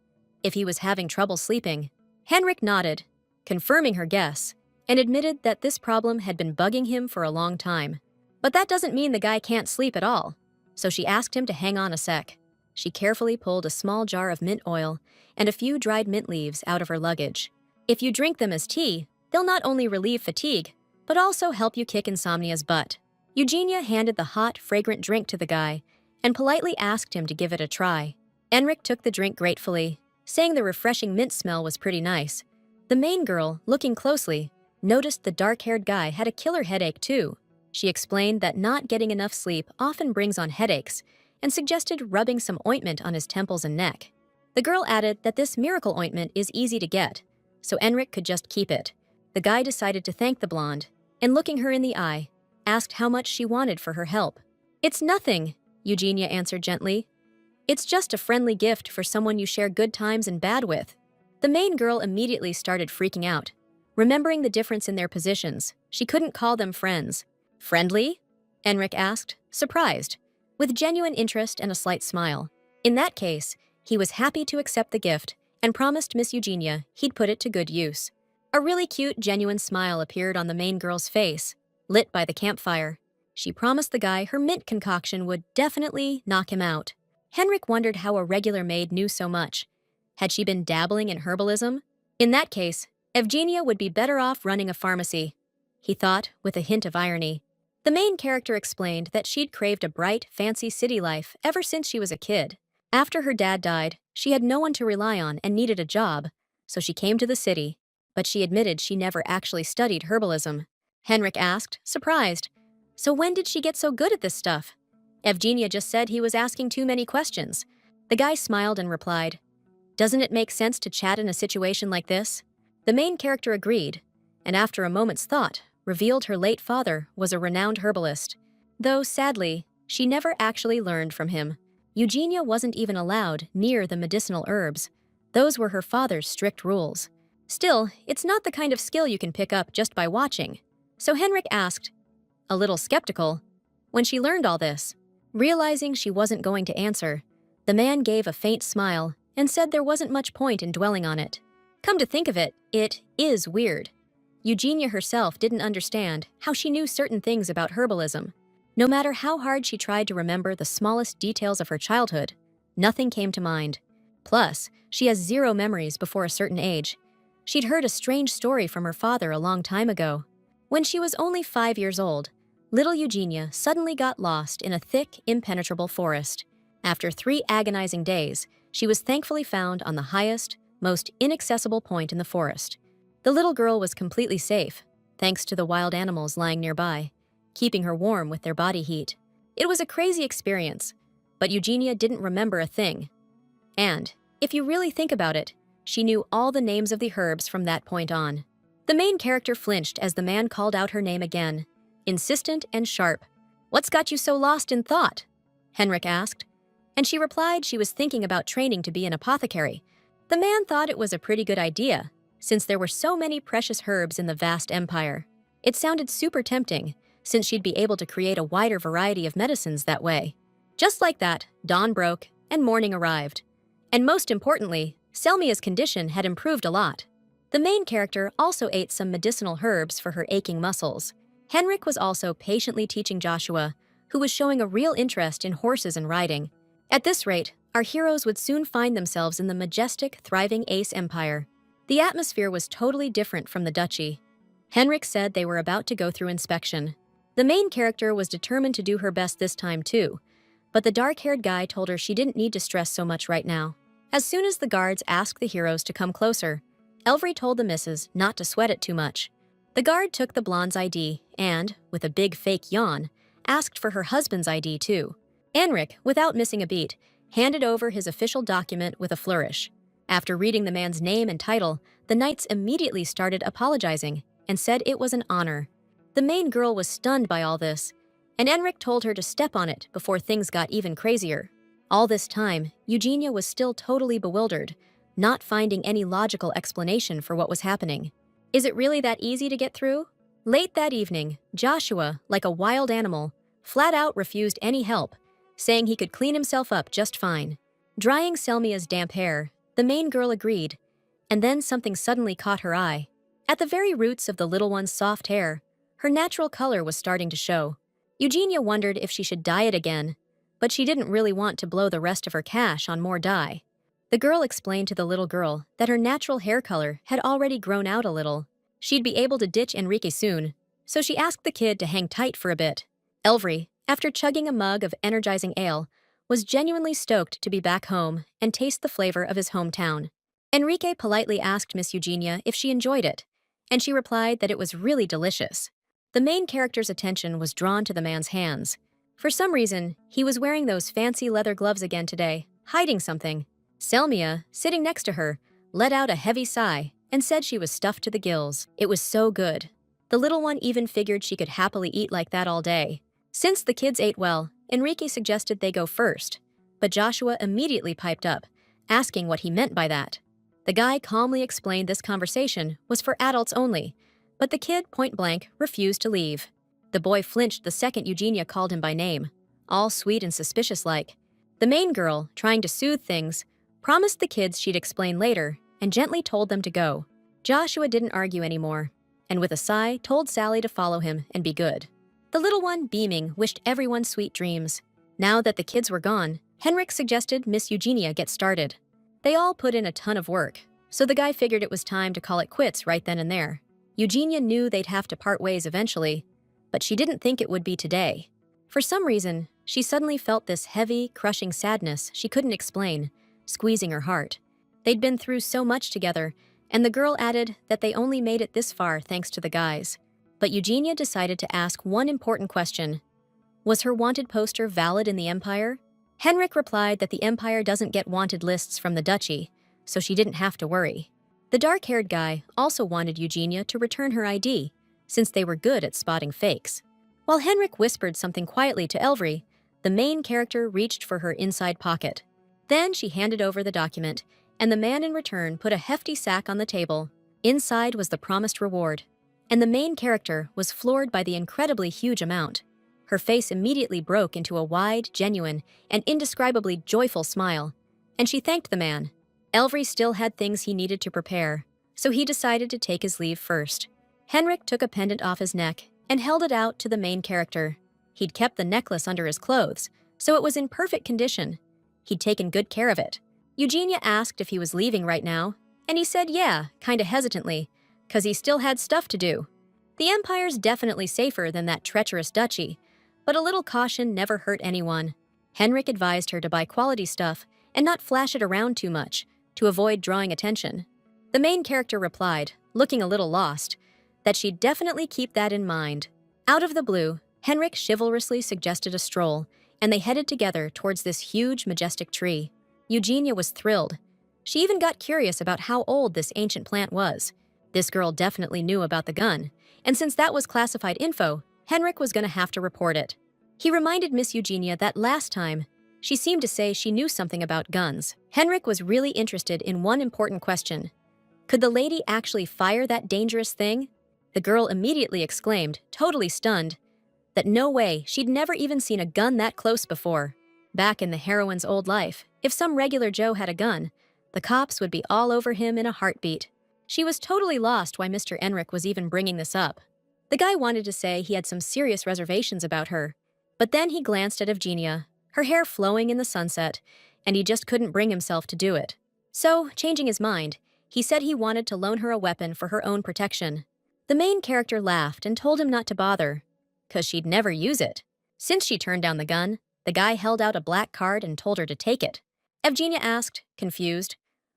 Speaker 1: if he was having trouble sleeping. Henrik nodded, confirming her guess, and admitted that this problem had been bugging him for a long time. But that doesn't mean the guy can't sleep at all, so she asked him to hang on a sec. She carefully pulled a small jar of mint oil and a few dried mint leaves out of her luggage. If you drink them as tea, they'll not only relieve fatigue, but also help you kick insomnia's butt. Eugenia handed the hot, fragrant drink to the guy and politely asked him to give it a try. Henrik took the drink gratefully, saying the refreshing mint smell was pretty nice. The main girl, looking closely, noticed the dark-haired guy had a killer headache too. She explained that not getting enough sleep often brings on headaches and suggested rubbing some ointment on his temples and neck. The girl added that this miracle ointment is easy to get, so Henrik could just keep it. The guy decided to thank the blonde, and looking her in the eye, asked how much she wanted for her help. "It's nothing," Eugenia answered gently. "It's just a friendly gift for someone you share good times and bad with." The main girl immediately started freaking out. Remembering the difference in their positions, she couldn't call them friends. "Friendly?" Henrik asked, surprised, with genuine interest and a slight smile. In that case, he was happy to accept the gift and promised Miss Eugenia he'd put it to good use. A really cute, genuine smile appeared on the main girl's face, lit by the campfire. She promised the guy her mint concoction would definitely knock him out. Henrik wondered how a regular maid knew so much. Had she been dabbling in herbalism? In that case, Evgenia would be better off running a pharmacy, he thought, with a hint of irony. The main character explained that she'd craved a bright, fancy city life ever since she was a kid. After her dad died, she had no one to rely on and needed a job, so she came to the city. But she admitted she never actually studied herbalism. Henrik asked, surprised, "So when did she get so good at this stuff?" Evgenia just said he was asking too many questions. The guy smiled and replied, "Doesn't it make sense to chat in a situation like this?" The main character agreed, and after a moment's thought, revealed her late father was a renowned herbalist. Though, sadly, she never actually learned from him. Eugenia wasn't even allowed near the medicinal herbs. Those were her father's strict rules. Still, it's not the kind of skill you can pick up just by watching. So Henrik asked, a little skeptical, when she learned all this. Realizing she wasn't going to answer, the man gave a faint smile and said there wasn't much point in dwelling on it. Come to think of it, it is weird. Eugenia herself didn't understand how she knew certain things about herbalism. No matter how hard she tried to remember the smallest details of her childhood, nothing came to mind. Plus, she has zero memories before a certain age. She'd heard a strange story from her father a long time ago. When she was only 5 years old, little Eugenia suddenly got lost in a thick, impenetrable forest. After 3 agonizing days, she was thankfully found on the highest, most inaccessible point in the forest. The little girl was completely safe, thanks to the wild animals lying nearby, keeping her warm with their body heat. It was a crazy experience, but Eugenia didn't remember a thing. And, if you really think about it, she knew all the names of the herbs from that point on. The main character flinched as the man called out her name again, insistent and sharp. "What's got you so lost in thought?" Henrik asked, and she replied she was thinking about training to be an apothecary. The man thought it was a pretty good idea, since there were so many precious herbs in the vast empire. It sounded super tempting, since she'd be able to create a wider variety of medicines that way. Just like that, dawn broke, and morning arrived. And most importantly, Selmia's condition had improved a lot. The main character also ate some medicinal herbs for her aching muscles. Henrik was also patiently teaching Joshua, who was showing a real interest in horses and riding. At this rate, our heroes would soon find themselves in the majestic, thriving Ace Empire. The atmosphere was totally different from the duchy. Henrik said they were about to go through inspection. The main character was determined to do her best this time too, but the dark-haired guy told her she didn't need to stress so much right now. As soon as the guards asked the heroes to come closer, Elvery told the missus not to sweat it too much. The guard took the blonde's ID and, with a big fake yawn, asked for her husband's ID too. Enric, without missing a beat, handed over his official document with a flourish. After reading the man's name and title, the knights immediately started apologizing and said it was an honor. The main girl was stunned by all this, and Enric told her to step on it before things got even crazier. All this time, Eugenia was still totally bewildered, not finding any logical explanation for what was happening. Is it really that easy to get through? Late that evening, Joshua, like a wild animal, flat out refused any help, saying he could clean himself up just fine. Drying Selmia's damp hair, the main girl agreed, and then something suddenly caught her eye. At the very roots of the little one's soft hair, her natural color was starting to show. Eugenia wondered if she should dye it again, but she didn't really want to blow the rest of her cash on more dye. The girl explained to the little girl that her natural hair color had already grown out a little. She'd be able to ditch Enrique soon, so she asked the kid to hang tight for a bit. Elvry, after chugging a mug of energizing ale, was genuinely stoked to be back home and taste the flavor of his hometown. Enrique politely asked Miss Eugenia if she enjoyed it, and she replied that it was really delicious. The main character's attention was drawn to the man's hands. For some reason, he was wearing those fancy leather gloves again today, hiding something. Selmia, sitting next to her, let out a heavy sigh and said she was stuffed to the gills. It was so good. The little one even figured she could happily eat like that all day. Since the kids ate well, Enrique suggested they go first, but Joshua immediately piped up, asking what he meant by that. The guy calmly explained this conversation was for adults only, but the kid point-blank refused to leave. The boy flinched the second Eugenia called him by name, all sweet and suspicious-like. The main girl, trying to soothe things, promised the kids she'd explain later and gently told them to go. Joshua didn't argue anymore, and with a sigh told Sally to follow him and be good. The little one, beaming, wished everyone sweet dreams. Now that the kids were gone, Henrik suggested Miss Eugenia get started. They all put in a ton of work, so the guy figured it was time to call it quits right then and there. Eugenia knew they'd have to part ways eventually, but she didn't think it would be today. For some reason, she suddenly felt this heavy, crushing sadness she couldn't explain, squeezing her heart. They'd been through so much together, and the girl added that they only made it this far thanks to the guys. But Eugenia decided to ask one important question. Was her wanted poster valid in the Empire? Henrik replied that the Empire doesn't get wanted lists from the Duchy, so she didn't have to worry. The dark-haired guy also wanted Eugenia to return her ID, since they were good at spotting fakes. While Henrik whispered something quietly to Elvry, the main character reached for her inside pocket. Then she handed over the document, and the man in return put a hefty sack on the table. Inside was the promised reward, and the main character was floored by the incredibly huge amount. Her face immediately broke into a wide, genuine, and indescribably joyful smile, and she thanked the man. Elvry still had things he needed to prepare, so he decided to take his leave first. Henrik took a pendant off his neck and held it out to the main character. He'd kept the necklace under his clothes, so it was in perfect condition. He'd taken good care of it. Eugenia asked if he was leaving right now, and he said yeah, kinda hesitantly, 'cause he still had stuff to do. The Empire's definitely safer than that treacherous duchy, but a little caution never hurt anyone. Henrik advised her to buy quality stuff and not flash it around too much, to avoid drawing attention. The main character replied, looking a little lost, that she'd definitely keep that in mind. Out of the blue, Henrik chivalrously suggested a stroll, and they headed together towards this huge, majestic tree. Eugenia was thrilled. She even got curious about how old this ancient plant was. This girl definitely knew about the gun, and since that was classified info, Henrik was going to have to report it. He reminded Miss Eugenia that last time, she seemed to say she knew something about guns. Henrik was really interested in one important question. Could the lady actually fire that dangerous thing? The girl immediately exclaimed, totally stunned, that no way, she'd never even seen a gun that close before. Back in the heroine's old life, if some regular Joe had a gun, the cops would be all over him in a heartbeat. She was totally lost why Mr. Enric was even bringing this up. The guy wanted to say he had some serious reservations about her, but then he glanced at Evgenia, her hair flowing in the sunset, and he just couldn't bring himself to do it. So, changing his mind, he said he wanted to loan her a weapon for her own protection. The main character laughed and told him not to bother, 'cause she'd never use it. Since she turned down the gun, the guy held out a black card and told her to take it. Evgenia asked, confused,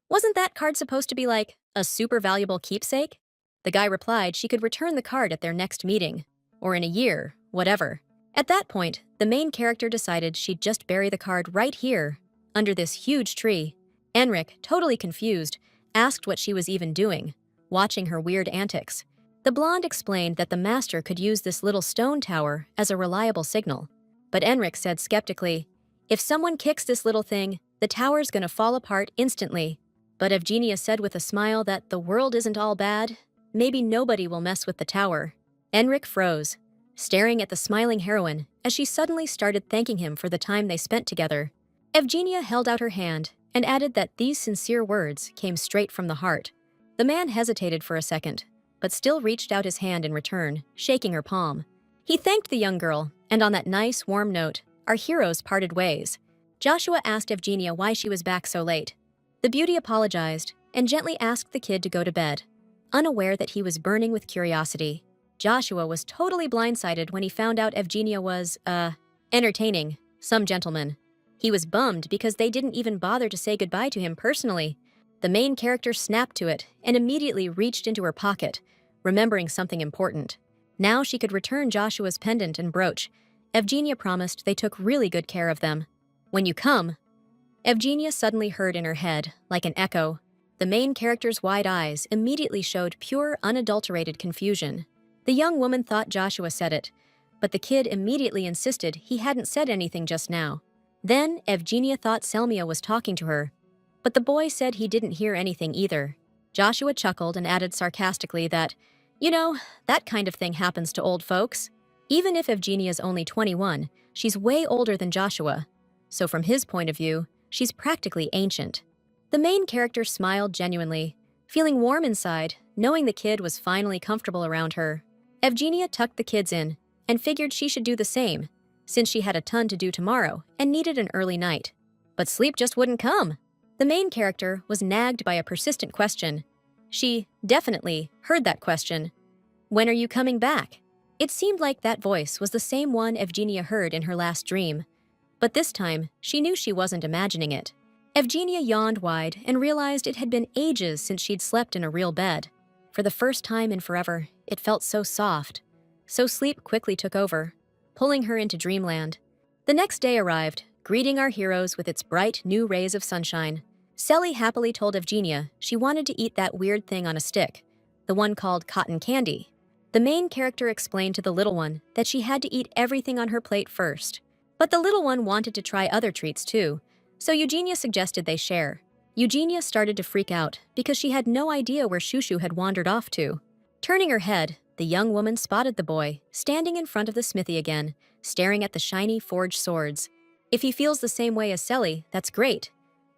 Speaker 1: wasn't that card supposed to be like a super valuable keepsake? The guy replied she could return the card at their next meeting, or in a year, whatever. At that point, the main character decided she'd just bury the card right here, under this huge tree. Enric, totally confused, asked what she was even doing, watching her weird antics. The blonde explained that the master could use this little stone tower as a reliable signal. But Enric said skeptically, "If someone kicks this little thing, the tower's gonna fall apart instantly." But Evgenia said with a smile that the world isn't all bad. Maybe nobody will mess with the tower. Enric froze, staring at the smiling heroine as she suddenly started thanking him for the time they spent together. Evgenia held out her hand and added that these sincere words came straight from the heart. The man hesitated for a second, but still reached out his hand in return, shaking her palm. He thanked the young girl, and on that nice, warm note, our heroes parted ways. Joshua asked Evgenia why she was back so late. The beauty apologized and gently asked the kid to go to bed. Unaware that he was burning with curiosity, Joshua was totally blindsided when he found out Evgenia was, entertaining some gentleman. He was bummed because they didn't even bother to say goodbye to him personally. The main character snapped to it and immediately reached into her pocket, remembering something important. Now she could return Joshua's pendant and brooch. Evgenia promised they took really good care of them. "When you come," Evgenia suddenly heard in her head, like an echo. The main character's wide eyes immediately showed pure, unadulterated confusion. The young woman thought Joshua said it, but the kid immediately insisted he hadn't said anything just now. Then Evgenia thought Selmia was talking to her, but the boy said he didn't hear anything either. Joshua chuckled and added sarcastically that, that kind of thing happens to old folks. Even if Evgenia's only 21, she's way older than Joshua. So from his point of view, she's practically ancient. The main character smiled genuinely, feeling warm inside, knowing the kid was finally comfortable around her. Evgenia tucked the kids in and figured she should do the same, since she had a ton to do tomorrow and needed an early night. But sleep just wouldn't come. The main character was nagged by a persistent question. She definitely heard that question. "When are you coming back?" It seemed like that voice was the same one Evgenia heard in her last dream. But this time, she knew she wasn't imagining it. Evgenia yawned wide and realized it had been ages since she'd slept in a real bed. For the first time in forever, it felt so soft. So sleep quickly took over, pulling her into dreamland. The next day arrived, greeting our heroes with its bright new rays of sunshine. Selly happily told Evgenia she wanted to eat that weird thing on a stick, the one called cotton candy. The main character explained to the little one that she had to eat everything on her plate first. But the little one wanted to try other treats too, so Eugenia suggested they share. Eugenia started to freak out because she had no idea where Shushu had wandered off to. Turning her head, the young woman spotted the boy, standing in front of the smithy again, staring at the shiny forged swords. If he feels the same way as Selly, that's great.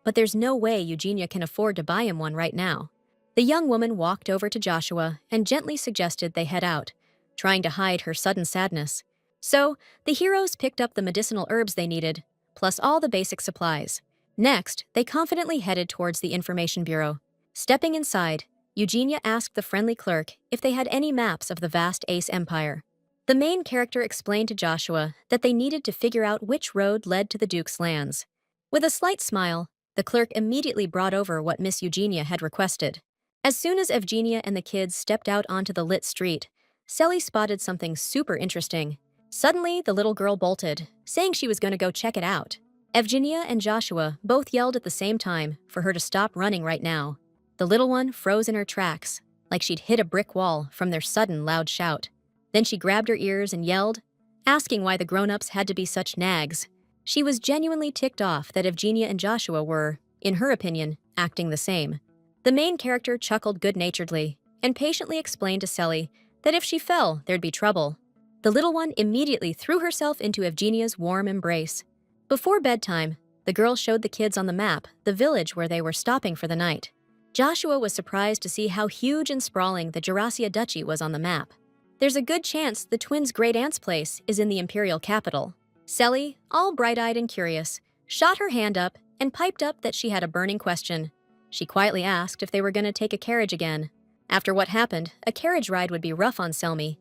Speaker 1: But there's no way Eugenia can afford to buy him one right now. The young woman walked over to Joshua and gently suggested they head out, trying to hide her sudden sadness. So, the heroes picked up the medicinal herbs they needed, plus all the basic supplies. Next, they confidently headed towards the information bureau. Stepping inside, Eugenia asked the friendly clerk if they had any maps of the vast Ace Empire. The main character explained to Joshua that they needed to figure out which road led to the Duke's lands. With a slight smile, the clerk immediately brought over what Miss Eugenia had requested. As soon as Evgenia and the kids stepped out onto the lit street, Selly spotted something super interesting. Suddenly, the little girl bolted, saying she was going to go check it out. Evgenia and Joshua both yelled at the same time for her to stop running right now. The little one froze in her tracks, like she'd hit a brick wall from their sudden loud shout. Then she grabbed her ears and yelled, asking why the grown-ups had to be such nags. She was genuinely ticked off that Evgenia and Joshua were, in her opinion, acting the same. The main character chuckled good-naturedly and patiently explained to Selly that if she fell, there'd be trouble. The little one immediately threw herself into Evgenia's warm embrace. Before bedtime, the girl showed the kids on the map the village where they were stopping for the night. Joshua was surprised to see how huge and sprawling the Jurassic Duchy was on the map. There's a good chance the twins' great-aunt's place is in the imperial capital. Selly, all bright-eyed and curious, shot her hand up and piped up that she had a burning question. She quietly asked if they were going to take a carriage again. After what happened, a carriage ride would be rough on Selmy.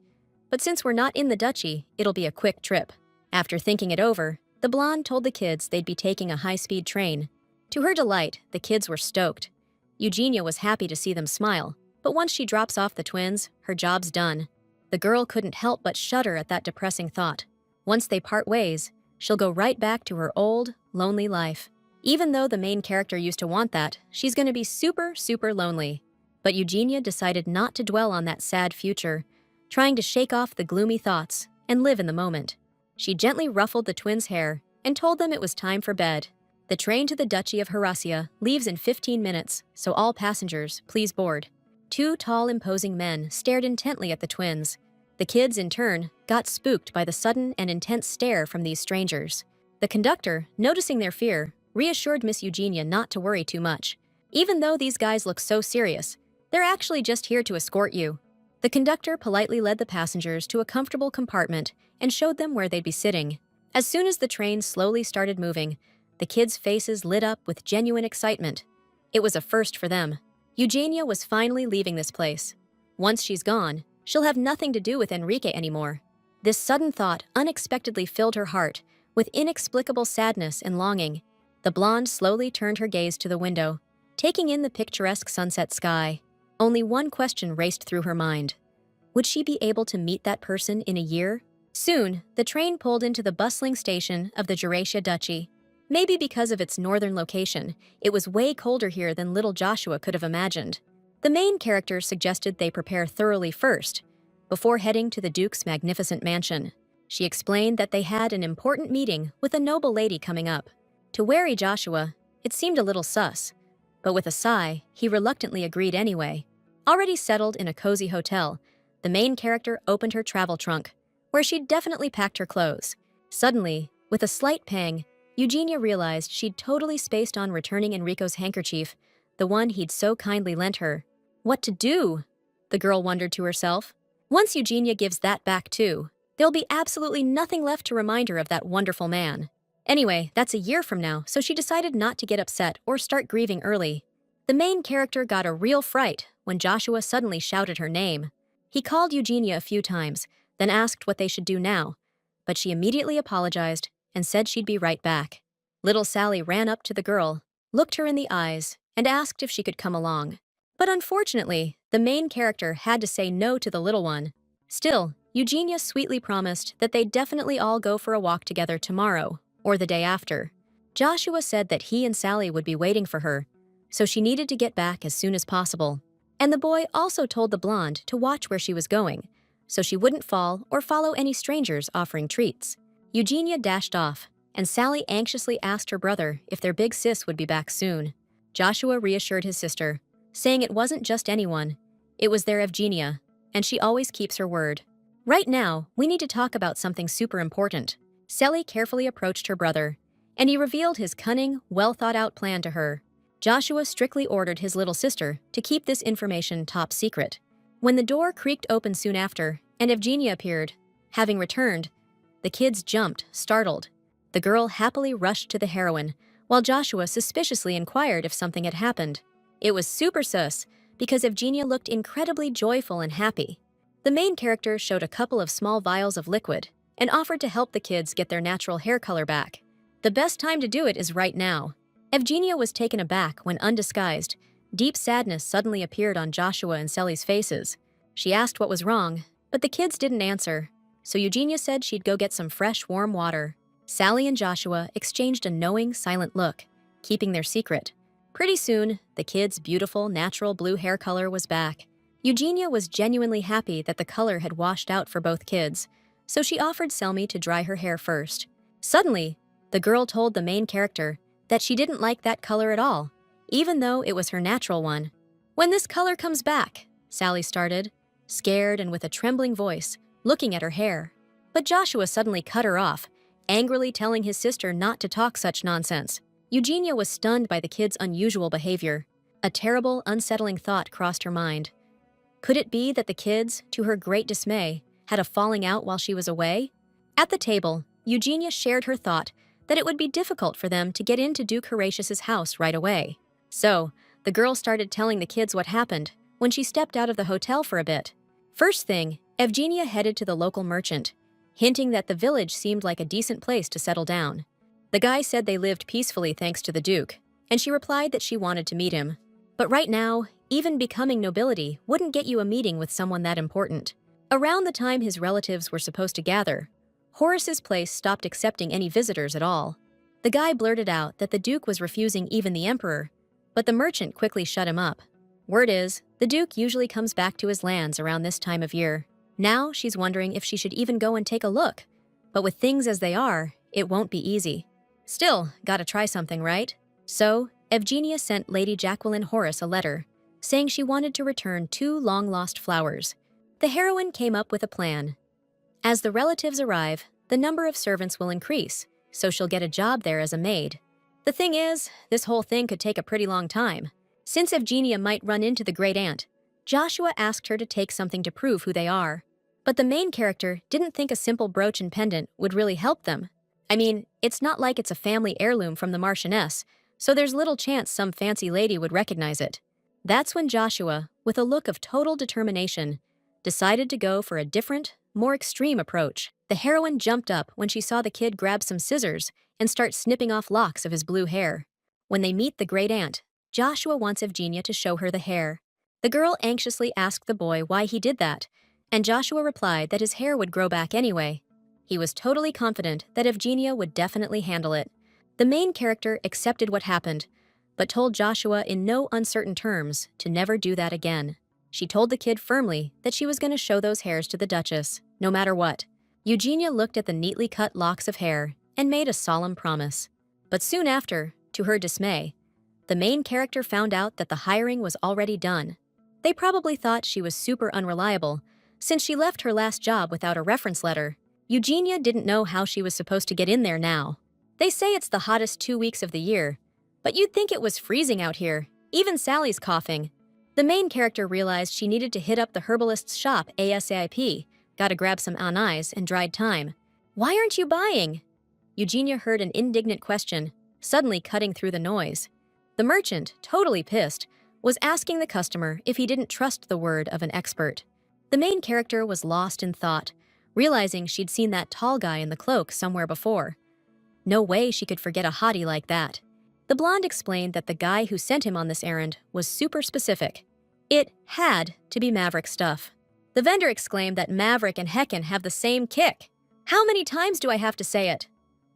Speaker 1: But since we're not in the duchy, it'll be a quick trip. After thinking it over, the blonde told the kids they'd be taking a high-speed train. To her delight, the kids were stoked. Eugenia was happy to see them smile, but once she drops off the twins, her job's done. The girl couldn't help but shudder at that depressing thought. Once they part ways, she'll go right back to her old, lonely life. Even though the main character used to want that, she's gonna be super, super lonely. But Eugenia decided not to dwell on that sad future, trying to shake off the gloomy thoughts and live in the moment. She gently ruffled the twins' hair and told them it was time for bed. The train to the Duchy of Harasia leaves in 15 minutes, so all passengers, please board. Two tall, imposing men stared intently at the twins. The kids, in turn, got spooked by the sudden and intense stare from these strangers. The conductor, noticing their fear, reassured Miss Eugenia not to worry too much. Even though these guys look so serious, they're actually just here to escort you. The conductor politely led the passengers to a comfortable compartment and showed them where they'd be sitting. As soon as the train slowly started moving, the kids' faces lit up with genuine excitement. It was a first for them. Eugenia was finally leaving this place. Once she's gone, she'll have nothing to do with Enrique anymore. This sudden thought unexpectedly filled her heart with inexplicable sadness and longing. The blonde slowly turned her gaze to the window, taking in the picturesque sunset sky. Only one question raced through her mind. Would she be able to meet that person in a year? Soon, the train pulled into the bustling station of the Juracia Duchy. Maybe because of its northern location, it was way colder here than little Joshua could have imagined. The main character suggested they prepare thoroughly first, before heading to the Duke's magnificent mansion. She explained that they had an important meeting with a noble lady coming up. To wary Joshua, it seemed a little sus, but with a sigh, he reluctantly agreed anyway. Already settled in a cozy hotel, the main character opened her travel trunk, where she'd definitely packed her clothes. Suddenly, with a slight pang, Eugenia realized she'd totally spaced on returning Enrico's handkerchief, the one he'd so kindly lent her. What to do? The girl wondered to herself. Once Eugenia gives that back too, there'll be absolutely nothing left to remind her of that wonderful man. Anyway, that's a year from now, so she decided not to get upset or start grieving early. The main character got a real fright when Joshua suddenly shouted her name. He called Eugenia a few times, then asked what they should do now, but she immediately apologized and said she'd be right back. Little Sally ran up to the girl, looked her in the eyes, and asked if she could come along. But unfortunately, the main character had to say no to the little one. Still, Eugenia sweetly promised that they'd definitely all go for a walk together tomorrow, or the day after. Joshua said that he and Sally would be waiting for her, so she needed to get back as soon as possible. And the boy also told the blonde to watch where she was going, so she wouldn't fall or follow any strangers offering treats. Eugenia dashed off, and Sally anxiously asked her brother if their big sis would be back soon. Joshua reassured his sister, saying it wasn't just anyone, it was their Evgenia, and she always keeps her word. Right now, we need to talk about something super important. Sally carefully approached her brother, and he revealed his cunning, well-thought-out plan to her. Joshua strictly ordered his little sister to keep this information top secret. When the door creaked open soon after, and Evgenia appeared, having returned, the kids jumped, startled. The girl happily rushed to the heroine, while Joshua suspiciously inquired if something had happened. It was super sus, because Evgenia looked incredibly joyful and happy. The main character showed a couple of small vials of liquid and offered to help the kids get their natural hair color back. The best time to do it is right now. Evgenia was taken aback when, undisguised, deep sadness suddenly appeared on Joshua and Sally's faces. She asked what was wrong, but the kids didn't answer, so Eugenia said she'd go get some fresh, warm water. Sally and Joshua exchanged a knowing, silent look, keeping their secret. Pretty soon, the kids' beautiful, natural blue hair color was back. Eugenia was genuinely happy that the color had washed out for both kids, so she offered Selmy to dry her hair first. Suddenly, the girl told the main character that she didn't like that color at all, even though it was her natural one. "When this color comes back," Sally started, scared and with a trembling voice, looking at her hair. But Joshua suddenly cut her off, angrily telling his sister not to talk such nonsense. Eugenia was stunned by the kids' unusual behavior. A terrible, unsettling thought crossed her mind. Could it be that the kids, to her great dismay, had a falling out while she was away? At the table, Eugenia shared her thought that it would be difficult for them to get into Duke Horatius's house right away. So, the girl started telling the kids what happened when she stepped out of the hotel for a bit. First thing, Evgenia headed to the local merchant, hinting that the village seemed like a decent place to settle down. The guy said they lived peacefully thanks to the Duke, and she replied that she wanted to meet him. But right now, even becoming nobility wouldn't get you a meeting with someone that important. Around the time his relatives were supposed to gather, Horace's place stopped accepting any visitors at all. The guy blurted out that the Duke was refusing even the Emperor, but the merchant quickly shut him up. Word is, the Duke usually comes back to his lands around this time of year. Now she's wondering if she should even go and take a look. But with things as they are, it won't be easy. Still, gotta try something, right? So, Evgenia sent Lady Jacqueline Horace a letter, saying she wanted to return 2 long-lost flowers. The heroine came up with a plan. As the relatives arrive, the number of servants will increase, so she'll get a job there as a maid. The thing is, this whole thing could take a pretty long time. Since Evgenia might run into the great aunt, Joshua asked her to take something to prove who they are. But the main character didn't think a simple brooch and pendant would really help them. I mean, it's not like it's a family heirloom from the Marchioness, so there's little chance some fancy lady would recognize it. That's when Joshua, with a look of total determination, decided to go for a different, more extreme approach. The heroine jumped up when she saw the kid grab some scissors and start snipping off locks of his blue hair. When they meet the great aunt, Joshua wants Evgenia to show her the hair. The girl anxiously asked the boy why he did that, and Joshua replied that his hair would grow back anyway. He was totally confident that Evgenia would definitely handle it. The main character accepted what happened, but told Joshua in no uncertain terms to never do that again. She told the kid firmly that she was going to show those hairs to the Duchess, no matter what. Eugenia looked at the neatly cut locks of hair and made a solemn promise. But soon after, to her dismay, the main character found out that the hiring was already done. They probably thought she was super unreliable, since she left her last job without a reference letter. Eugenia didn't know how she was supposed to get in there now. They say it's the hottest 2 weeks of the year, but you'd think it was freezing out here. Even Sally's coughing. The main character realized she needed to hit up the herbalist's shop ASAP. Gotta grab some anise and dried thyme. Why aren't you buying? Eugenia heard an indignant question, suddenly cutting through the noise. The merchant, totally pissed, was asking the customer if he didn't trust the word of an expert. The main character was lost in thought, realizing she'd seen that tall guy in the cloak somewhere before. No way she could forget a hottie like that. The blonde explained that the guy who sent him on this errand was super specific. It had to be Maverick stuff. The vendor exclaimed that Maverick and Heckin have the same kick. How many times do I have to say it?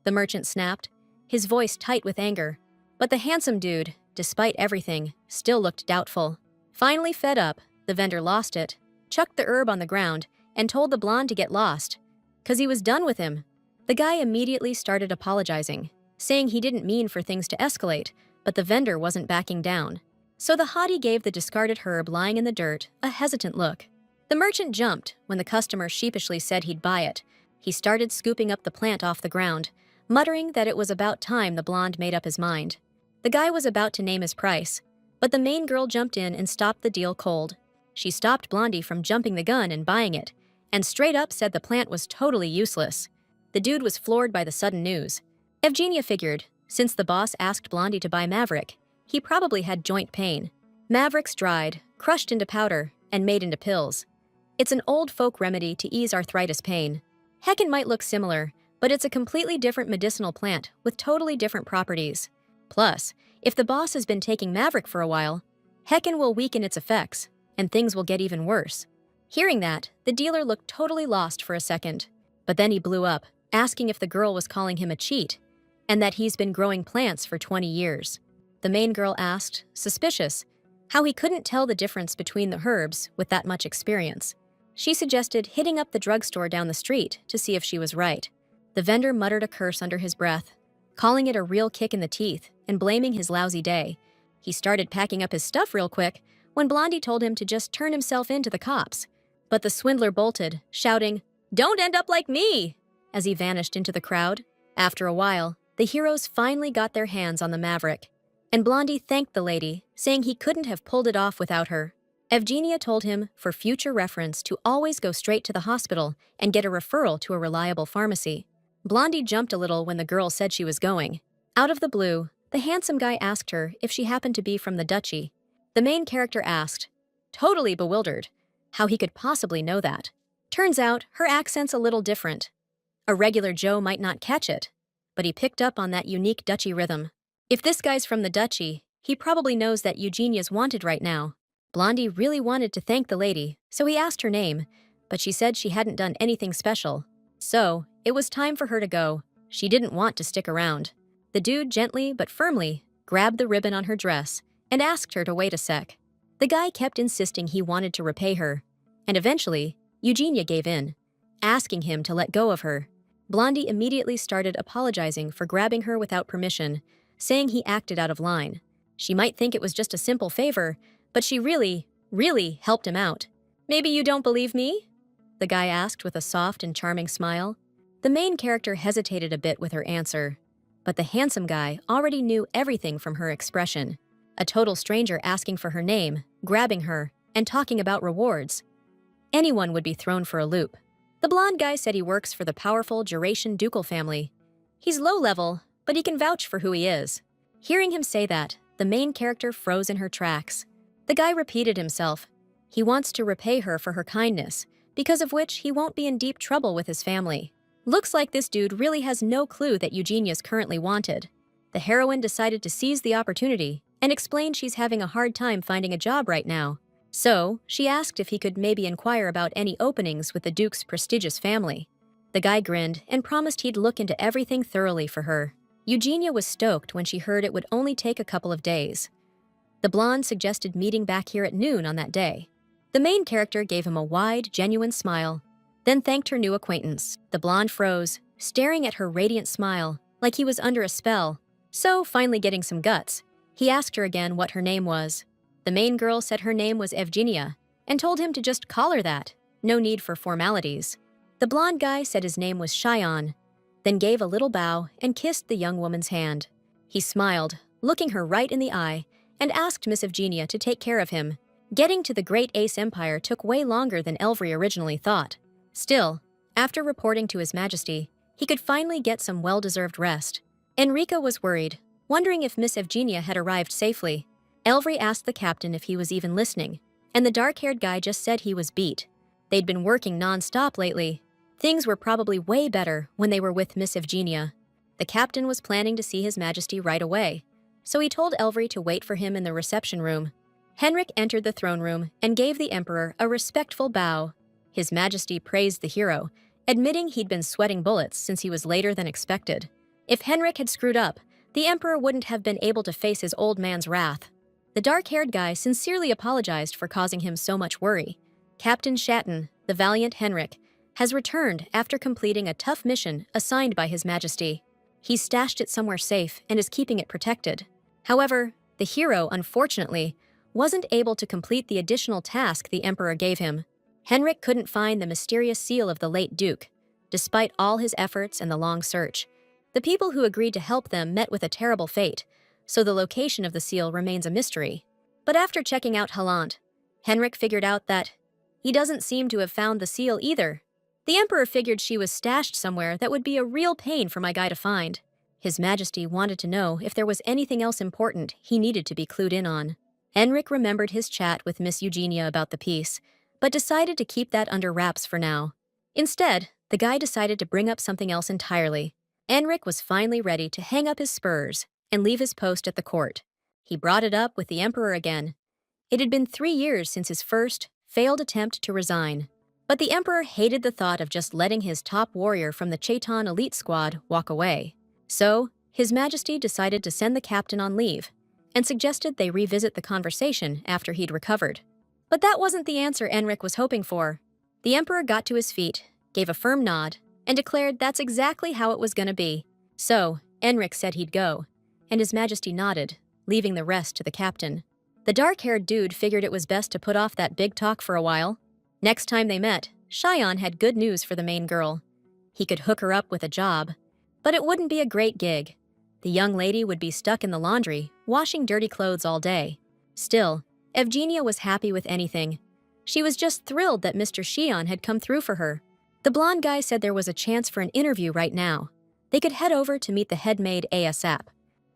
Speaker 1: The merchant snapped, his voice tight with anger. But the handsome dude, despite everything, still looked doubtful. Finally fed up, the vendor lost it, chucked the herb on the ground, and told the blonde to get lost. 'Cause he was done with him. The guy immediately started apologizing, saying he didn't mean for things to escalate, but the vendor wasn't backing down. So the hottie gave the discarded herb lying in the dirt a hesitant look. The merchant jumped when the customer sheepishly said he'd buy it. He started scooping up the plant off the ground, muttering that it was about time the blonde made up his mind. The guy was about to name his price, but the main girl jumped in and stopped the deal cold. She stopped Blondie from jumping the gun and buying it, and straight up said the plant was totally useless. The dude was floored by the sudden news. Evgenia figured, since the boss asked Blondie to buy Maverick, he probably had joint pain. Maverick's dried, crushed into powder, and made into pills. It's an old folk remedy to ease arthritis pain. Heckin might look similar, but it's a completely different medicinal plant with totally different properties. Plus, if the boss has been taking Maverick for a while, Heckin will weaken its effects, and things will get even worse. Hearing that, the dealer looked totally lost for a second. But then he blew up, asking if the girl was calling him a cheat, and that he's been growing plants for 20 years. The main girl asked, suspicious, how he couldn't tell the difference between the herbs with that much experience. She suggested hitting up the drugstore down the street to see if she was right. The vendor muttered a curse under his breath, calling it a real kick in the teeth and blaming his lousy day. He started packing up his stuff real quick when Blondie told him to just turn himself in to the cops. But the swindler bolted, shouting, "Don't end up like me!" as he vanished into the crowd. After a while, the heroes finally got their hands on the Maverick, and Blondie thanked the lady, saying he couldn't have pulled it off without her. Evgenia told him, for future reference, to always go straight to the hospital and get a referral to a reliable pharmacy. Blondie jumped a little when the girl said she was going. Out of the blue, the handsome guy asked her if she happened to be from the duchy. The main character asked, totally bewildered, how he could possibly know that. Turns out, her accent's a little different. A regular Joe might not catch it, but he picked up on that unique duchy rhythm. If this guy's from the duchy, he probably knows that Eugenia's wanted right now. Blondie really wanted to thank the lady, so he asked her name, but she said she hadn't done anything special. So, it was time for her to go. She didn't want to stick around. The dude gently but firmly grabbed the ribbon on her dress and asked her to wait a sec. The guy kept insisting he wanted to repay her, and eventually, Eugenia gave in, asking him to let go of her. Blondie immediately started apologizing for grabbing her without permission, saying he acted out of line. She might think it was just a simple favor, but she really helped him out. "Maybe you don't believe me?" the guy asked with a soft and charming smile. The main character hesitated a bit with her answer, but the handsome guy already knew everything from her expression. A total stranger asking for her name, grabbing her, and talking about rewards. Anyone would be thrown for a loop. The blonde guy said he works for the powerful Duration ducal family. He's low level, but he can vouch for who he is. Hearing him say that, the main character froze in her tracks. The guy repeated himself. He wants to repay her for her kindness, because of which he won't be in deep trouble with his family. Looks like this dude really has no clue that Eugenia's currently wanted. The heroine decided to seize the opportunity and explained she's having a hard time finding a job right now. So, she asked if he could maybe inquire about any openings with the Duke's prestigious family. The guy grinned and promised he'd look into everything thoroughly for her. Eugenia was stoked when she heard it would only take a couple of days. The blonde suggested meeting back here at noon on that day. The main character gave him a wide, genuine smile, then thanked her new acquaintance. The blonde froze, staring at her radiant smile, like he was under a spell. So, finally getting some guts, he asked her again what her name was. The main girl said her name was Evgenia, and told him to just call her that. No need for formalities. The blonde guy said his name was Cheyenne, then gave a little bow and kissed the young woman's hand. He smiled, looking her right in the eye, and asked Miss Evgenia to take care of him. Getting to the Great Ace Empire took way longer than Elvry originally thought. Still, after reporting to His Majesty, he could finally get some well-deserved rest. Enrica was worried, wondering if Miss Evgenia had arrived safely. Elvry asked the captain if he was even listening, and the dark-haired guy just said he was beat. They'd been working non-stop lately. Things were probably way better when they were with Miss Evgenia. The captain was planning to see His Majesty right away, so he told Elvry to wait for him in the reception room. Henrik entered the throne room and gave the emperor a respectful bow. His Majesty praised the hero, admitting he'd been sweating bullets since he was later than expected. If Henrik had screwed up, the emperor wouldn't have been able to face his old man's wrath. The dark-haired guy sincerely apologized for causing him so much worry. Captain Shatton, the valiant Henrik, has returned after completing a tough mission assigned by His Majesty. He's stashed it somewhere safe and is keeping it protected. However, the hero, unfortunately, wasn't able to complete the additional task the emperor gave him. Henrik couldn't find the mysterious seal of the late Duke, despite all his efforts and the long search. The people who agreed to help them met with a terrible fate, so the location of the seal remains a mystery. But after checking out Hallant, Henrik figured out that he doesn't seem to have found the seal either. The emperor figured she was stashed somewhere that would be a real pain for my guy to find. His Majesty wanted to know if there was anything else important he needed to be clued in on. Henrik remembered his chat with Miss Eugenia about the piece, but decided to keep that under wraps for now. Instead, the guy decided to bring up something else entirely. Henrik was finally ready to hang up his spurs and leave his post at the court. He brought it up with the emperor again. It had been 3 years since his first, failed attempt to resign. But the emperor hated the thought of just letting his top warrior from the Chaitan elite squad walk away. So, His Majesty decided to send the captain on leave, and suggested they revisit the conversation after he'd recovered. But that wasn't the answer Henrik was hoping for. The emperor got to his feet, gave a firm nod, and declared that's exactly how it was gonna be. So, Henrik said he'd go, and His Majesty nodded, leaving the rest to the captain. The dark-haired dude figured it was best to put off that big talk for a while. Next time they met, Cheyenne had good news for the main girl. He could hook her up with a job, but it wouldn't be a great gig. The young lady would be stuck in the laundry, washing dirty clothes all day. Still, Evgenia was happy with anything. She was just thrilled that Mr. Xian had come through for her. The blonde guy said there was a chance for an interview right now. They could head over to meet the head maid ASAP.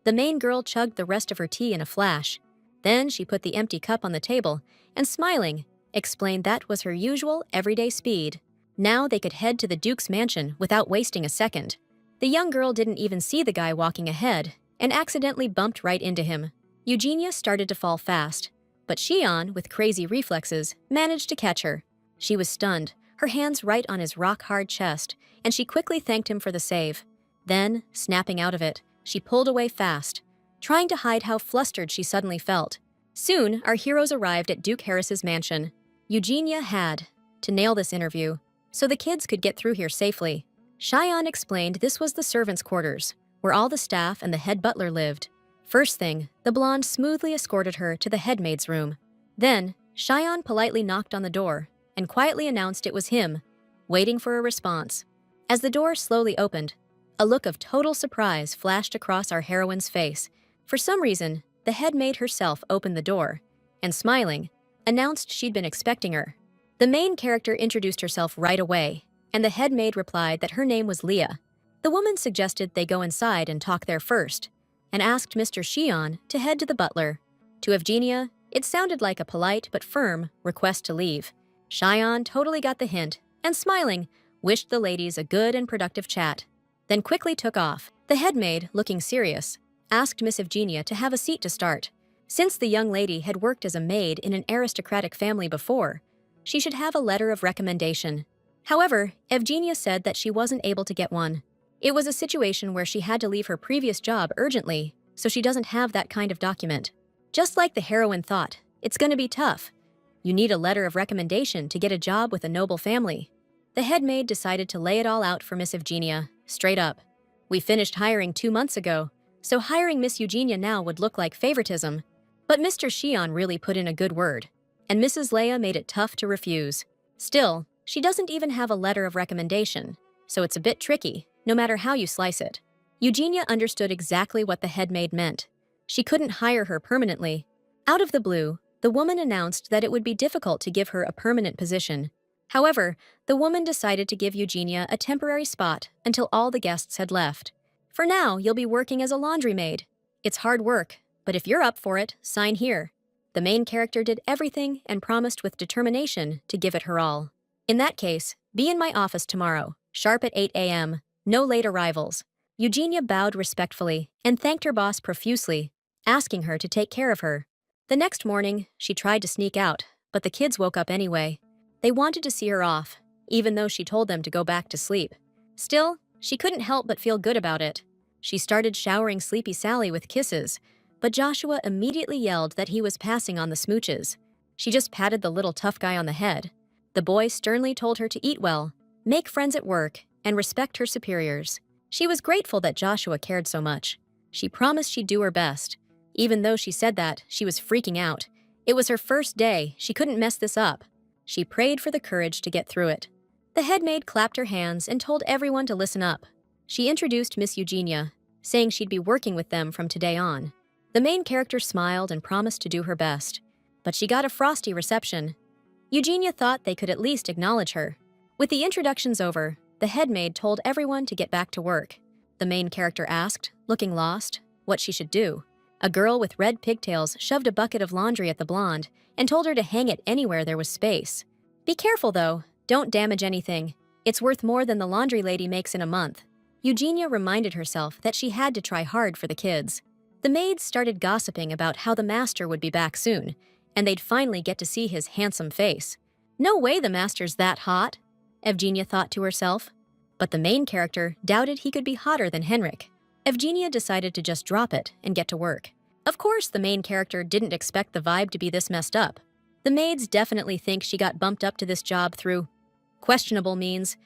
Speaker 1: The main girl chugged the rest of her tea in a flash. Then she put the empty cup on the table and, smiling, explained that was her usual, everyday speed. Now they could head to the Duke's mansion without wasting a second. The young girl didn't even see the guy walking ahead and accidentally bumped right into him. Eugenia started to fall fast, but Xian, with crazy reflexes, managed to catch her. She was stunned, her hands right on his rock-hard chest, and she quickly thanked him for the save. Then, snapping out of it, she pulled away fast, trying to hide how flustered she suddenly felt. Soon, our heroes arrived at Duke Harris's mansion. Eugenia had to nail this interview so the kids could get through here safely. Cheyenne explained this was the servants' quarters, where all the staff and the head butler lived. First thing, the blonde smoothly escorted her to the head maid's room. Then, Cheyenne politely knocked on the door and quietly announced it was him, waiting for a response. As the door slowly opened, a look of total surprise flashed across our heroine's face. For some reason, the head maid herself opened the door and, smiling, announced she'd been expecting her. The main character introduced herself right away, and the head maid replied that her name was Leah. The woman suggested they go inside and talk there first, and asked Mr. Cheyenne to head to the butler. To Evgenia, it sounded like a polite but firm request to leave. Cheyenne totally got the hint, and smiling, wished the ladies a good and productive chat, then quickly took off. The head maid, looking serious, asked Miss Evgenia to have a seat to start. Since the young lady had worked as a maid in an aristocratic family before, she should have a letter of recommendation. However, Evgenia said that she wasn't able to get one. It was a situation where she had to leave her previous job urgently, so she doesn't have that kind of document. Just like the heroine thought, it's gonna be tough. You need a letter of recommendation to get a job with a noble family. The head maid decided to lay it all out for Miss Evgenia, straight up. We finished hiring 2 months ago, so hiring Miss Eugenia now would look like favoritism. But Mr. Cheyenne really put in a good word, and Mrs. Leia made it tough to refuse. Still, she doesn't even have a letter of recommendation, so it's a bit tricky, no matter how you slice it. Eugenia understood exactly what the head maid meant. She couldn't hire her permanently. Out of the blue, the woman announced that it would be difficult to give her a permanent position. However, the woman decided to give Eugenia a temporary spot until all the guests had left. For now, you'll be working as a laundry maid. It's hard work, but if you're up for it, sign here. The main character did everything and promised with determination to give it her all. In that case, be in my office tomorrow, sharp at 8 a.m., no late arrivals. Eugenia bowed respectfully and thanked her boss profusely, asking her to take care of her. The next morning, she tried to sneak out, but the kids woke up anyway. They wanted to see her off, even though she told them to go back to sleep. Still, she couldn't help but feel good about it. She started showering Sleepy Sally with kisses, but Joshua immediately yelled that he was passing on the smooches. She just patted the little tough guy on the head. The boy sternly told her to eat well, make friends at work, and respect her superiors. She was grateful that Joshua cared so much. She promised she'd do her best. Even though she said that, she was freaking out. It was her first day, she couldn't mess this up. She prayed for the courage to get through it. The head maid clapped her hands and told everyone to listen up. She introduced Miss Eugenia, saying she'd be working with them from today on. The main character smiled and promised to do her best, but she got a frosty reception. Eugenia thought they could at least acknowledge her. With the introductions over, the head maid told everyone to get back to work. The main character asked, looking lost, what she should do. A girl with red pigtails shoved a bucket of laundry at the blonde and told her to hang it anywhere there was space. Be careful though, don't damage anything. It's worth more than the laundry lady makes in a month. Eugenia reminded herself that she had to try hard for the kids. The maids started gossiping about how the master would be back soon, and they'd finally get to see his handsome face. No way the master's that hot, Evgenia thought to herself. But the main character doubted he could be hotter than Henrik. Evgenia decided to just drop it and get to work. Of course, the main character didn't expect the vibe to be this messed up. The maids definitely think she got bumped up to this job through questionable means,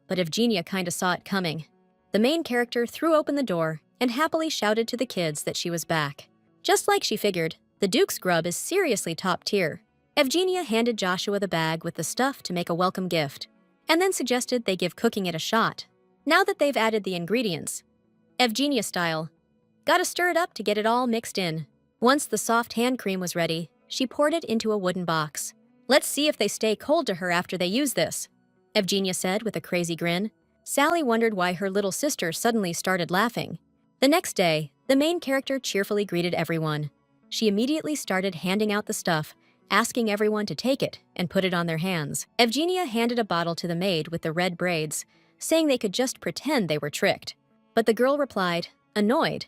Speaker 1: but Evgenia kinda saw it coming. The main character threw open the door and happily shouted to the kids that she was back. Just like she figured, the Duke's grub is seriously top tier. Evgenia handed Joshua the bag with the stuff to make a welcome gift, and then suggested they give cooking it a shot. Now that they've added the ingredients, Evgenia style, gotta stir it up to get it all mixed in. Once the soft hand cream was ready, she poured it into a wooden box. Let's see if they stay cold to her after they use this, Evgenia said with a crazy grin. Sally wondered why her little sister suddenly started laughing. The next day, the main character cheerfully greeted everyone. She immediately started handing out the stuff, asking everyone to take it and put it on their hands. Evgenia handed a bottle to the maid with the red braids, saying they could just pretend they were tricked. But the girl replied, annoyed,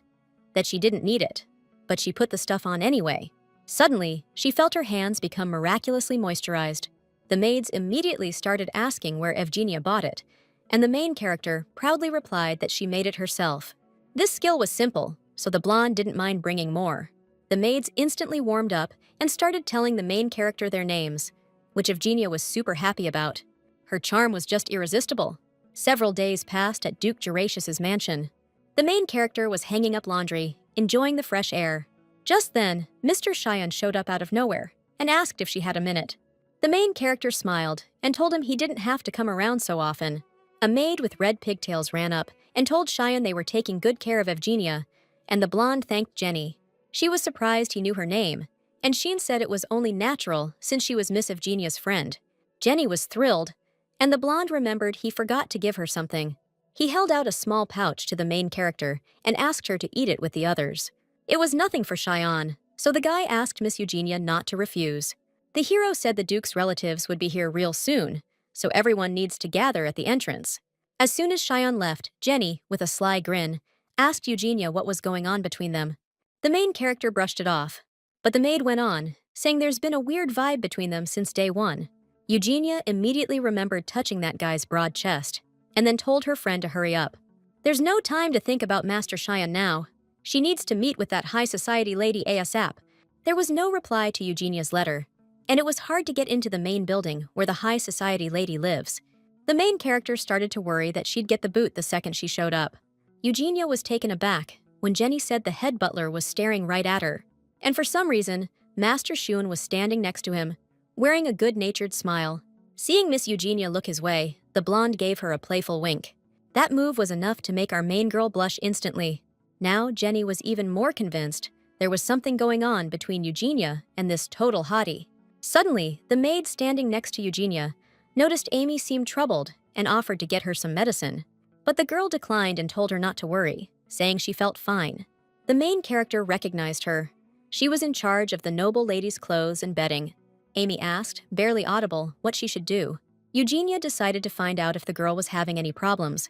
Speaker 1: that she didn't need it, but she put the stuff on anyway. Suddenly, she felt her hands become miraculously moisturized. The maids immediately started asking where Evgenia bought it, and the main character proudly replied that she made it herself. This skill was simple, so the blonde didn't mind bringing more. The maids instantly warmed up and started telling the main character their names, which Evgenia was super happy about. Her charm was just irresistible. Several days passed at Duke Juratius's mansion. The main character was hanging up laundry, enjoying the fresh air. Just then, Mr. Cheyenne showed up out of nowhere and asked if she had a minute. The main character smiled and told him he didn't have to come around so often. A maid with red pigtails ran up and told Cheyenne they were taking good care of Evgenia, and the blonde thanked Jenny. She was surprised he knew her name, and Sheen said it was only natural since she was Miss Evgenia's friend. Jenny was thrilled, and the blonde remembered he forgot to give her something. He held out a small pouch to the main character and asked her to eat it with the others. It was nothing for Cheyenne, so the guy asked Miss Eugenia not to refuse. The hero said the Duke's relatives would be here real soon, so everyone needs to gather at the entrance. As soon as Cheyenne left, Jenny, with a sly grin, asked Eugenia what was going on between them. The main character brushed it off, but the maid went on, saying there's been a weird vibe between them since day one. Eugenia immediately remembered touching that guy's broad chest, and then told her friend to hurry up. There's no time to think about Master Cheyenne now. She needs to meet with that high society lady ASAP. There was no reply to Eugenia's letter, and it was hard to get into the main building where the high society lady lives. The main character started to worry that she'd get the boot the second she showed up. Eugenia was taken aback when Jenny said the head butler was staring right at her, and for some reason, Master Shun was standing next to him, wearing a good-natured smile. Seeing Miss Eugenia look his way, the blonde gave her a playful wink. That move was enough to make our main girl blush instantly. Now Jenny was even more convinced there was something going on between Eugenia and this total hottie. Suddenly, the maid standing next to Eugenia noticed Amy seemed troubled and offered to get her some medicine. But the girl declined and told her not to worry, saying she felt fine. The main character recognized her. She was in charge of the noble lady's clothes and bedding. Amy asked, barely audible, what she should do. Eugenia decided to find out if the girl was having any problems,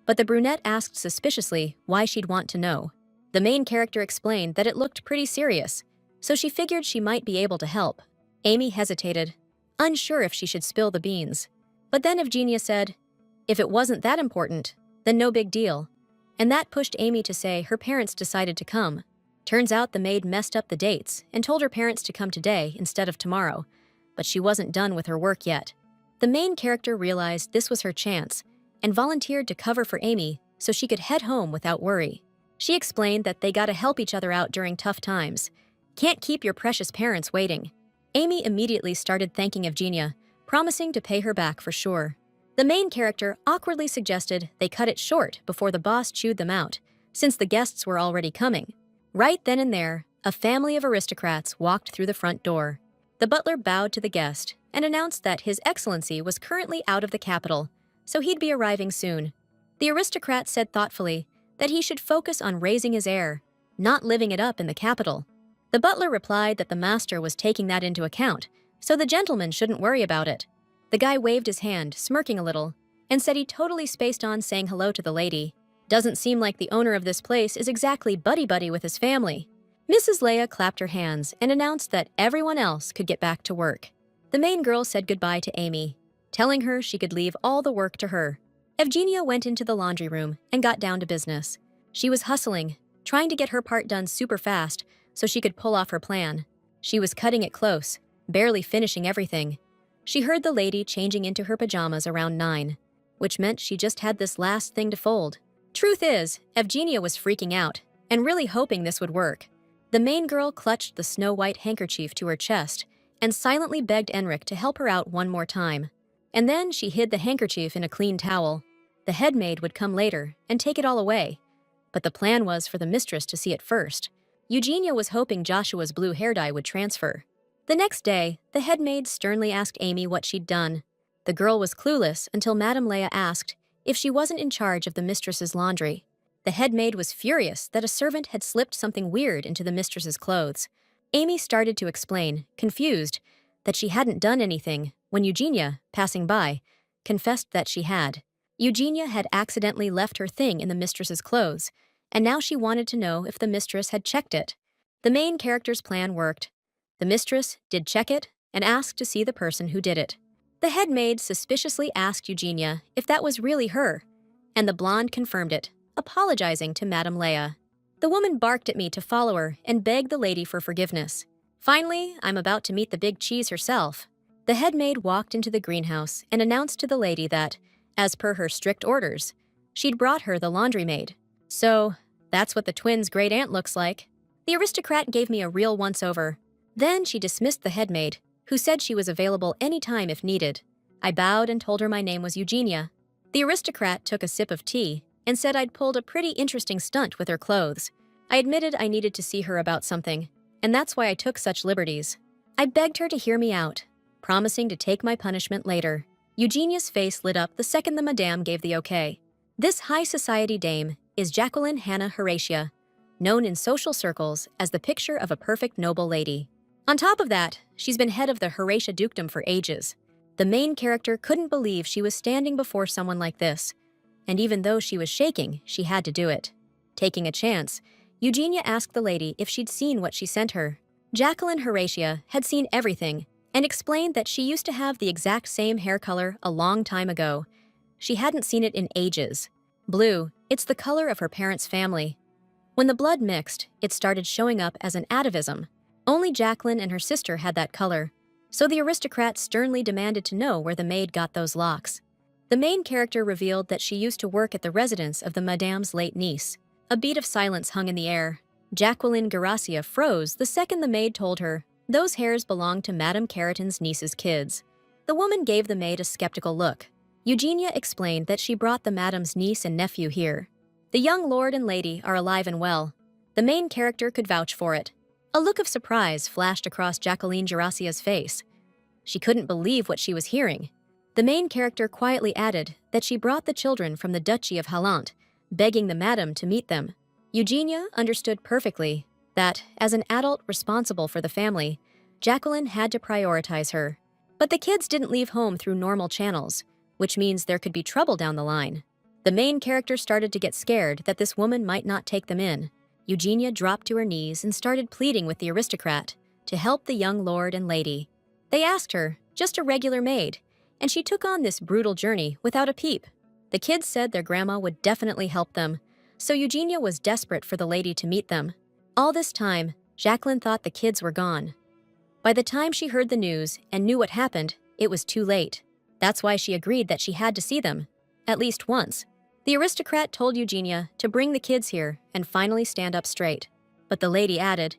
Speaker 1: but the brunette asked suspiciously why she'd want to know. The main character explained that it looked pretty serious, so she figured she might be able to help. Amy hesitated, unsure if she should spill the beans. But then Evgenia said, if it wasn't that important, then no big deal. And that pushed Amy to say her parents decided to come. Turns out the maid messed up the dates and told her parents to come today instead of tomorrow, but she wasn't done with her work yet. The main character realized this was her chance and volunteered to cover for Amy so she could head home without worry. She explained that they gotta help each other out during tough times. Can't keep your precious parents waiting. Amy immediately started thanking Evgenia, promising to pay her back for sure. The main character awkwardly suggested they cut it short before the boss chewed them out, since the guests were already coming. Right then and there, a family of aristocrats walked through the front door. The butler bowed to the guest and announced that His Excellency was currently out of the capital, so he'd be arriving soon. The aristocrat said thoughtfully that he should focus on raising his heir, not living it up in the capital. The butler replied that the master was taking that into account, so the gentleman shouldn't worry about it. The guy waved his hand, smirking a little, and said he totally spaced on saying hello to the lady. Doesn't seem like the owner of this place is exactly buddy-buddy with his family. Mrs. Leia clapped her hands and announced that everyone else could get back to work. The main girl said goodbye to Amy, telling her she could leave all the work to her. Evgenia went into the laundry room and got down to business. She was hustling, trying to get her part done super fast so she could pull off her plan. She was cutting it close, barely finishing everything. She heard the lady changing into her pajamas around 9, which meant she just had this last thing to fold. Truth is, Evgenia was freaking out and really hoping this would work. The main girl clutched the snow-white handkerchief to her chest and silently begged Enric to help her out one more time. And then she hid the handkerchief in a clean towel. The head maid would come later and take it all away, but the plan was for the mistress to see it first. Eugenia was hoping Joshua's blue hair dye would transfer. The next day, the head maid sternly asked Amy what she'd done. The girl was clueless until Madame Leia asked if she wasn't in charge of the mistress's laundry. The head maid was furious that a servant had slipped something weird into the mistress's clothes. Amy started to explain, confused, that she hadn't done anything when Eugenia, passing by, confessed that she had. Eugenia had accidentally left her thing in the mistress's clothes, and now she wanted to know if the mistress had checked it. The main character's plan worked. The mistress did check it and asked to see the person who did it. The head maid suspiciously asked Eugenia if that was really her, and the blonde confirmed it, apologizing to Madame Leia. The woman barked at me to follow her and begged the lady for forgiveness. Finally, I'm about to meet the big cheese herself. The head maid walked into the greenhouse and announced to the lady that, as per her strict orders, she'd brought her the laundry maid. So, that's what the twins' great aunt looks like. The aristocrat gave me a real once-over. Then she dismissed the head maid, who said she was available any time if needed. I bowed and told her my name was Eugenia. The aristocrat took a sip of tea and said I'd pulled a pretty interesting stunt with her clothes. I admitted I needed to see her about something, and that's why I took such liberties. I begged her to hear me out, promising to take my punishment later. Eugenia's face lit up the second the madame gave the okay. This high society dame is Jacqueline Hannah Horatia, known in social circles as the picture of a perfect noble lady. On top of that, she's been head of the Horatia dukedom for ages. The main character couldn't believe she was standing before someone like this, and even though she was shaking, she had to do it. Taking a chance, Eugenia asked the lady if she'd seen what she sent her. Jacqueline Horatia had seen everything and explained that she used to have the exact same hair color a long time ago. She hadn't seen it in ages. Blue, it's the color of her parents' family. When the blood mixed, it started showing up as an atavism. Only Jacqueline and her sister had that color, so the aristocrat sternly demanded to know where the maid got those locks. The main character revealed that she used to work at the residence of the madame's late niece. A beat of silence hung in the air. Jacqueline Horatia froze the second the maid told her those hairs belonged to Madame Carrington's niece's kids. The woman gave the maid a skeptical look. Eugenia explained that she brought the madame's niece and nephew here. The young lord and lady are alive and well. The main character could vouch for it. A look of surprise flashed across Jacqueline Horatia's face. She couldn't believe what she was hearing. The main character quietly added that she brought the children from the Duchy of Hallant, begging the madam to meet them. Eugenia understood perfectly that, as an adult responsible for the family, Jacqueline had to prioritize her. But the kids didn't leave home through normal channels, which means there could be trouble down the line. The main character started to get scared that this woman might not take them in. Eugenia dropped to her knees and started pleading with the aristocrat to help the young lord and lady. They asked her, just a regular maid, and she took on this brutal journey without a peep. The kids said their grandma would definitely help them, so Eugenia was desperate for the lady to meet them. All this time, Jacqueline thought the kids were gone. By the time she heard the news and knew what happened, it was too late. That's why she agreed that she had to see them, at least once. The aristocrat told Eugenia to bring the kids here and finally stand up straight. But the lady added,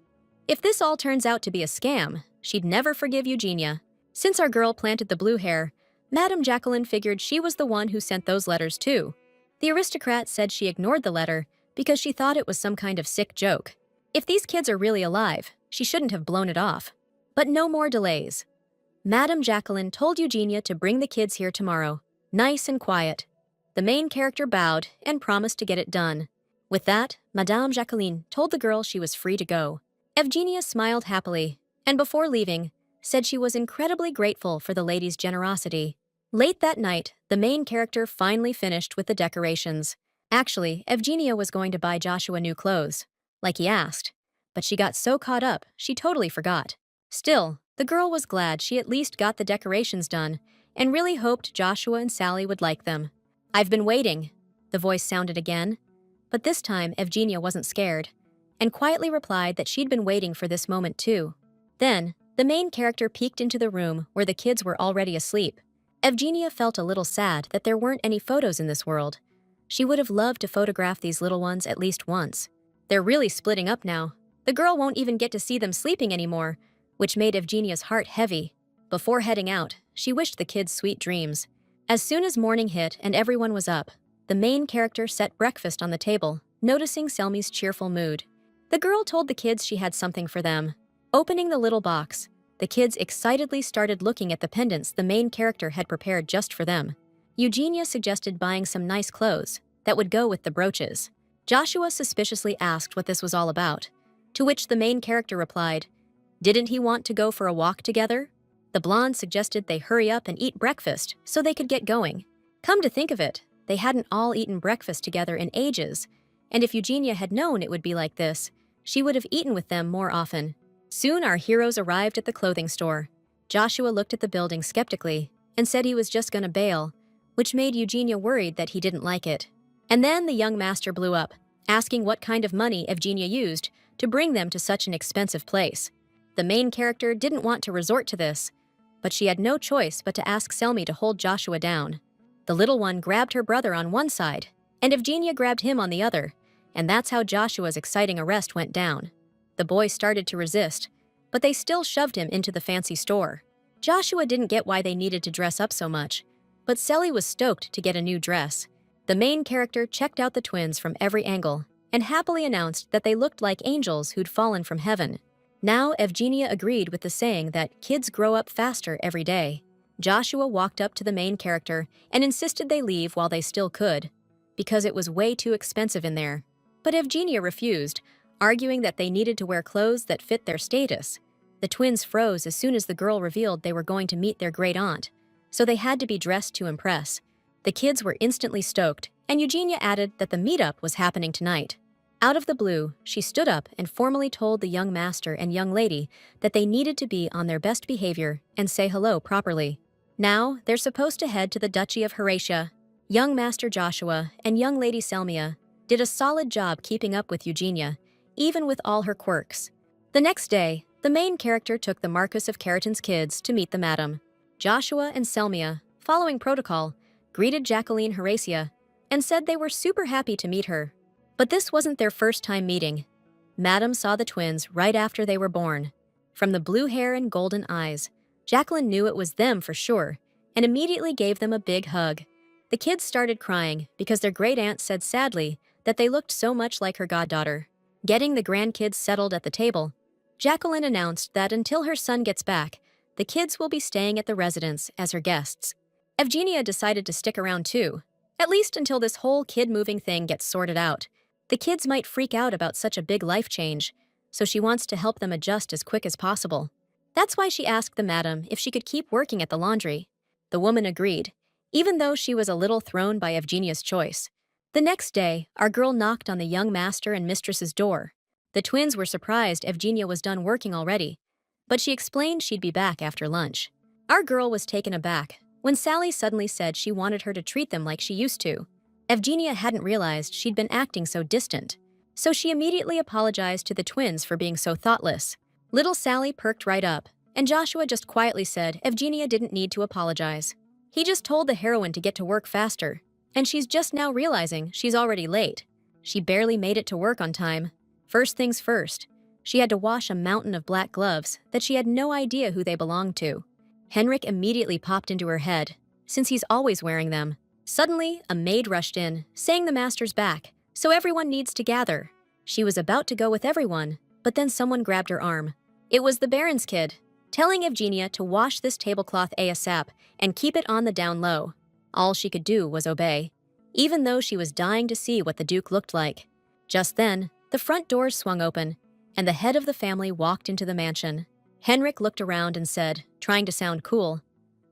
Speaker 1: if this all turns out to be a scam, she'd never forgive Eugenia. Since our girl planted the blue hair, Madame Jacqueline figured she was the one who sent those letters too. The aristocrat said she ignored the letter because she thought it was some kind of sick joke. If these kids are really alive, she shouldn't have blown it off. But no more delays. Madame Jacqueline told Eugenia to bring the kids here tomorrow, nice and quiet. The main character bowed and promised to get it done. With that, Madame Jacqueline told the girl she was free to go. Eugenia smiled happily, and before leaving, said she was incredibly grateful for the lady's generosity. Late that night, the main character finally finished with the decorations. Actually, Eugenia was going to buy Joshua new clothes, like he asked, but she got so caught up, she totally forgot. Still, the girl was glad she at least got the decorations done and really hoped Joshua and Sally would like them. I've been waiting, the voice sounded again, but this time Eugenia wasn't scared, and quietly replied that she'd been waiting for this moment too. Then, the main character peeked into the room where the kids were already asleep. Eugenia felt a little sad that there weren't any photos in this world. She would have loved to photograph these little ones at least once. They're really splitting up now. The girl won't even get to see them sleeping anymore, which made Eugenia's heart heavy. Before heading out, she wished the kids sweet dreams. As soon as morning hit and everyone was up, the main character set breakfast on the table, noticing Selmy's cheerful mood. The girl told the kids she had something for them. Opening the little box, the kids excitedly started looking at the pendants the main character had prepared just for them. Eugenia suggested buying some nice clothes that would go with the brooches. Joshua suspiciously asked what this was all about, to which the main character replied, didn't he want to go for a walk together? The blonde suggested they hurry up and eat breakfast so they could get going. Come to think of it, they hadn't all eaten breakfast together in ages, and if Eugenia had known it would be like this, she would have eaten with them more often. Soon our heroes arrived at the clothing store. Joshua looked at the building skeptically. and said he was just gonna bail, which made Eugenia worried that he didn't like it. And then the young master blew up, asking what kind of money Evgenia used to bring them to such an expensive place. The main character didn't want to resort to this, but she had no choice but to ask Selmy to hold Joshua down. The little one grabbed her brother on one side, and Evgenia grabbed him on the other, and that's how Joshua's exciting arrest went down. The boy started to resist, but they still shoved him into the fancy store. Joshua didn't get why they needed to dress up so much, but Selly was stoked to get a new dress. The main character checked out the twins from every angle and happily announced that they looked like angels who'd fallen from heaven. Now Evgenia agreed with the saying that kids grow up faster every day. Joshua walked up to the main character and insisted they leave while they still could, because it was way too expensive in there. But Evgenia refused, arguing that they needed to wear clothes that fit their status. The twins froze as soon as the girl revealed they were going to meet their great aunt, so they had to be dressed to impress. The kids were instantly stoked, and Eugenia added that the meetup was happening tonight. Out of the blue, she stood up and formally told the young master and young lady that they needed to be on their best behavior and say hello properly. Now, they're supposed to head to the Duchy of Horatia. Young Master Joshua and young Lady Selmia did a solid job keeping up with Eugenia, even with all her quirks. The next day, the main character took the Marquis of Keratin's kids to meet the madam. Joshua and Selmia, following protocol, greeted Jacqueline Horatia and said they were super happy to meet her. But this wasn't their first time meeting. Madam saw the twins right after they were born. From the blue hair and golden eyes, Jacqueline knew it was them for sure and immediately gave them a big hug. The kids started crying because their great-aunt said sadly that they looked so much like her goddaughter. Getting the grandkids settled at the table, Jacqueline announced that until her son gets back, the kids will be staying at the residence as her guests. Evgenia decided to stick around too, at least until this whole kid-moving thing gets sorted out. The kids might freak out about such a big life change, so she wants to help them adjust as quick as possible. That's why she asked the madam if she could keep working at the laundry. The woman agreed, even though she was a little thrown by Evgenia's choice. The next day, our girl knocked on the young master and mistress's door. The twins were surprised Evgenia was done working already, but she explained she'd be back after lunch. Our girl was taken aback when Sally suddenly said she wanted her to treat them like she used to. Evgenia hadn't realized she'd been acting so distant, so she immediately apologized to the twins for being so thoughtless. Little Sally perked right up, and Joshua just quietly said Evgenia didn't need to apologize. He just told the heroine to get to work faster, and she's just now realizing she's already late. She barely made it to work on time. First things first, she had to wash a mountain of black gloves that she had no idea who they belonged to. Henrik immediately popped into her head, since he's always wearing them. Suddenly, a maid rushed in, saying the master's back, so everyone needs to gather. She was about to go with everyone, but then someone grabbed her arm. It was the Baron's kid, telling Evgenia to wash this tablecloth ASAP and keep it on the down low. All she could do was obey, even though she was dying to see what the Duke looked like. Just then, the front doors swung open, and the head of the family walked into the mansion. Henrik looked around and said, trying to sound cool,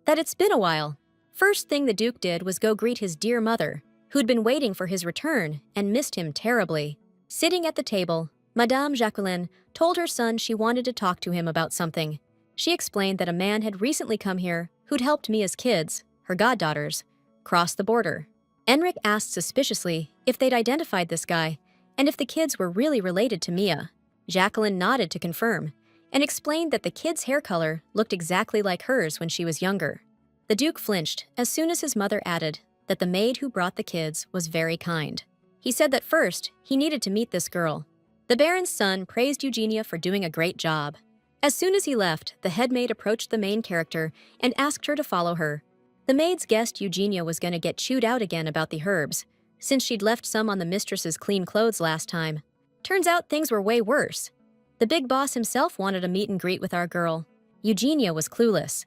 Speaker 1: that it's been a while. First thing the Duke did was go greet his dear mother, who'd been waiting for his return and missed him terribly. Sitting at the table, Madame Jacqueline told her son she wanted to talk to him about something. She explained that a man had recently come here who'd helped Mia's kids, her goddaughters, cross the border. Henrik asked suspiciously if they'd identified this guy and if the kids were really related to Mia. Jacqueline nodded to confirm and explained that the kid's hair color looked exactly like hers when she was younger. The Duke flinched as soon as his mother added that the maid who brought the kids was very kind. He said that first, he needed to meet this girl. The Baron's son praised Eugenia for doing a great job. As soon as he left, the head maid approached the main character and asked her to follow her. The maids guessed Eugenia was going to get chewed out again about the herbs, since she'd left some on the mistress's clean clothes last time. Turns out things were way worse. The big boss himself wanted a meet and greet with our girl. Eugenia was clueless.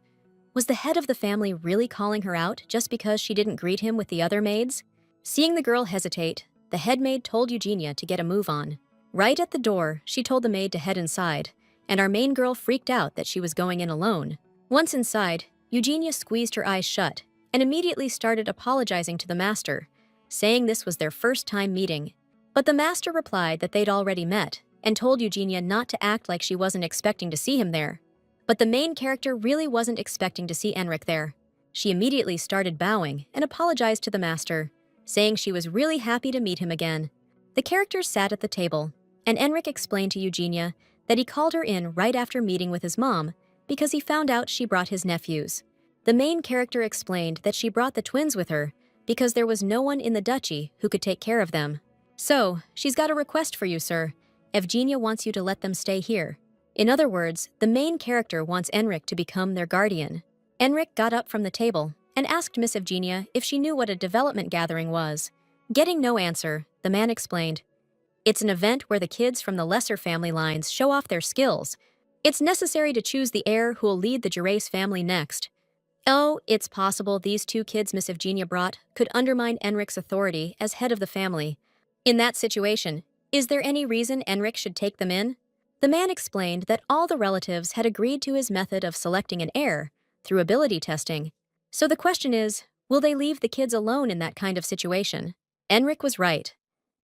Speaker 1: Was the head of the family really calling her out just because she didn't greet him with the other maids? Seeing the girl hesitate, the head maid told Eugenia to get a move on. Right at the door, she told the maid to head inside, and our main girl freaked out that she was going in alone. Once inside, Eugenia squeezed her eyes shut and immediately started apologizing to the master, saying this was their first time meeting. But the master replied that they'd already met and told Eugenia not to act like she wasn't expecting to see him there. But the main character really wasn't expecting to see Henrik there. She immediately started bowing and apologized to the master, saying she was really happy to meet him again. The characters sat at the table, and Enric explained to Eugenia that he called her in right after meeting with his mom because he found out she brought his nephews. The main character explained that she brought the twins with her because there was no one in the duchy who could take care of them. So, she's got a request for you, sir. Evgenia wants you to let them stay here. In other words, the main character wants Enric to become their guardian. Enric got up from the table and asked Miss Evgenia if she knew what a development gathering was. Getting no answer, the man explained, "It's an event where the kids from the lesser family lines show off their skills. It's necessary to choose the heir who will lead the Gerace family next." Oh, it's possible these two kids Miss Evgenia brought could undermine Enric's authority as head of the family. In that situation, is there any reason Enric should take them in? The man explained that all the relatives had agreed to his method of selecting an heir through ability testing. So the question is, will they leave the kids alone in that kind of situation? Enric was right.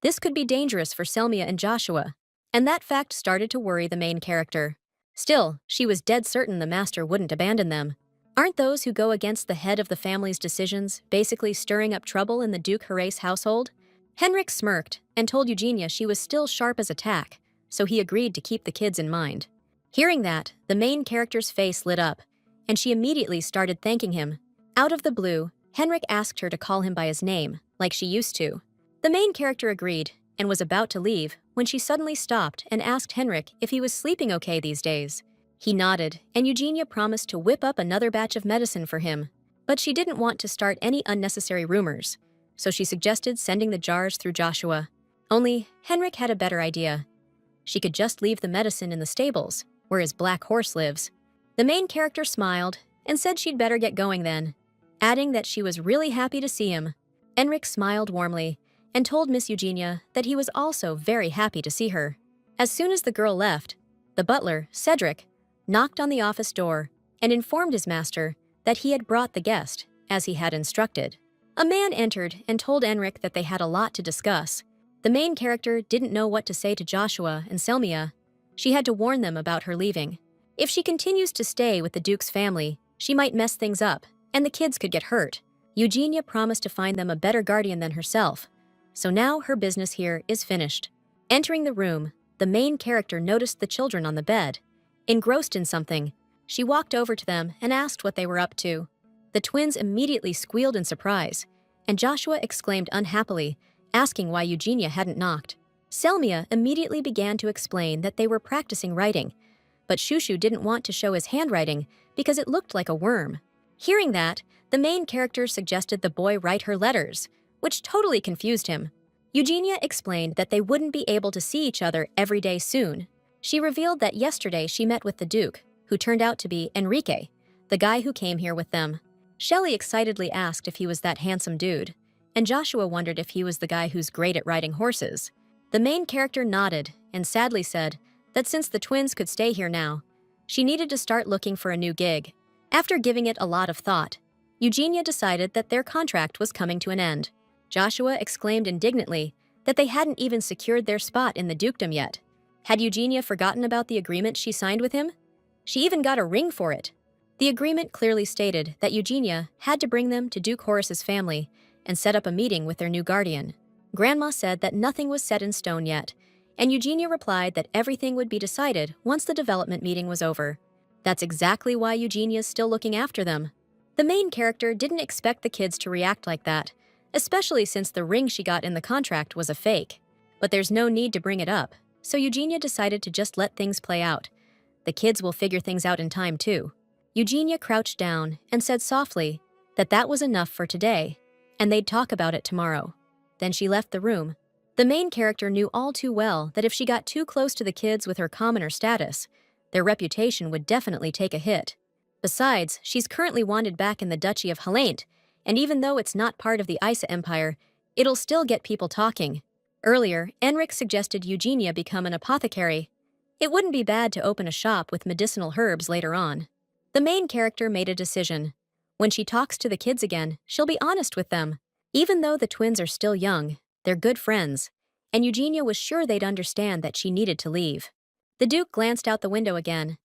Speaker 1: This could be dangerous for Selmia and Joshua, and that fact started to worry the main character. Still, she was dead certain the master wouldn't abandon them. Aren't those who go against the head of the family's decisions basically stirring up trouble in the Duke Horace household? Henrik smirked and told Eugenia she was still sharp as a tack, so he agreed to keep the kids in mind. Hearing that, the main character's face lit up, and she immediately started thanking him. Out of the blue, Henrik asked her to call him by his name, like she used to. The main character agreed and was about to leave when she suddenly stopped and asked Henrik if he was sleeping okay these days. He nodded, and Eugenia promised to whip up another batch of medicine for him. But she didn't want to start any unnecessary rumors, so she suggested sending the jars through Joshua. Only, Henrik had a better idea. She could just leave the medicine in the stables, where his black horse lives. The main character smiled and said she'd better get going then, adding that she was really happy to see him. Henrik smiled warmly and told Miss Eugenia that he was also very happy to see her. As soon as the girl left, the butler, Cedric, knocked on the office door and informed his master that he had brought the guest, as he had instructed. A man entered and told Enric that they had a lot to discuss. The main character didn't know what to say to Joshua and Selmia. She had to warn them about her leaving. If she continues to stay with the Duke's family, she might mess things up, and the kids could get hurt. Eugenia promised to find them a better guardian than herself, so now her business here is finished. Entering the room, the main character noticed the children on the bed. Engrossed in something, she walked over to them and asked what they were up to. The twins immediately squealed in surprise, and Joshua exclaimed unhappily, asking why Eugenia hadn't knocked. Selmia immediately began to explain that they were practicing writing, but Shushu didn't want to show his handwriting because it looked like a worm. Hearing that, the main character suggested the boy write her letters, which totally confused him. Eugenia explained that they wouldn't be able to see each other every day soon. She revealed that yesterday she met with the Duke, who turned out to be Enrique, the guy who came here with them. Shelley excitedly asked if he was that handsome dude, and Joshua wondered if he was the guy who's great at riding horses. The main character nodded and sadly said that since the twins could stay here now, she needed to start looking for a new gig. After giving it a lot of thought, Eugenia decided that their contract was coming to an end. Joshua exclaimed indignantly that they hadn't even secured their spot in the dukedom yet. Had Eugenia forgotten about the agreement she signed with him? She even got a ring for it. The agreement clearly stated that Eugenia had to bring them to Duke Horace's family and set up a meeting with their new guardian. Grandma said that nothing was set in stone yet, and Eugenia replied that everything would be decided once the development meeting was over. That's exactly why Eugenia's still looking after them. The main character didn't expect the kids to react like that, especially since the ring she got in the contract was a fake. But there's no need to bring it up, so Eugenia decided to just let things play out. The kids will figure things out in time too. Eugenia crouched down and said softly that that was enough for today, and they'd talk about it tomorrow. Then she left the room. The main character knew all too well that if she got too close to the kids with her commoner status, their reputation would definitely take a hit. Besides, she's currently wanted back in the Duchy of Halaint, and even though it's not part of the Isa Empire, it'll still get people talking. Earlier, Enric suggested Eugenia become an apothecary. It wouldn't be bad to open a shop with medicinal herbs later on. The main character made a decision. When she talks to the kids again, she'll be honest with them. Even though the twins are still young, they're good friends, and Eugenia was sure they'd understand that she needed to leave. The Duke glanced out the window again.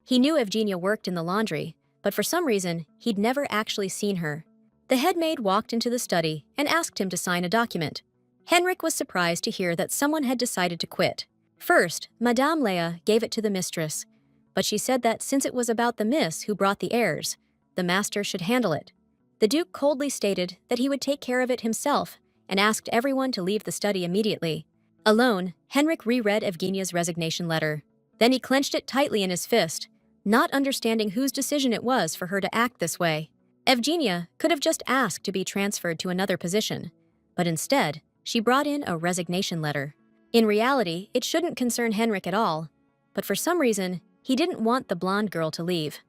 Speaker 1: He knew Evgenia worked in the laundry, but for some reason, he'd never actually seen her. The head maid walked into the study and asked him to sign a document. Henrik was surprised to hear that someone had decided to quit. First, Madame Leia gave it to the mistress, but she said that since it was about the miss who brought the heirs, the master should handle it. The Duke coldly stated that he would take care of it himself and asked everyone to leave the study immediately. Alone, Henrik reread Evgenia's resignation letter. Then he clenched it tightly in his fist, not understanding whose decision it was for her to act this way. Evgenia could have just asked to be transferred to another position, but instead, she brought in a resignation letter. In reality, it shouldn't concern Henrik at all, but for some reason, he didn't want the blonde girl to leave.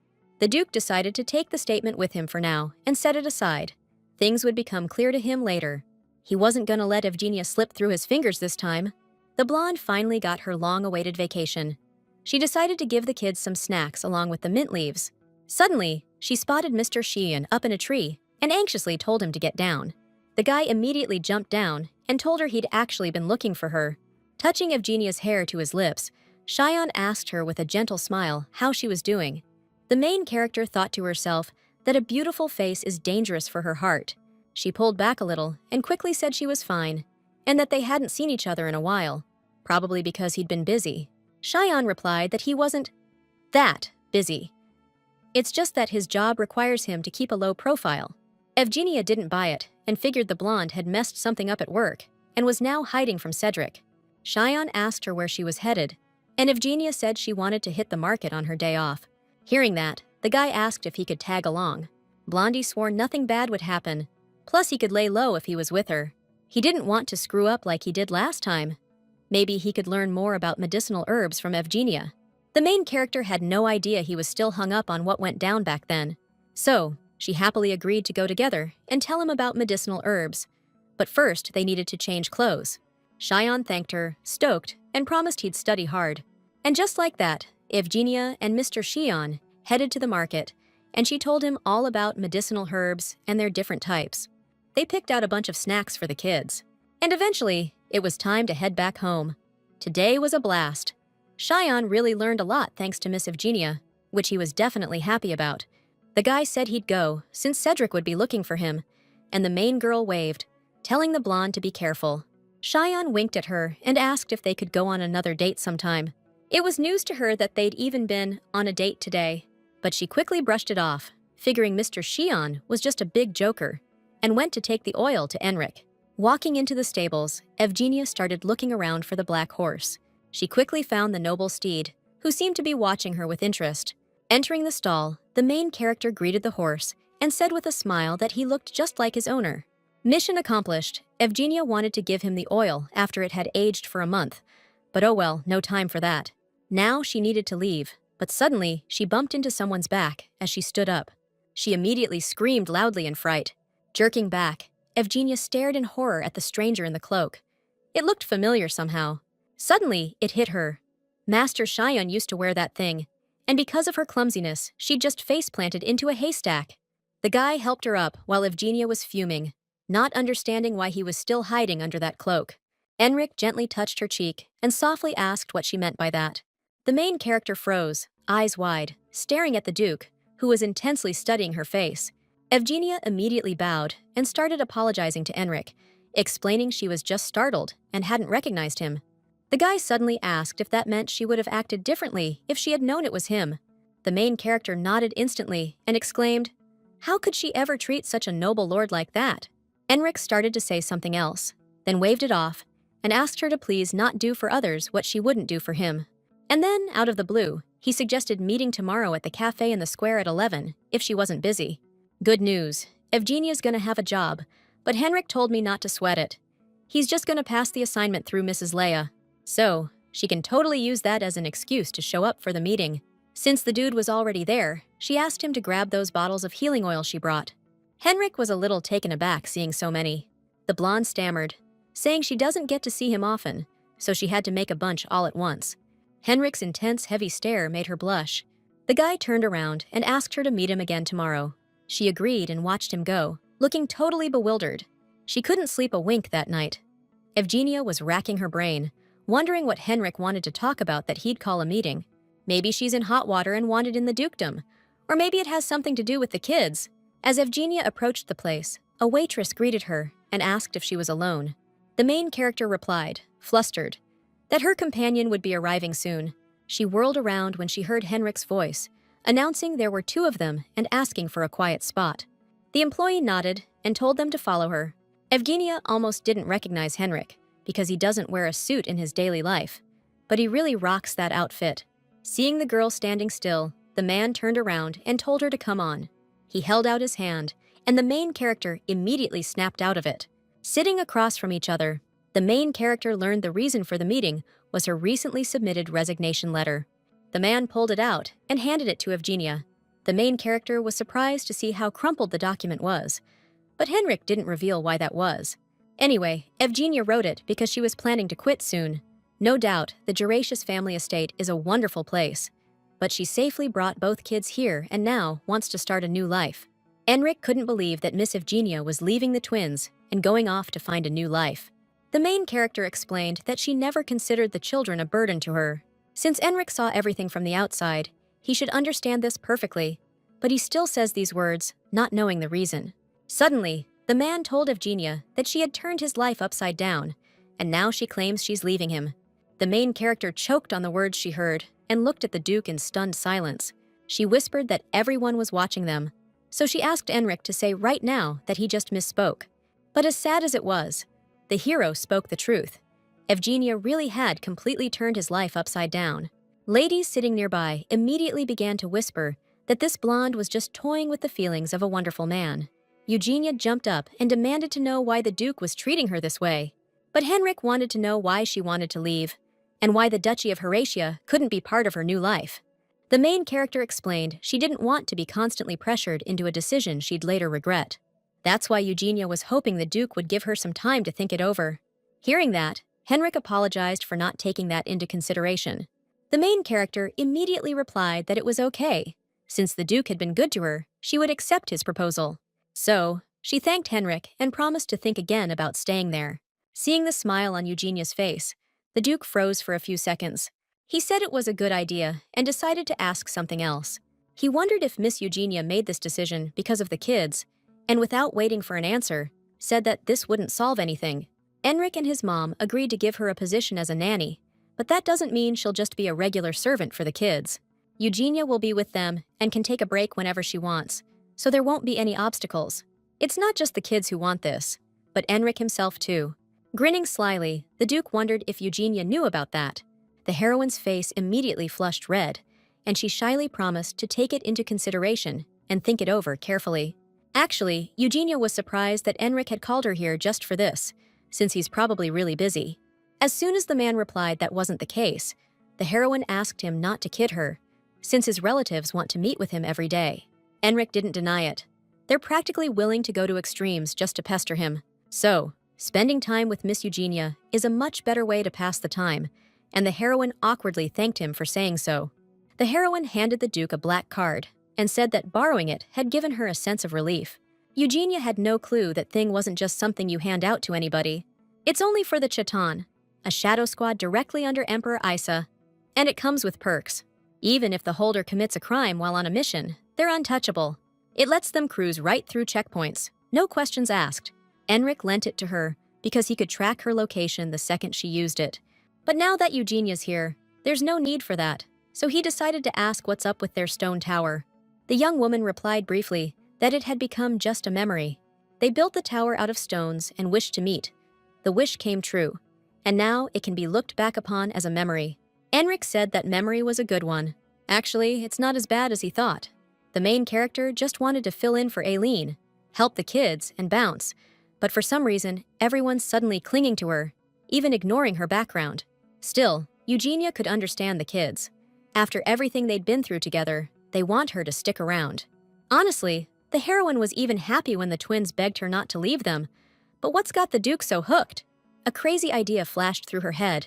Speaker 1: The Duke decided to take the statement with him for now and set it aside. Things would become clear to him later. He wasn't going to let Evgenia slip through his fingers this time. The blonde finally got her long-awaited vacation. She decided to give the kids some snacks along with the mint leaves. Suddenly, she spotted Mr. Sheehan up in a tree and anxiously told him to get down. The guy immediately jumped down and told her he'd actually been looking for her. Touching Evgenia's hair to his lips, Cheyenne asked her with a gentle smile how she was doing. The main character thought to herself that a beautiful face is dangerous for her heart. She pulled back a little and quickly said she was fine, and that they hadn't seen each other in a while, probably because he'd been busy. Cheyenne replied that he wasn't that busy. It's just that his job requires him to keep a low profile. Evgenia didn't buy it and figured the blonde had messed something up at work and was now hiding from Cedric. Cheyenne asked her where she was headed, and Evgenia said she wanted to hit the market on her day off. Hearing that, the guy asked if he could tag along. Blondie swore nothing bad would happen, plus he could lay low if he was with her. He didn't want to screw up like he did last time. Maybe he could learn more about medicinal herbs from Evgenia. The main character had no idea he was still hung up on what went down back then. So, she happily agreed to go together and tell him about medicinal herbs. But first, they needed to change clothes. Cheyenne thanked her, stoked, and promised he'd study hard. And just like that, Evgenia and Mr. Sheehan headed to the market, and she told him all about medicinal herbs and their different types. They picked out a bunch of snacks for the kids. And eventually, it was time to head back home. Today was a blast. Cheyenne really learned a lot thanks to Miss Evgenia, which he was definitely happy about. The guy said he'd go, since Cedric would be looking for him, and the main girl waved, telling the blonde to be careful. Cheyenne winked at her and asked if they could go on another date sometime. It was news to her that they'd even been on a date today, but she quickly brushed it off, figuring Mr. Sheehan was just a big joker, and went to take the oil to Enric. Walking into the stables, Evgenia started looking around for the black horse. She quickly found the noble steed, who seemed to be watching her with interest. Entering the stall, the main character greeted the horse and said with a smile that he looked just like his owner. Mission accomplished. Evgenia wanted to give him the oil after it had aged for a month, but oh well, no time for that. Now she needed to leave, but suddenly she bumped into someone's back as she stood up. She immediately screamed loudly in fright. Jerking back, Evgenia stared in horror at the stranger in the cloak. It looked familiar somehow. Suddenly, it hit her. Master Cheyenne used to wear that thing, and because of her clumsiness, she'd just face-planted into a haystack. The guy helped her up while Evgenia was fuming, not understanding why he was still hiding under that cloak. Enric gently touched her cheek and softly asked what she meant by that. The main character froze, eyes wide, staring at the Duke, who was intensely studying her face. Evgenia immediately bowed and started apologizing to Enric, explaining she was just startled and hadn't recognized him. The guy suddenly asked if that meant she would have acted differently if she had known it was him. The main character nodded instantly and exclaimed, "How could she ever treat such a noble lord like that?" Enric started to say something else, then waved it off and asked her to please not do for others what she wouldn't do for him. And then, out of the blue, he suggested meeting tomorrow at the cafe in the square at 11, if she wasn't busy. Good news, Evgenia's gonna have a job, but Henrik told me not to sweat it. He's just gonna pass the assignment through Mrs. Leia. So, she can totally use that as an excuse to show up for the meeting. Since the dude was already there, she asked him to grab those bottles of healing oil she brought. Henrik was a little taken aback seeing so many. The blonde stammered, saying she doesn't get to see him often, so she had to make a bunch all at once. Henrik's intense, heavy stare made her blush. The guy turned around and asked her to meet him again tomorrow. She agreed and watched him go, looking totally bewildered. She couldn't sleep a wink that night. Evgenia was racking her brain, wondering what Henrik wanted to talk about that he'd call a meeting. Maybe she's in hot water and wanted in the dukedom, Or maybe it has something to do with the kids. As Evgenia approached the place, a waitress greeted her and asked if she was alone. The main character replied, flustered, that her companion would be arriving soon. She whirled around when she heard Henrik's voice, announcing there were two of them and asking for a quiet spot. The employee nodded and told them to follow her. Evgenia almost didn't recognize Henrik because he doesn't wear a suit in his daily life, but he really rocks that outfit. Seeing the girl standing still, the man turned around and told her to come on. He held out his hand, and the main character immediately snapped out of it. Sitting across from each other, the main character learned the reason for the meeting was her recently submitted resignation letter. The man pulled it out and handed it to Evgenia. The main character was surprised to see how crumpled the document was, but Henrik didn't reveal why that was. Anyway, Evgenia wrote it because she was planning to quit soon. No doubt, the Juracious family estate is a wonderful place, but she safely brought both kids here and now wants to start a new life. Henrik couldn't believe that Miss Evgenia was leaving the twins and going off to find a new life. The main character explained that she never considered the children a burden to her. Since Henrik saw everything from the outside, he should understand this perfectly, but he still says these words, not knowing the reason. Suddenly, the man told Evgenia that she had turned his life upside down, and now she claims she's leaving him. The main character choked on the words she heard and looked at the Duke in stunned silence. She whispered that everyone was watching them, so she asked Henrik to say right now that he just misspoke. But as sad as it was, the hero spoke the truth. Evgenia really had completely turned his life upside down. Ladies sitting nearby immediately began to whisper that this blonde was just toying with the feelings of a wonderful man. Eugenia jumped up and demanded to know why the Duke was treating her this way. But Henrik wanted to know why she wanted to leave, and why the Duchy of Horatia couldn't be part of her new life. The main character explained she didn't want to be constantly pressured into a decision she'd later regret. That's why Eugenia was hoping the Duke would give her some time to think it over. Hearing that, Henrik apologized for not taking that into consideration. The main character immediately replied that it was okay. Since the Duke had been good to her, she would accept his proposal. So, she thanked Henrik and promised to think again about staying there. Seeing the smile on Eugenia's face, the Duke froze for a few seconds. He said it was a good idea and decided to ask something else. He wondered if Miss Eugenia made this decision because of the kids, and without waiting for an answer, said that this wouldn't solve anything. Henrik and his mom agreed to give her a position as a nanny, but that doesn't mean she'll just be a regular servant for the kids. Eugenia will be with them and can take a break whenever she wants, so there won't be any obstacles. It's not just the kids who want this, but Henrik himself too. Grinning slyly, the Duke wondered if Eugenia knew about that. The heroine's face immediately flushed red, and she shyly promised to take it into consideration and think it over carefully. Actually, Eugenia was surprised that Henrik had called her here just for this, since he's probably really busy. As soon as the man replied that wasn't the case, the heroine asked him not to kid her, since his relatives want to meet with him every day. Henrik didn't deny it. They're practically willing to go to extremes just to pester him. So, spending time with Miss Eugenia is a much better way to pass the time, and the heroine awkwardly thanked him for saying so. The heroine handed the Duke a black card and said that borrowing it had given her a sense of relief. Eugenia had no clue that thing wasn't just something you hand out to anybody. It's only for the Chatan, a shadow squad directly under Emperor Isa, and it comes with perks. Even if the holder commits a crime while on a mission, they're untouchable. It lets them cruise right through checkpoints, no questions asked. Henrik lent it to her because he could track her location the second she used it. But now that Eugenia's here, there's no need for that, so he decided to ask what's up with their stone tower. The young woman replied briefly that it had become just a memory. They built the tower out of stones and wished to meet. The wish came true, and now it can be looked back upon as a memory. Henrik said that memory was a good one. Actually, it's not as bad as he thought. The main character just wanted to fill in for Aileen, help the kids, and bounce, but for some reason, everyone's suddenly clinging to her, even ignoring her background. Still, Eugenia could understand the kids. After everything they'd been through together, they want her to stick around. Honestly, the heroine was even happy when the twins begged her not to leave them. But what's got the Duke so hooked? A crazy idea flashed through her head,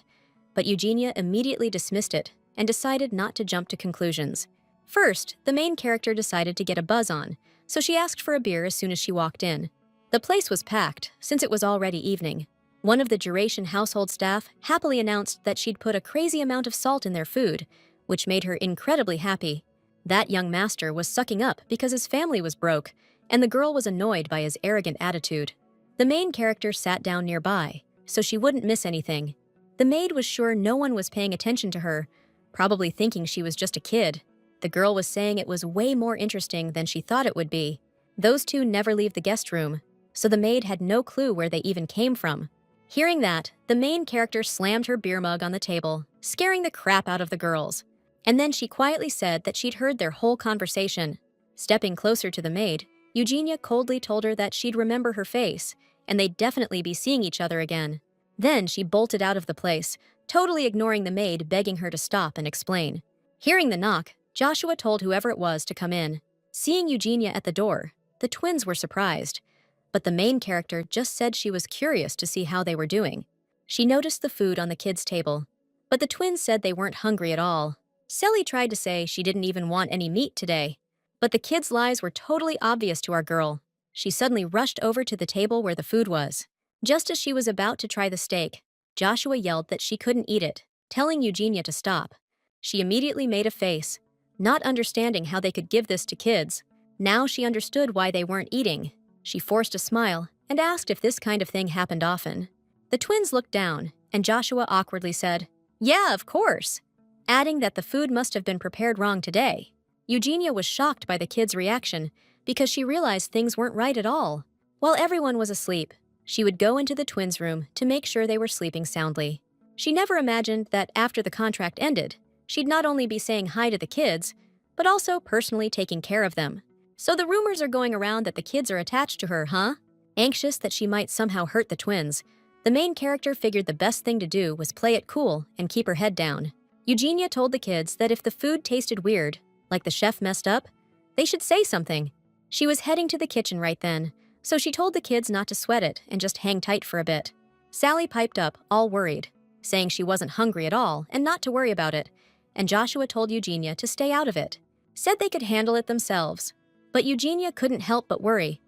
Speaker 1: but Eugenia immediately dismissed it and decided not to jump to conclusions. First, the main character decided to get a buzz on, so she asked for a beer as soon as she walked in. The place was packed, since it was already evening. One of the Duration household staff happily announced that she'd put a crazy amount of salt in their food, which made her incredibly happy. That young master was sucking up because his family was broke, and the girl was annoyed by his arrogant attitude. The main character sat down nearby, so she wouldn't miss anything. The maid was sure no one was paying attention to her, probably thinking she was just a kid. The girl was saying it was way more interesting than she thought it would be. Those two never leave the guest room, so the maid had no clue where they even came from. Hearing that, the main character slammed her beer mug on the table, scaring the crap out of the girls. And then she quietly said that she'd heard their whole conversation. Stepping closer to the maid, Eugenia coldly told her that she'd remember her face, and they'd definitely be seeing each other again. Then she bolted out of the place, totally ignoring the maid begging her to stop and explain. Hearing the knock, Joshua told whoever it was to come in. Seeing Eugenia at the door, the twins were surprised, but the main character just said she was curious to see how they were doing. She noticed the food on the kids' table, but the twins said they weren't hungry at all. Sally tried to say she didn't even want any meat today, but the kids' lies were totally obvious to our girl. She suddenly rushed over to the table where the food was. Just as she was about to try the steak, Joshua yelled that she couldn't eat it, telling Eugenia to stop. She immediately made a face, not understanding how they could give this to kids. Now she understood why they weren't eating. She forced a smile and asked if this kind of thing happened often. The twins looked down, and Joshua awkwardly said, "Yeah, of course," adding that the food must have been prepared wrong today. Eugenia was shocked by the kids' reaction because she realized things weren't right at all. While everyone was asleep, she would go into the twins' room to make sure they were sleeping soundly. She never imagined that after the contract ended, she'd not only be saying hi to the kids, but also personally taking care of them. So the rumors are going around that the kids are attached to her, huh? Anxious that she might somehow hurt the twins, the main character figured the best thing to do was play it cool and keep her head down. Eugenia told the kids that if the food tasted weird, like the chef messed up, they should say something. She was heading to the kitchen right then, so she told the kids not to sweat it and just hang tight for a bit. Sally piped up, all worried, saying she wasn't hungry at all and not to worry about it, and Joshua told Eugenia to stay out of it. Said they could handle it themselves. But Eugenia couldn't help but worry.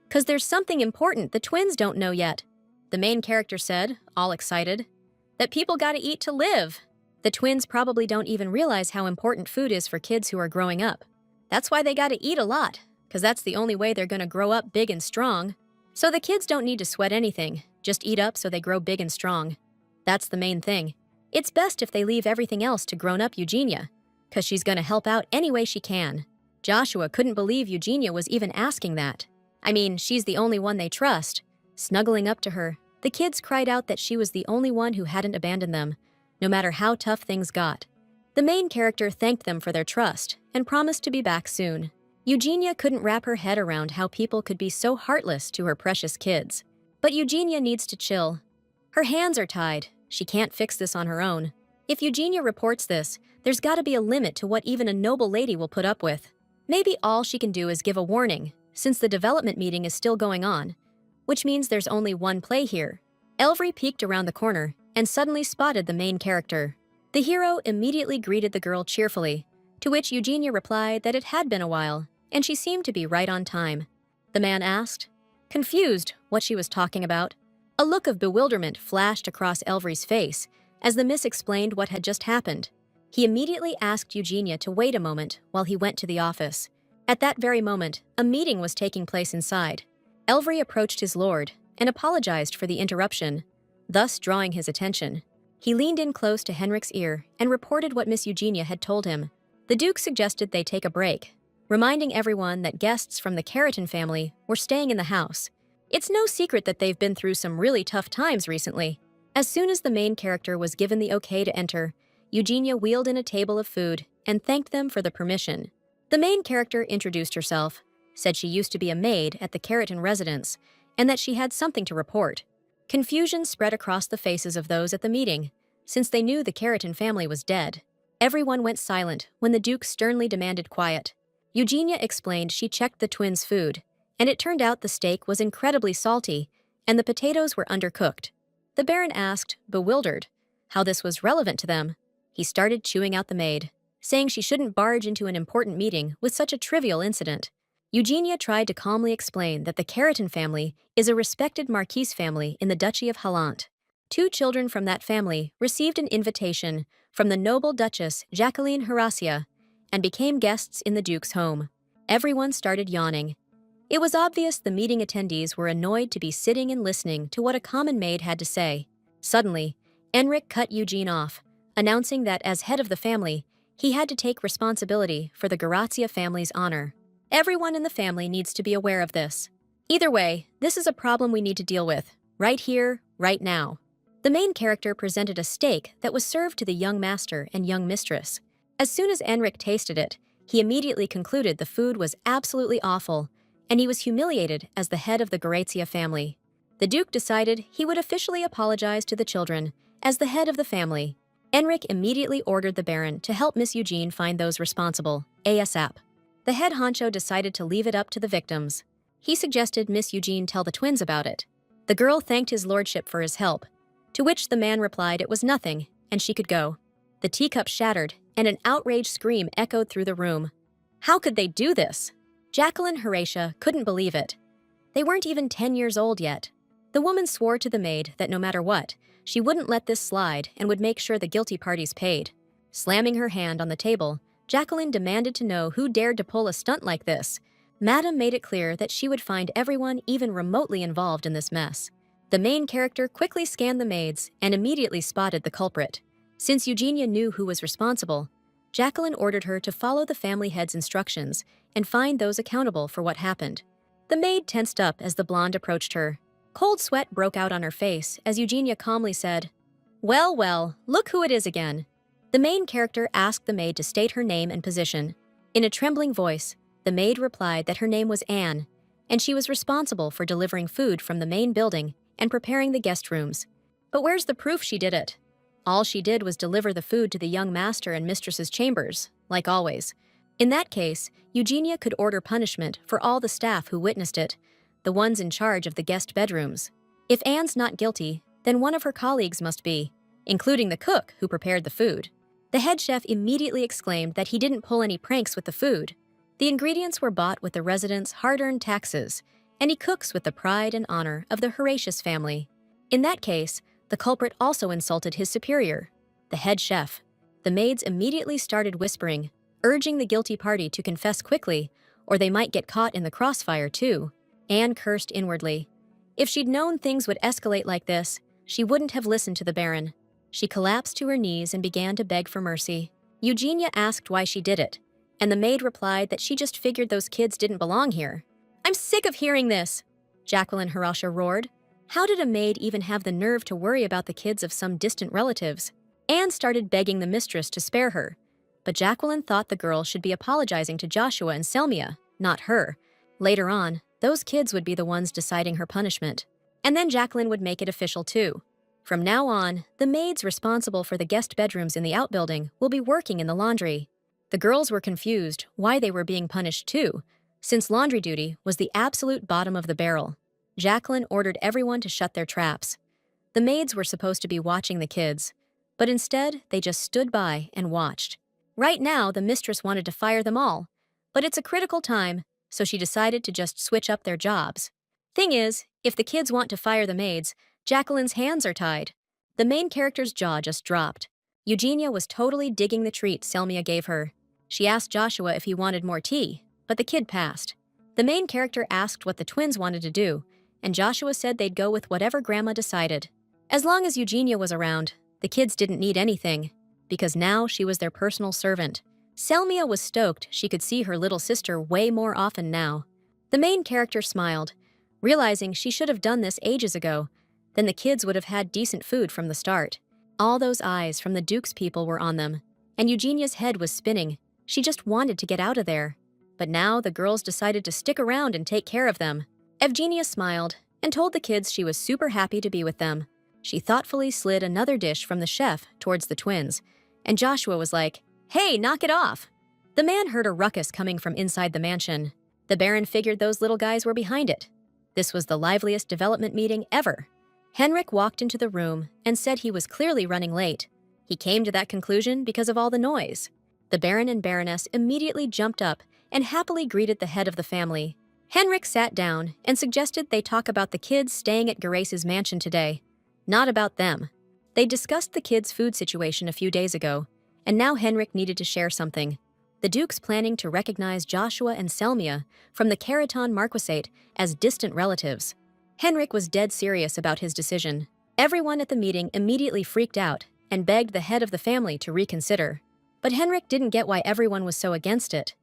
Speaker 1: "'Cause there's something important the twins don't know yet," the main character said, all excited. "That people gotta eat to live." The twins probably don't even realize how important food is for kids who are growing up. That's why they gotta eat a lot, 'cause that's the only way they're gonna grow up big and strong. So the kids don't need to sweat anything, just eat up so they grow big and strong. That's the main thing. It's best if they leave everything else to grown-up Eugenia, 'cause she's gonna help out any way she can. Joshua couldn't believe Eugenia was even asking that. I mean, she's the only one they trust. Snuggling up to her, the kids cried out that she was the only one who hadn't abandoned them, no matter how tough things got. The main character thanked them for their trust and promised to be back soon. Eugenia couldn't wrap her head around how people could be so heartless to her precious kids. But Eugenia needs to chill. Her hands are tied. She can't fix this on her own. If Eugenia reports this, there's gotta be a limit to what even a noble lady will put up with. Maybe all she can do is give a warning, since the development meeting is still going on, which means there's only one play here. Elvry peeked around the corner and suddenly spotted the main character. The hero immediately greeted the girl cheerfully, to which Eugenia replied that it had been a while, and she seemed to be right on time. The man asked, confused what she was talking about. A look of bewilderment flashed across Elvry's face as the miss explained what had just happened. He immediately asked Eugenia to wait a moment while he went to the office. At that very moment, a meeting was taking place inside. Elvry approached his lord and apologized for the interruption, thus drawing his attention. He leaned in close to Henrik's ear and reported what Miss Eugenia had told him. The Duke suggested they take a break, reminding everyone that guests from the Keratin family were staying in the house. It's no secret that they've been through some really tough times recently. As soon as the main character was given the okay to enter, Eugenia wheeled in a table of food and thanked them for the permission. The main character introduced herself, said she used to be a maid at the Keratin residence, and that she had something to report. Confusion spread across the faces of those at the meeting, since they knew the Keratin family was dead. Everyone went silent when the Duke sternly demanded quiet. Eugenia explained she checked the twins' food, and it turned out the steak was incredibly salty and the potatoes were undercooked. The Baron asked, bewildered, how this was relevant to them. He started chewing out the maid, saying she shouldn't barge into an important meeting with such a trivial incident. Eugenia tried to calmly explain that the Keratin family is a respected Marquise family in the Duchy of Hallant. 2 children from that family received an invitation from the noble Duchess Jacqueline Horacia, and became guests in the Duke's home. Everyone started yawning. It was obvious the meeting attendees were annoyed to be sitting and listening to what a common maid had to say. Suddenly, Enric cut Eugene off, announcing that as head of the family, he had to take responsibility for the Grazia family's honor. Everyone in the family needs to be aware of this. Either way, this is a problem we need to deal with, right here, right now. The main character presented a steak that was served to the young master and young mistress. As soon as Enric tasted it, he immediately concluded the food was absolutely awful, and he was humiliated as the head of the Grazia family. The Duke decided he would officially apologize to the children as the head of the family. Enric immediately ordered the Baron to help Miss Eugene find those responsible, ASAP. The head honcho decided to leave it up to the victims. He suggested Miss Eugene tell the twins about it. The girl thanked his lordship for his help, to which the man replied it was nothing, and she could go. The teacup shattered, and an outraged scream echoed through the room. How could they do this? Jacqueline Horatia couldn't believe it. They weren't even 10 years old yet. The woman swore to the maid that no matter what, she wouldn't let this slide and would make sure the guilty parties paid. Slamming her hand on the table, Jacqueline demanded to know who dared to pull a stunt like this. Madame made it clear that she would find everyone even remotely involved in this mess. The main character quickly scanned the maids and immediately spotted the culprit. Since Eugenia knew who was responsible, Jacqueline ordered her to follow the family head's instructions and find those accountable for what happened. The maid tensed up as the blonde approached her. Cold sweat broke out on her face as Eugenia calmly said, "Well, well, look who it is again." The main character asked the maid to state her name and position. In a trembling voice, the maid replied that her name was Anne, and she was responsible for delivering food from the main building and preparing the guest rooms. But where's the proof she did it? All she did was deliver the food to the young master and mistress's chambers, like always. In that case, Eugenia could order punishment for all the staff who witnessed it, the ones in charge of the guest bedrooms. If Anne's not guilty, then one of her colleagues must be, including the cook who prepared the food. The head chef immediately exclaimed that he didn't pull any pranks with the food. The ingredients were bought with the residents' hard-earned taxes, and he cooks with the pride and honor of the Horatius family. In that case, the culprit also insulted his superior, the head chef. The maids immediately started whispering, urging the guilty party to confess quickly, or they might get caught in the crossfire too. Anne cursed inwardly. If she'd known things would escalate like this, she wouldn't have listened to the Baron. She collapsed to her knees and began to beg for mercy. Eugenia asked why she did it, and the maid replied that she just figured those kids didn't belong here. "I'm sick of hearing this!" Jacqueline Horatia roared. How did a maid even have the nerve to worry about the kids of some distant relatives? Anne started begging the mistress to spare her, but Jacqueline thought the girl should be apologizing to Joshua and Selmia, not her. Later on, those kids would be the ones deciding her punishment. And then Jacqueline would make it official too. From now on, the maids responsible for the guest bedrooms in the outbuilding will be working in the laundry. The girls were confused why they were being punished too, since laundry duty was the absolute bottom of the barrel. Jacqueline ordered everyone to shut their traps. The maids were supposed to be watching the kids, but instead they just stood by and watched. Right now, the mistress wanted to fire them all, but it's a critical time, so she decided to just switch up their jobs. Thing is, if the kids want to fire the maids, Jacqueline's hands are tied. The main character's jaw just dropped. Eugenia was totally digging the treat Selmia gave her. She asked Joshua if he wanted more tea, but the kid passed. The main character asked what the twins wanted to do, and Joshua said they'd go with whatever Grandma decided. As long as Eugenia was around, the kids didn't need anything, because now she was their personal servant. Selmia was stoked she could see her little sister way more often now. The main character smiled, realizing she should have done this ages ago. Then the kids would have had decent food from the start. All those eyes from the Duke's people were on them, and Eugenia's head was spinning. She just wanted to get out of there. But now the girls decided to stick around and take care of them. Evgenia smiled and told the kids she was super happy to be with them. She thoughtfully slid another dish from the chef towards the twins, and Joshua was like, "Hey, knock it off!" The man heard a ruckus coming from inside the mansion. The Baron figured those little guys were behind it. This was the liveliest development meeting ever. Henrik walked into the room and said he was clearly running late. He came to that conclusion because of all the noise. The Baron and Baroness immediately jumped up and happily greeted the head of the family. Henrik sat down and suggested they talk about the kids staying at Grace's mansion today, not about them. They discussed the kids' food situation a few days ago, and now Henrik needed to share something. The Duke's planning to recognize Joshua and Selmia from the Keraton Marquisate as distant relatives. Henrik was dead serious about his decision. Everyone at the meeting immediately freaked out and begged the head of the family to reconsider. But Henrik didn't get why everyone was so against it.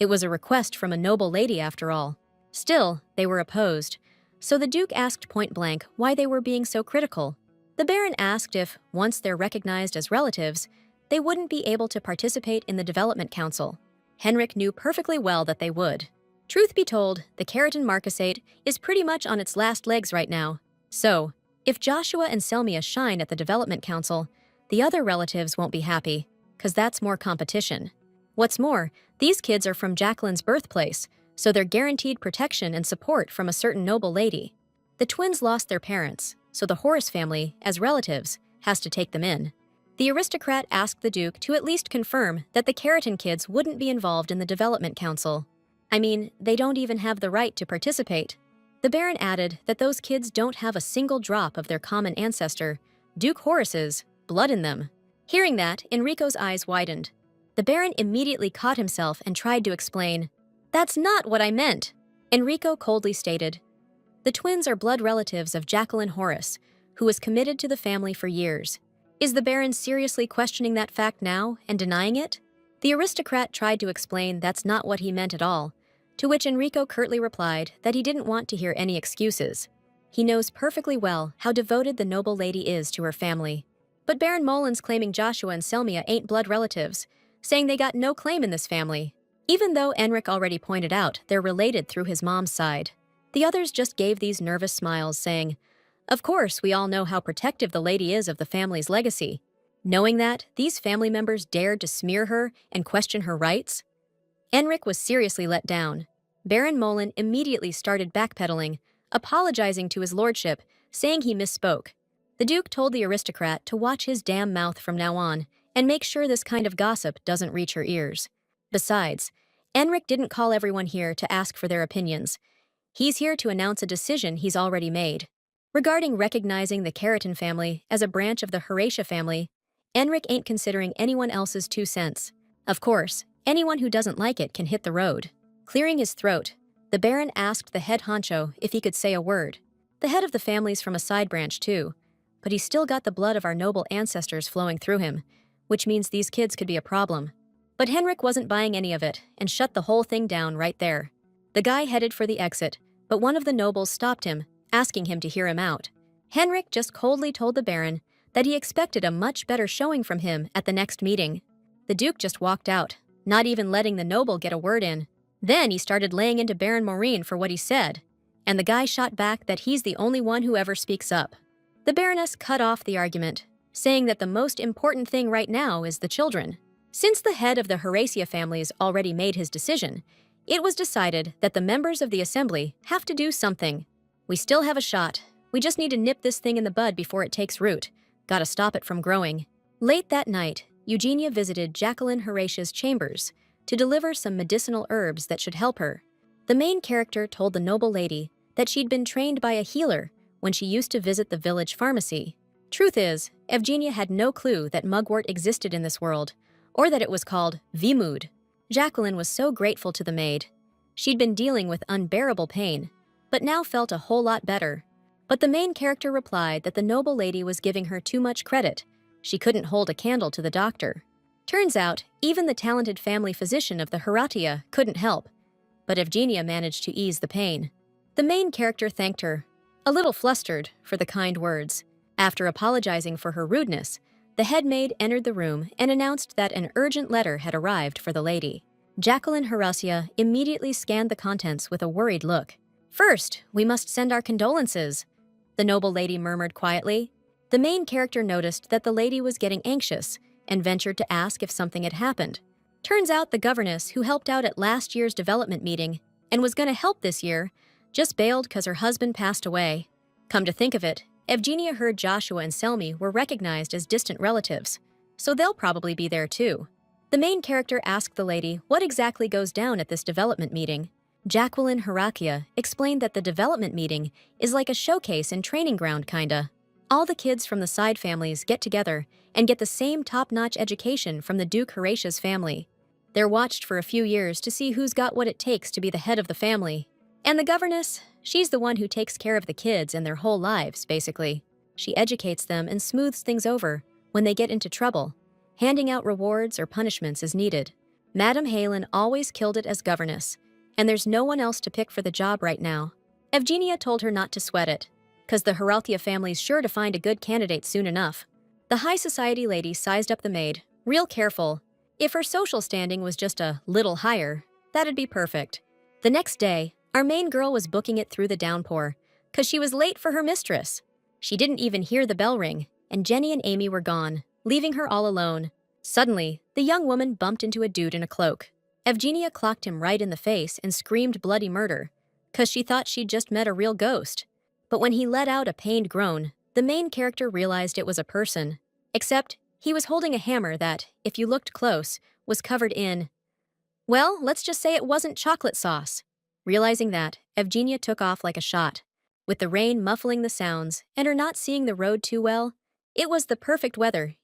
Speaker 1: It was a request from a noble lady after all. Still, they were opposed, so the Duke asked point-blank why they were being so critical. The Baron asked if, once they're recognized as relatives, they wouldn't be able to participate in the Development Council. Henrik knew perfectly well that they would. Truth be told, the Keraton Marquisate is pretty much on its last legs right now. So, if Joshua and Selmia shine at the Development Council, the other relatives won't be happy, because that's more competition. What's more, these kids are from Jacqueline's birthplace, so they're guaranteed protection and support from a certain noble lady. The twins lost their parents, so the Horace family, as relatives, has to take them in. The aristocrat asked the Duke to at least confirm that the Keraton kids wouldn't be involved in the Development Council. I mean, they don't even have the right to participate. The Baron added that those kids don't have a single drop of their common ancestor, Duke Horace's, blood in them. Hearing that, Enrico's eyes widened. The Baron immediately caught himself and tried to explain. "That's not what I meant," Enrico coldly stated. The twins are blood relatives of Jacqueline Horace, who was committed to the family for years. Is the Baron seriously questioning that fact now and denying it? The aristocrat tried to explain that's not what he meant at all, to which Enrico curtly replied that he didn't want to hear any excuses. He knows perfectly well how devoted the noble lady is to her family. But Baron Molin's claiming Joshua and Selmia ain't blood relatives, saying they got no claim in this family. Even though Enric already pointed out they're related through his mom's side. The others just gave these nervous smiles, saying, "Of course, we all know how protective the lady is of the family's legacy." Knowing that, these family members dared to smear her and question her rights? Enric was seriously let down. Baron Molin immediately started backpedaling, apologizing to his lordship, saying he misspoke. The Duke told the aristocrat to watch his damn mouth from now on and make sure this kind of gossip doesn't reach her ears. Besides, Enric didn't call everyone here to ask for their opinions. He's here to announce a decision he's already made. Regarding recognizing the Keraton family as a branch of the Horatia family, Enric ain't considering anyone else's 2 cents. Of course, anyone who doesn't like it can hit the road. Clearing his throat, the Baron asked the head honcho if he could say a word. The head of the family's from a side branch too, but he's still got the blood of our noble ancestors flowing through him, which means these kids could be a problem. But Henrik wasn't buying any of it and shut the whole thing down right there. The guy headed for the exit, but one of the nobles stopped him, asking him to hear him out. Henrik just coldly told the Baron that he expected a much better showing from him at the next meeting. The Duke just walked out, not even letting the noble get a word in. Then he started laying into Baron Maureen for what he said, and the guy shot back that he's the only one who ever speaks up. The Baroness cut off the argument, saying that the most important thing right now is the children. Since the head of the Horatia family's already made his decision, it was decided that the members of the assembly have to do something. We still have a shot. We just need to nip this thing in the bud before it takes root. Gotta stop it from growing. Late that night, Eugenia visited Jacqueline Horatia's chambers to deliver some medicinal herbs that should help her. The main character told the noble lady that she'd been trained by a healer when she used to visit the village pharmacy. Truth is, Evgenia had no clue that mugwort existed in this world, or that it was called Vimud. Jacqueline was so grateful to the maid. She'd been dealing with unbearable pain, but now felt a whole lot better. But the main character replied that the noble lady was giving her too much credit. She couldn't hold a candle to the doctor. Turns out, even the talented family physician of the Horatia couldn't help, but Evgenia managed to ease the pain. The main character thanked her, a little flustered, for the kind words. After apologizing for her rudeness, the head maid entered the room and announced that an urgent letter had arrived for the lady. Jacqueline Horatia immediately scanned the contents with a worried look. "First, we must send our condolences," the noble lady murmured quietly. The main character noticed that the lady was getting anxious and ventured to ask if something had happened. Turns out the governess who helped out at last year's development meeting and was going to help this year just bailed because her husband passed away. Come to think of it, Evgenia heard Joshua and Selmy were recognized as distant relatives, so they'll probably be there too. The main character asked the lady what exactly goes down at this development meeting. Jacqueline Horatia explained that the development meeting is like a showcase and training ground kinda. All the kids from the side families get together and get the same top-notch education from the Duke Horatia's family. They're watched for a few years to see who's got what it takes to be the head of the family. And the governess, she's the one who takes care of the kids and their whole lives, basically. She educates them and smooths things over when they get into trouble, handing out rewards or punishments as needed. Madame Halen always killed it as governess, and there's no one else to pick for the job right now. Evgenia told her not to sweat it, because the Heralthia family's sure to find a good candidate soon enough. The high society lady sized up the maid, real careful. If her social standing was just a little higher, that'd be perfect. The next day, our main girl was booking it through the downpour, because she was late for her mistress. She didn't even hear the bell ring, and Jenny and Amy were gone, leaving her all alone. Suddenly, the young woman bumped into a dude in a cloak. Evgenia clocked him right in the face and screamed bloody murder, because she thought she'd just met a real ghost. But when he let out a pained groan, the main character realized it was a person. Except, he was holding a hammer that, if you looked close, was covered in, well, let's just say it wasn't chocolate sauce. Realizing that, Evgenia took off like a shot. With the rain muffling the sounds and her not seeing the road too well, it was the perfect weather,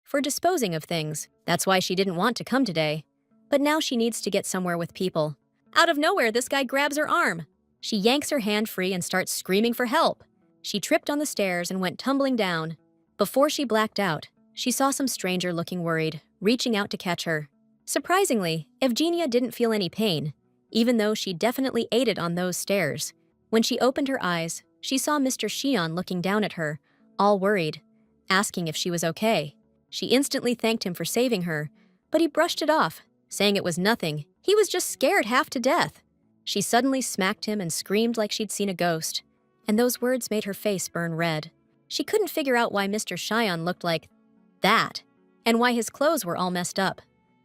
Speaker 1: for disposing of things. That's why she didn't want to come today. But now she needs to get somewhere with people. Out of nowhere, this guy grabs her arm. She yanks her hand free and starts screaming for help. She tripped on the stairs and went tumbling down. Before she blacked out, she saw some stranger looking worried, reaching out to catch her. Surprisingly, Evgenia didn't feel any pain, even though she definitely ate it on those stairs. When she opened her eyes, she saw Mr. Shion looking down at her, all worried, asking if she was okay. She instantly thanked him for saving her, but he brushed it off, saying it was nothing. He was just scared half to death. She suddenly smacked him and screamed like she'd seen a ghost, and those words made her face burn red. She couldn't figure out why Mr. Shion looked like that, and why his clothes were all messed up.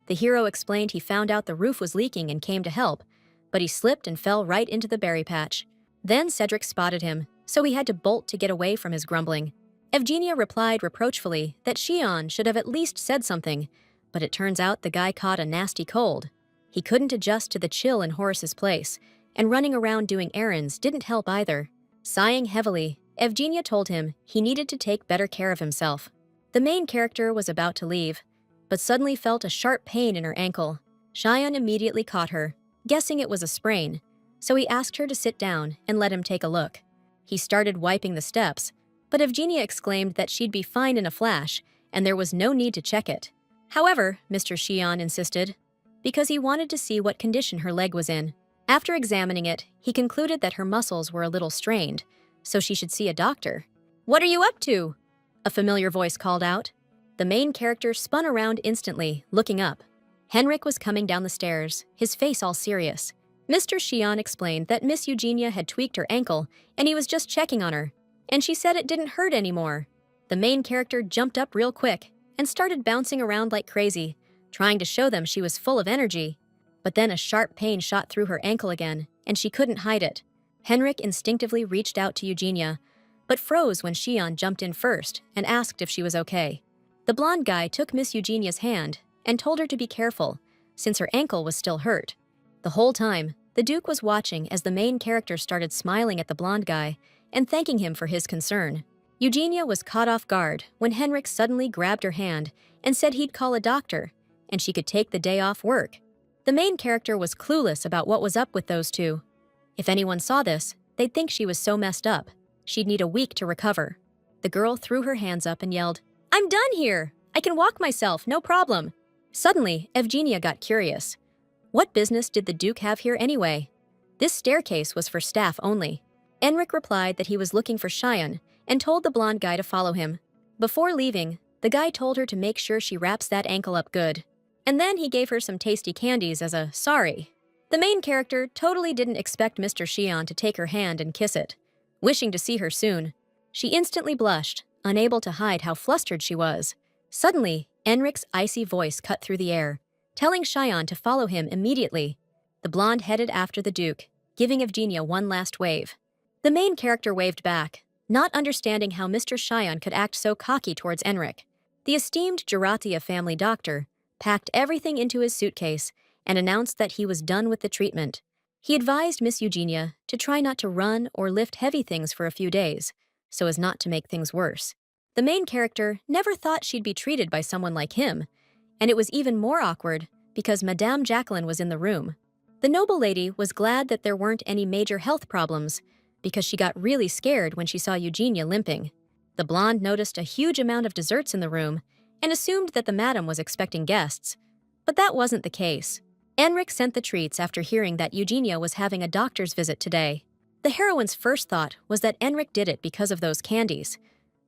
Speaker 1: The hero explained he found out the roof was leaking and came to help, but he slipped and fell right into the berry patch. Then Cedric spotted him, so he had to bolt to get away from his grumbling. Evgenia replied reproachfully that Shion should have at least said something, but it turns out the guy caught a nasty cold. He couldn't adjust to the chill in Horace's place, and running around doing errands didn't help either. Sighing heavily, Evgenia told him he needed to take better care of himself. The main character was about to leave, but suddenly felt a sharp pain in her ankle. Shion immediately caught her, guessing it was a sprain, so he asked her to sit down and let him take a look. He started wiping the steps, but Evgenia exclaimed that she'd be fine in a flash, and there was no need to check it. However, Mr. Shion insisted, because he wanted to see what condition her leg was in. After examining it, he concluded that her muscles were a little strained, so she should see a doctor. "What are you up to?" a familiar voice called out. The main character spun around instantly, looking up. Henrik was coming down the stairs, his face all serious. Mr. Shion explained that Miss Eugenia had tweaked her ankle, and he was just checking on her, and she said it didn't hurt anymore. The main character jumped up real quick and started bouncing around like crazy, trying to show them she was full of energy. But then a sharp pain shot through her ankle again, and she couldn't hide it. Henrik instinctively reached out to Eugenia, but froze when Shion jumped in first and asked if she was okay. The blonde guy took Miss Eugenia's hand and told her to be careful, since her ankle was still hurt. The whole time, the Duke was watching as the main character started smiling at the blonde guy and thanking him for his concern. Eugenia was caught off guard when Henrik suddenly grabbed her hand and said he'd call a doctor, and she could take the day off work. The main character was clueless about what was up with those two. If anyone saw this, they'd think she was so messed up, she'd need a week to recover. The girl threw her hands up and yelled, "I'm done here! I can walk myself, no problem." Suddenly, Evgenia got curious. What business did the Duke have here anyway? This staircase was for staff only. Enric replied that he was looking for Shion and told the blonde guy to follow him. Before leaving, the guy told her to make sure she wraps that ankle up good. And then he gave her some tasty candies as a sorry. The main character totally didn't expect Mr. Shion to take her hand and kiss it. Wishing to see her soon, she instantly blushed, unable to hide how flustered she was. Suddenly, Enric's icy voice cut through the air, telling Shion to follow him immediately. The blonde headed after the Duke, giving Evgenia one last wave. The main character waved back, not understanding how Mr. Shion could act so cocky towards Enric. The esteemed Jaratia family doctor packed everything into his suitcase and announced that he was done with the treatment. He advised Miss Eugenia to try not to run or lift heavy things for a few days, so as not to make things worse. The main character never thought she'd be treated by someone like him, and it was even more awkward because Madame Jacqueline was in the room. The noble lady was glad that there weren't any major health problems, because she got really scared when she saw Eugenia limping. The blonde noticed a huge amount of desserts in the room and assumed that the madam was expecting guests. But that wasn't the case. Enric sent the treats after hearing that Eugenia was having a doctor's visit today. The heroine's first thought was that Enric did it because of those candies,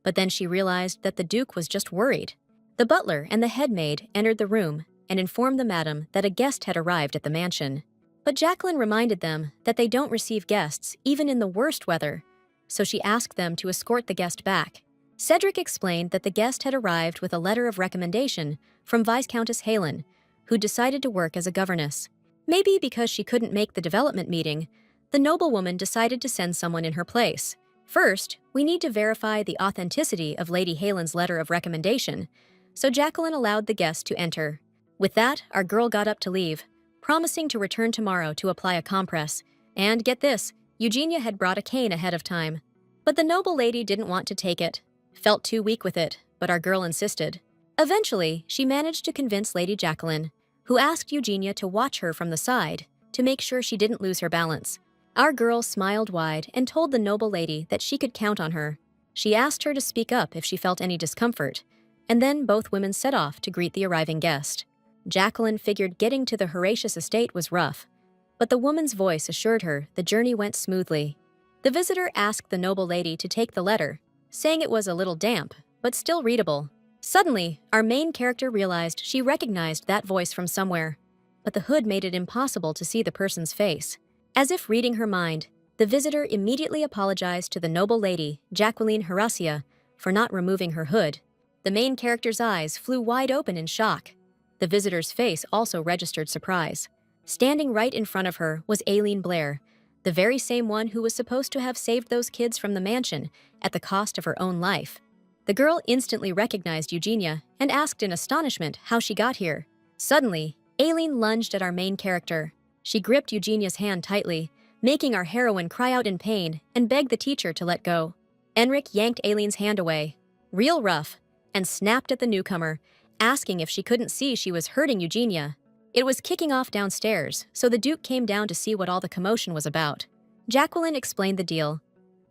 Speaker 1: but then she realized that the Duke was just worried. The butler and the head maid entered the room and informed the madam that a guest had arrived at the mansion. But Jacqueline reminded them that they don't receive guests even in the worst weather, so she asked them to escort the guest back. Cedric explained that the guest had arrived with a letter of recommendation from Viscountess Halen, who decided to work as a governess. Maybe because she couldn't make the development meeting, the noblewoman decided to send someone in her place. First, we need to verify the authenticity of Lady Halen's letter of recommendation, so Jacqueline allowed the guest to enter. With that, our girl got up to leave, promising to return tomorrow to apply a compress. And get this, Eugenia had brought a cane ahead of time. But the noble lady didn't want to take it, felt too weak with it, but our girl insisted. Eventually, she managed to convince Lady Jacqueline, who asked Eugenia to watch her from the side to make sure she didn't lose her balance. Our girl smiled wide and told the noble lady that she could count on her. She asked her to speak up if she felt any discomfort, and then both women set off to greet the arriving guest. Jacqueline figured getting to the Horatius estate was rough, but the woman's voice assured her the journey went smoothly. The visitor asked the noble lady to take the letter, saying it was a little damp, but still readable. Suddenly, our main character realized she recognized that voice from somewhere, but the hood made it impossible to see the person's face. As if reading her mind, the visitor immediately apologized to the noble lady, Jacqueline Horatia, for not removing her hood. The main character's eyes flew wide open in shock. The visitor's face also registered surprise. Standing right in front of her was Aileen Blair, the very same one who was supposed to have saved those kids from the mansion at the cost of her own life. The girl instantly recognized Eugenia and asked in astonishment how she got here. Suddenly, Aileen lunged at our main character. She gripped Eugenia's hand tightly, making our heroine cry out in pain and beg the teacher to let go. Enric yanked Aileen's hand away, real rough, and snapped at the newcomer, asking if she couldn't see she was hurting Eugenia. It was kicking off downstairs, so the Duke came down to see what all the commotion was about. Jacqueline explained the deal.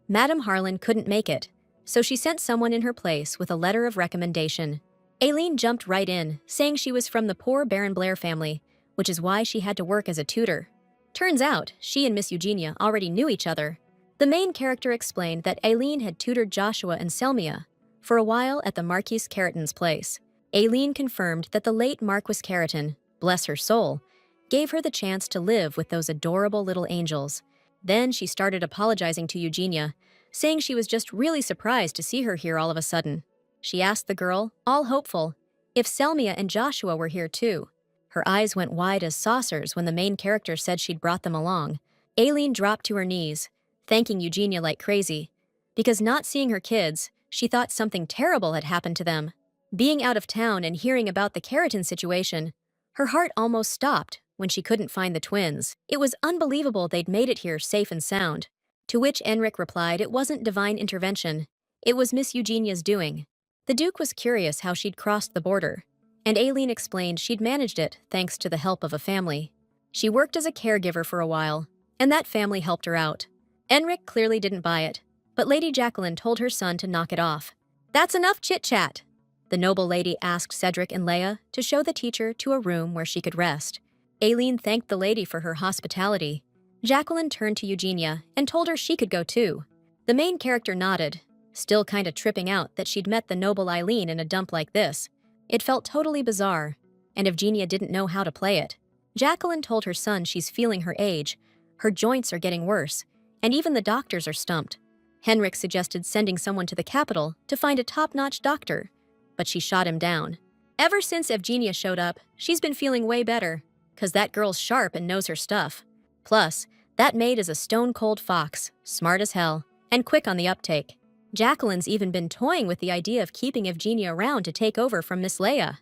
Speaker 1: Madame Harlan couldn't make it, so she sent someone in her place with a letter of recommendation. Aileen jumped right in, saying she was from the poor Baron Blair family, which is why she had to work as a tutor. Turns out, she and Miss Eugenia already knew each other. The main character explained that Aileen had tutored Joshua and Selmia for a while at the Marquis Carrington's place. Aileen confirmed that the late Marquis Carrington, bless her soul, gave her the chance to live with those adorable little angels. Then she started apologizing to Eugenia, saying she was just really surprised to see her here all of a sudden. She asked the girl, all hopeful, if Selmia and Joshua were here too. Her eyes went wide as saucers when the main character said she'd brought them along. Aileen dropped to her knees, thanking Eugenia like crazy, because not seeing her kids, she thought something terrible had happened to them. Being out of town and hearing about the Carrington situation, her heart almost stopped when she couldn't find the twins. It was unbelievable they'd made it here safe and sound. To which Enric replied it wasn't divine intervention, it was Miss Eugenia's doing. The Duke was curious how she'd crossed the border, and Aileen explained she'd managed it thanks to the help of a family. She worked as a caregiver for a while, and that family helped her out. Enric clearly didn't buy it, but Lady Jacqueline told her son to knock it off. That's enough chit-chat. The noble lady asked Cedric and Leia to show the teacher to a room where she could rest. Aileen thanked the lady for her hospitality. Jacqueline turned to Eugenia and told her she could go too. The main character nodded, still kinda tripping out that she'd met the noble Aileen in a dump like this. It felt totally bizarre, and Eugenia didn't know how to play it. Jacqueline told her son she's feeling her age, her joints are getting worse, and even the doctors are stumped. Henrik suggested sending someone to the capital to find a top-notch doctor, but she shot him down. Ever since Evgenia showed up, she's been feeling way better, 'cause that girl's sharp and knows her stuff. Plus, that maid is a stone-cold fox, smart as hell, and quick on the uptake. Jacqueline's even been toying with the idea of keeping Evgenia around to take over from Miss Leia.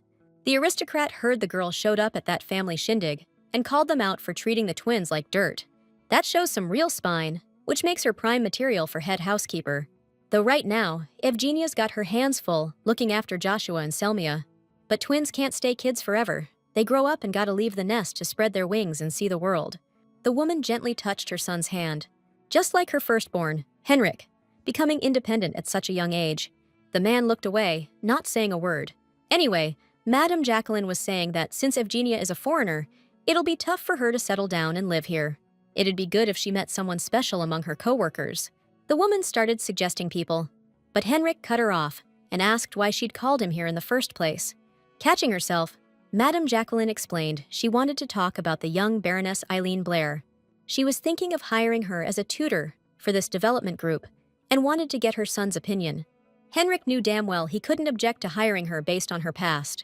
Speaker 1: The aristocrat heard the girl showed up at that family shindig and called them out for treating the twins like dirt. That shows some real spine, which makes her prime material for head housekeeper. Though right now, Evgenia's got her hands full looking after Joshua and Selmia. But twins can't stay kids forever. They grow up and gotta leave the nest to spread their wings and see the world. The woman gently touched her son's hand. Just like her firstborn, Henrik, becoming independent at such a young age. The man looked away, not saying a word. Anyway, Madame Jacqueline was saying that since Evgenia is a foreigner, it'll be tough for her to settle down and live here. It'd be good if she met someone special among her co-workers. The woman started suggesting people, but Henrik cut her off and asked why she'd called him here in the first place. Catching herself, Madame Jacqueline explained she wanted to talk about the young Baroness Eileen Blair. She was thinking of hiring her as a tutor for this development group and wanted to get her son's opinion. Henrik knew damn well he couldn't object to hiring her based on her past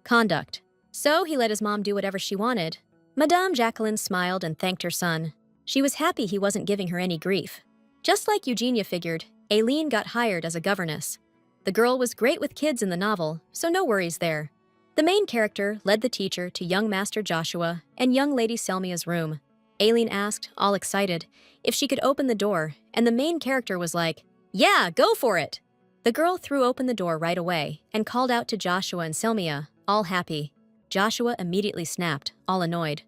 Speaker 1: conduct. So he let his mom do whatever she wanted. Madame Jacqueline smiled and thanked her son. She was happy he wasn't giving her any grief. Just like Eugenia figured, Aileen got hired as a governess. The girl was great with kids in the novel, so no worries there. The main character led the teacher to young Master Joshua and young Lady Selmia's room. Aileen asked, all excited, if she could open the door, and the main character was like, "Yeah, go for it!" The girl threw open the door right away and called out to Joshua and Selmia, all happy. Joshua immediately snapped, all annoyed.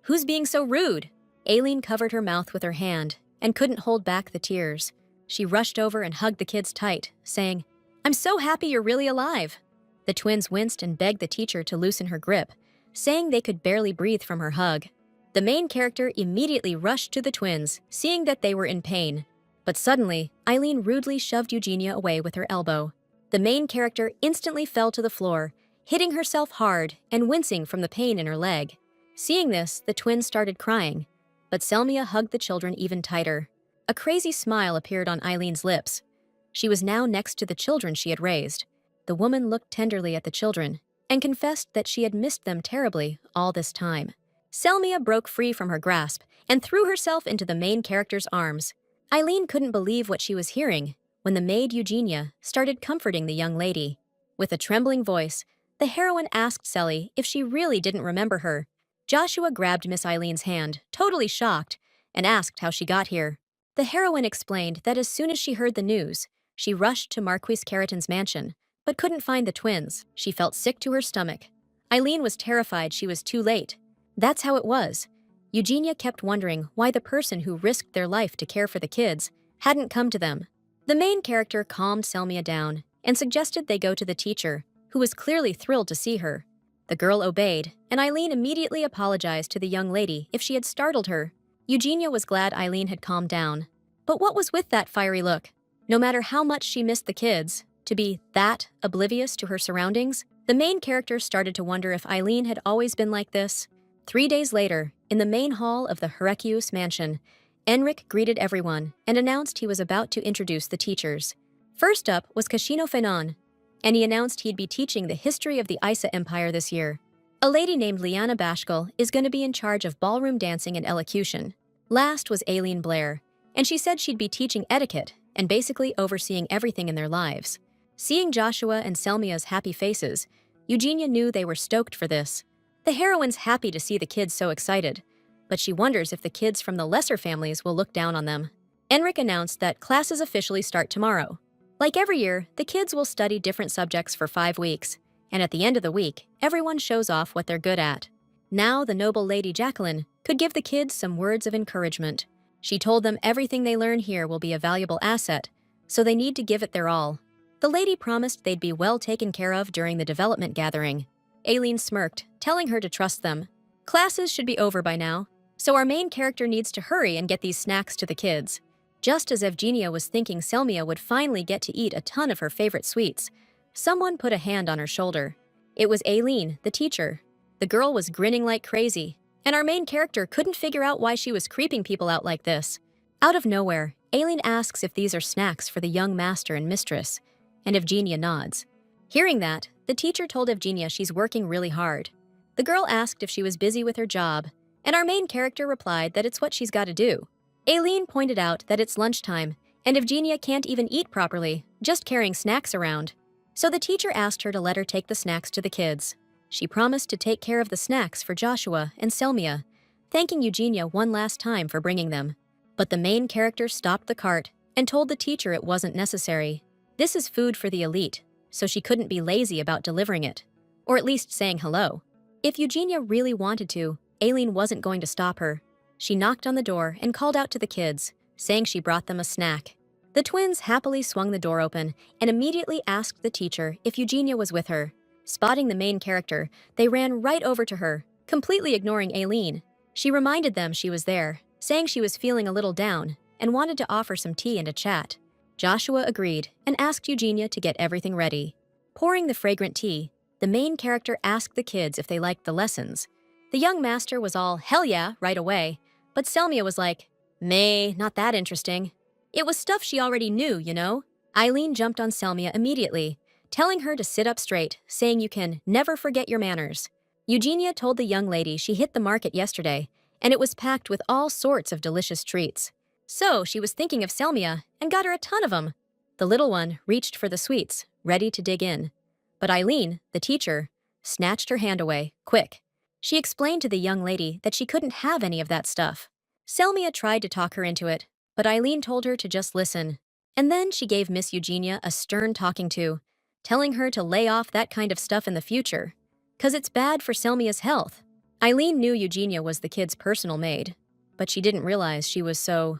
Speaker 1: "Who's being so rude?" Aileen covered her mouth with her hand and couldn't hold back the tears. She rushed over and hugged the kids tight, saying, "I'm so happy you're really alive." The twins winced and begged the teacher to loosen her grip, saying they could barely breathe from her hug. The main character immediately rushed to the twins, seeing that they were in pain. But suddenly, Eileen rudely shoved Eugenia away with her elbow. The main character instantly fell to the floor, hitting herself hard and wincing from the pain in her leg. Seeing this, the twins started crying, but Selmia hugged the children even tighter. A crazy smile appeared on Eileen's lips. She was now next to the children she had raised. The woman looked tenderly at the children and confessed that she had missed them terribly all this time. Selmia broke free from her grasp and threw herself into the main character's arms. Eileen couldn't believe what she was hearing when the maid Eugenia started comforting the young lady. With a trembling voice, the heroine asked Selly if she really didn't remember her. Joshua grabbed Miss Eileen's hand, totally shocked, and asked how she got here. The heroine explained that as soon as she heard the news, she rushed to Marquis Carrington's mansion, but couldn't find the twins. She felt sick to her stomach. Eileen was terrified she was too late. That's how it was. Eugenia kept wondering why the person who risked their life to care for the kids hadn't come to them. The main character calmed Selmia down and suggested they go to the teacher, who was clearly thrilled to see her. The girl obeyed, and Eileen immediately apologized to the young lady if she had startled her. Eugenia was glad Eileen had calmed down. But what was with that fiery look? No matter how much she missed the kids, to be that oblivious to her surroundings, the main character started to wonder if Eileen had always been like this. 3 days later, in the main hall of the Herecius mansion, Enric greeted everyone and announced he was about to introduce the teachers. First up was Kashino Fenon, and he announced he'd be teaching the history of the Isa Empire this year. A lady named Liana Bashkal is going to be in charge of ballroom dancing and elocution. Last was Aileen Blair, and she said she'd be teaching etiquette and basically overseeing everything in their lives. Seeing Joshua and Selmia's happy faces, Eugenia knew they were stoked for this. The heroine's happy to see the kids so excited, but she wonders if the kids from the lesser families will look down on them. Enric announced that classes officially start tomorrow. Like every year, the kids will study different subjects for 5 weeks, and at the end of the week, everyone shows off what they're good at. Now the noble Lady Jacqueline could give the kids some words of encouragement. She told them everything they learn here will be a valuable asset, so they need to give it their all. The lady promised they'd be well taken care of during the development gathering. Aileen smirked, telling her to trust them. Classes should be over by now, so our main character needs to hurry and get these snacks to the kids. Just as Evgenia was thinking Selmia would finally get to eat a ton of her favorite sweets, someone put a hand on her shoulder. It was Aileen, the teacher. The girl was grinning like crazy, and our main character couldn't figure out why she was creeping people out like this. Out of nowhere, Aileen asks if these are snacks for the young master and mistress, and Evgenia nods. Hearing that, the teacher told Evgenia she's working really hard. The girl asked if she was busy with her job, and our main character replied that it's what she's got to do. Aileen pointed out that it's lunchtime, and Evgenia can't even eat properly, just carrying snacks around. So the teacher asked her to let her take the snacks to the kids. She promised to take care of the snacks for Joshua and Selmia, thanking Eugenia one last time for bringing them. But the main character stopped the cart and told the teacher it wasn't necessary. This is food for the elite, so she couldn't be lazy about delivering it, or at least saying hello. If Eugenia really wanted to, Aileen wasn't going to stop her. She knocked on the door and called out to the kids, saying she brought them a snack. The twins happily swung the door open and immediately asked the teacher if Eugenia was with her. Spotting the main character, they ran right over to her, completely ignoring Aileen. She reminded them she was there, saying she was feeling a little down and wanted to offer some tea and a chat. Joshua agreed and asked Eugenia to get everything ready. Pouring the fragrant tea, the main character asked the kids if they liked the lessons. The young master was all, "Hell yeah," right away, but Selmia was like, "Meh, not that interesting." It was stuff she already knew, you know? Eileen jumped on Selmia immediately, telling her to sit up straight, saying you can never forget your manners. Eugenia told the young lady she hit the market yesterday, and it was packed with all sorts of delicious treats. So she was thinking of Selmia and got her a ton of them. The little one reached for the sweets, ready to dig in. But Eileen, the teacher, snatched her hand away, quick. She explained to the young lady that she couldn't have any of that stuff. Selmia tried to talk her into it, but Eileen told her to just listen. And then she gave Miss Eugenia a stern talking to, telling her to lay off that kind of stuff in the future, 'cause it's bad for Selmia's health. Eileen knew Eugenia was the kid's personal maid, but she didn't realize she was so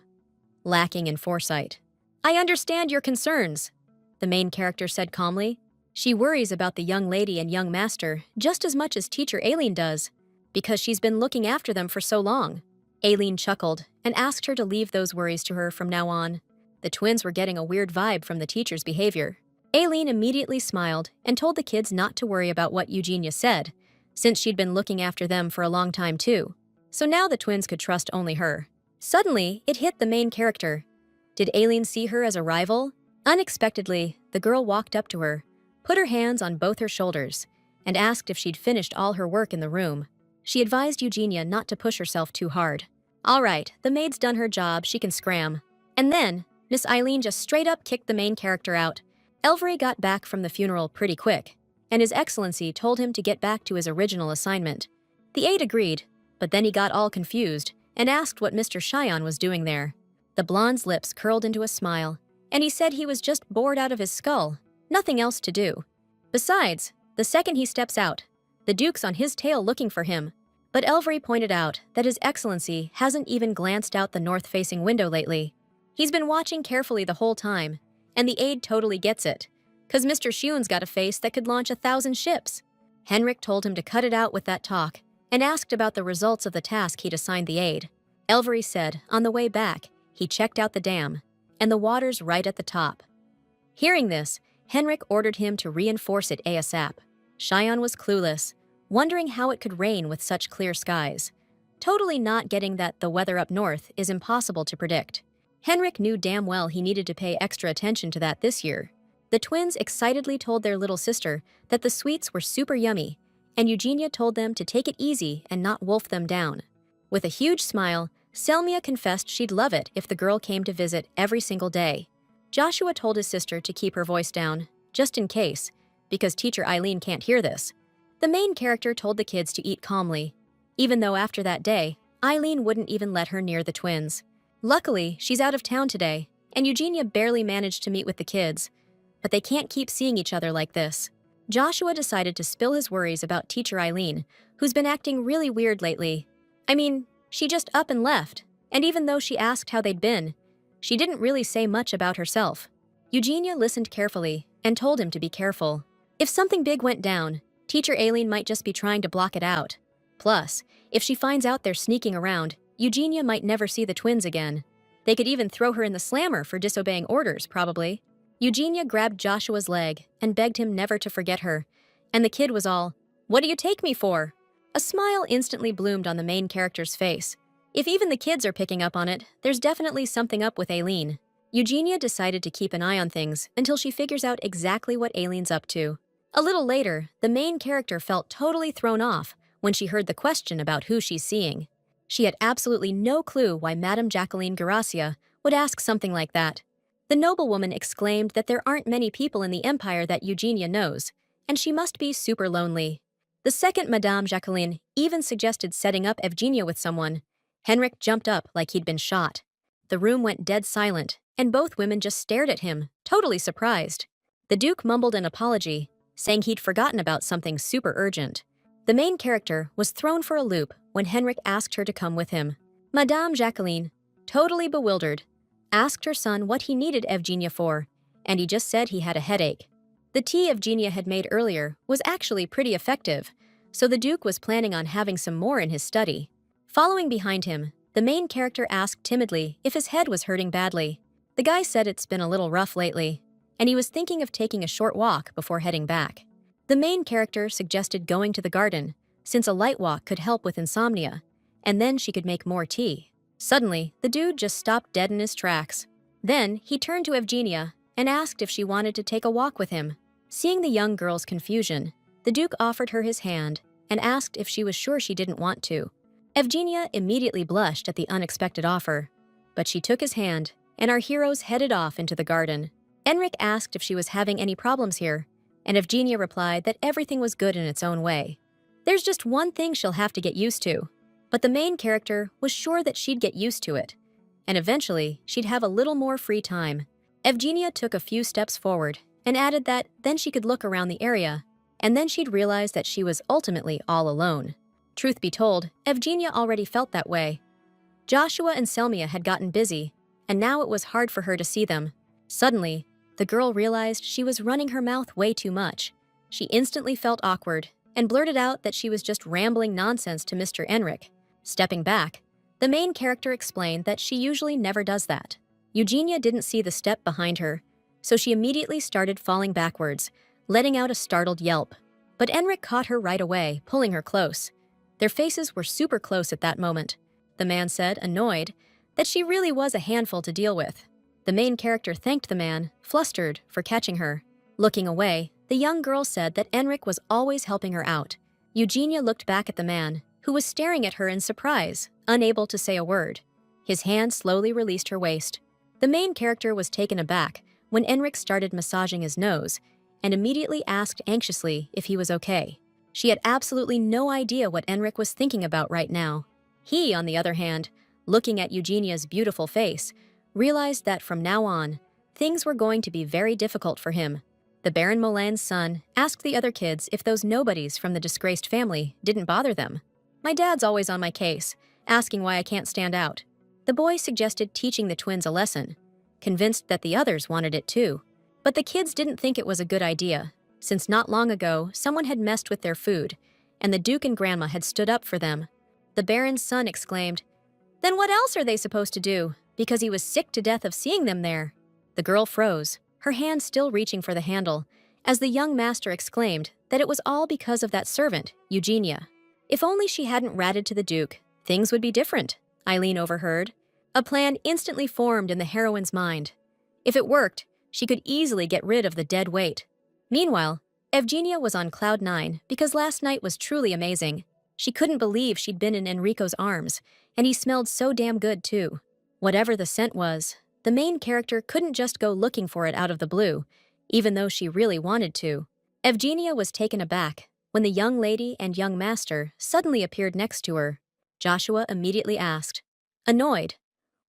Speaker 1: lacking in foresight. "I understand your concerns," the main character said calmly. She worries about the young lady and young master just as much as teacher Aileen does, because she's been looking after them for so long. Aileen chuckled and asked her to leave those worries to her from now on. The twins were getting a weird vibe from the teacher's behavior. Aileen immediately smiled and told the kids not to worry about what Eugenia said, since she'd been looking after them for a long time too. So now the twins could trust only her. Suddenly, it hit the main character. Did Aileen see her as a rival? Unexpectedly, the girl walked up to her, put her hands on both her shoulders, and asked if she'd finished all her work in the room. She advised Eugenia not to push herself too hard. "All right, the maid's done her job, she can scram." And then, Miss Eileen just straight up kicked the main character out. Elvery got back from the funeral pretty quick, and His Excellency told him to get back to his original assignment. The aide agreed, but then he got all confused and asked what Mr. Cheyenne was doing there. The blonde's lips curled into a smile, and he said he was just bored out of his skull, nothing else to do. Besides, the second he steps out, the Duke's on his tail looking for him. But Elvery pointed out that His Excellency hasn't even glanced out the north-facing window lately. He's been watching carefully the whole time, and the aide totally gets it, 'cause Mr. Shun's got a face that could launch 1,000 ships. Henrik told him to cut it out with that talk and asked about the results of the task he'd assigned the aide. Elvery said, on the way back, he checked out the dam, and the water's right at the top. Hearing this, Henrik ordered him to reinforce it ASAP. Cheyenne was clueless, wondering how it could rain with such clear skies, totally not getting that the weather up north is impossible to predict. Henrik knew damn well he needed to pay extra attention to that this year. The twins excitedly told their little sister that the sweets were super yummy, and Eugenia told them to take it easy and not wolf them down. With a huge smile, Selmia confessed she'd love it if the girl came to visit every single day. Joshua told his sister to keep her voice down, just in case, because teacher Eileen can't hear this. The main character told the kids to eat calmly, even though after that day, Eileen wouldn't even let her near the twins. Luckily, she's out of town today, and Eugenia barely managed to meet with the kids, but they can't keep seeing each other like this. Joshua decided to spill his worries about teacher Eileen, who's been acting really weird lately. I mean, she just up and left, and even though she asked how they'd been, she didn't really say much about herself. Eugenia listened carefully and told him to be careful. If something big went down, teacher Aileen might just be trying to block it out. Plus, if she finds out they're sneaking around, Eugenia might never see the twins again. They could even throw her in the slammer for disobeying orders, probably. Eugenia grabbed Joshua's leg and begged him never to forget her, and the kid was all, "What do you take me for?" A smile instantly bloomed on the main character's face. If even the kids are picking up on it, there's definitely something up with Aileen. Eugenia decided to keep an eye on things until she figures out exactly what Aileen's up to. A little later, the main character felt totally thrown off when she heard the question about who she's seeing. She had absolutely no clue why Madame Jacqueline Garacia would ask something like that. The noblewoman exclaimed that there aren't many people in the empire that Eugenia knows, and she must be super lonely. The second Madame Jacqueline even suggested setting up Evgenia with someone. Henrik jumped up like he'd been shot. The room went dead silent, and both women just stared at him, totally surprised. The Duke mumbled an apology, saying he'd forgotten about something super urgent. The main character was thrown for a loop when Henrik asked her to come with him. Madame Jacqueline, totally bewildered, asked her son what he needed Evgenia for, and he just said he had a headache. The tea Evgenia had made earlier was actually pretty effective, so the Duke was planning on having some more in his study. Following behind him, the main character asked timidly if his head was hurting badly. The guy said it's been a little rough lately, and he was thinking of taking a short walk before heading back. The main character suggested going to the garden, since a light walk could help with insomnia, and then she could make more tea. Suddenly, the dude just stopped dead in his tracks. Then, he turned to Evgenia and asked if she wanted to take a walk with him. Seeing the young girl's confusion, the Duke offered her his hand and asked if she was sure she didn't want to. Evgenia immediately blushed at the unexpected offer, but she took his hand, and our heroes headed off into the garden. Enric asked if she was having any problems here, and Evgenia replied that everything was good in its own way. There's just one thing she'll have to get used to, but the main character was sure that she'd get used to it, and eventually she'd have a little more free time. Evgenia took a few steps forward and added that then she could look around the area, and then she'd realize that she was ultimately all alone. Truth be told, Evgenia already felt that way. Joshua and Selmia had gotten busy, and now it was hard for her to see them. Suddenly, the girl realized she was running her mouth way too much. She instantly felt awkward and blurted out that she was just rambling nonsense to Mr. Enric. Stepping back, the main character explained that she usually never does that. Eugenia didn't see the step behind her, so she immediately started falling backwards, letting out a startled yelp. But Enric caught her right away, pulling her close. Their faces were super close at that moment. The man said, annoyed, that she really was a handful to deal with. The main character thanked the man, flustered, for catching her. Looking away, the young girl said that Enric was always helping her out. Eugenia looked back at the man, who was staring at her in surprise, unable to say a word. His hand slowly released her waist. The main character was taken aback when Enric started massaging his nose and immediately asked anxiously if he was okay. She had absolutely no idea what Enric was thinking about right now. He, on the other hand, looking at Eugenia's beautiful face, realized that from now on, things were going to be very difficult for him. The Baron Molin's son asked the other kids if those nobodies from the disgraced family didn't bother them. My dad's always on my case, asking why I can't stand out. The boy suggested teaching the twins a lesson, convinced that the others wanted it too. But the kids didn't think it was a good idea, since not long ago someone had messed with their food, and the Duke and Grandma had stood up for them. The Baron's son exclaimed, "Then what else are they supposed to do? Because he was sick to death of seeing them there." The girl froze, her hand still reaching for the handle, as the young master exclaimed that it was all because of that servant, Eugenia. If only she hadn't ratted to the Duke, things would be different, Eileen overheard. A plan instantly formed in the heroine's mind. If it worked, she could easily get rid of the dead weight. Meanwhile, Evgenia was on cloud 9 because last night was truly amazing. She couldn't believe she'd been in Enrico's arms, and he smelled so damn good too. Whatever the scent was, the main character couldn't just go looking for it out of the blue, even though she really wanted to. Evgenia was taken aback when the young lady and young master suddenly appeared next to her. Joshua immediately asked, annoyed,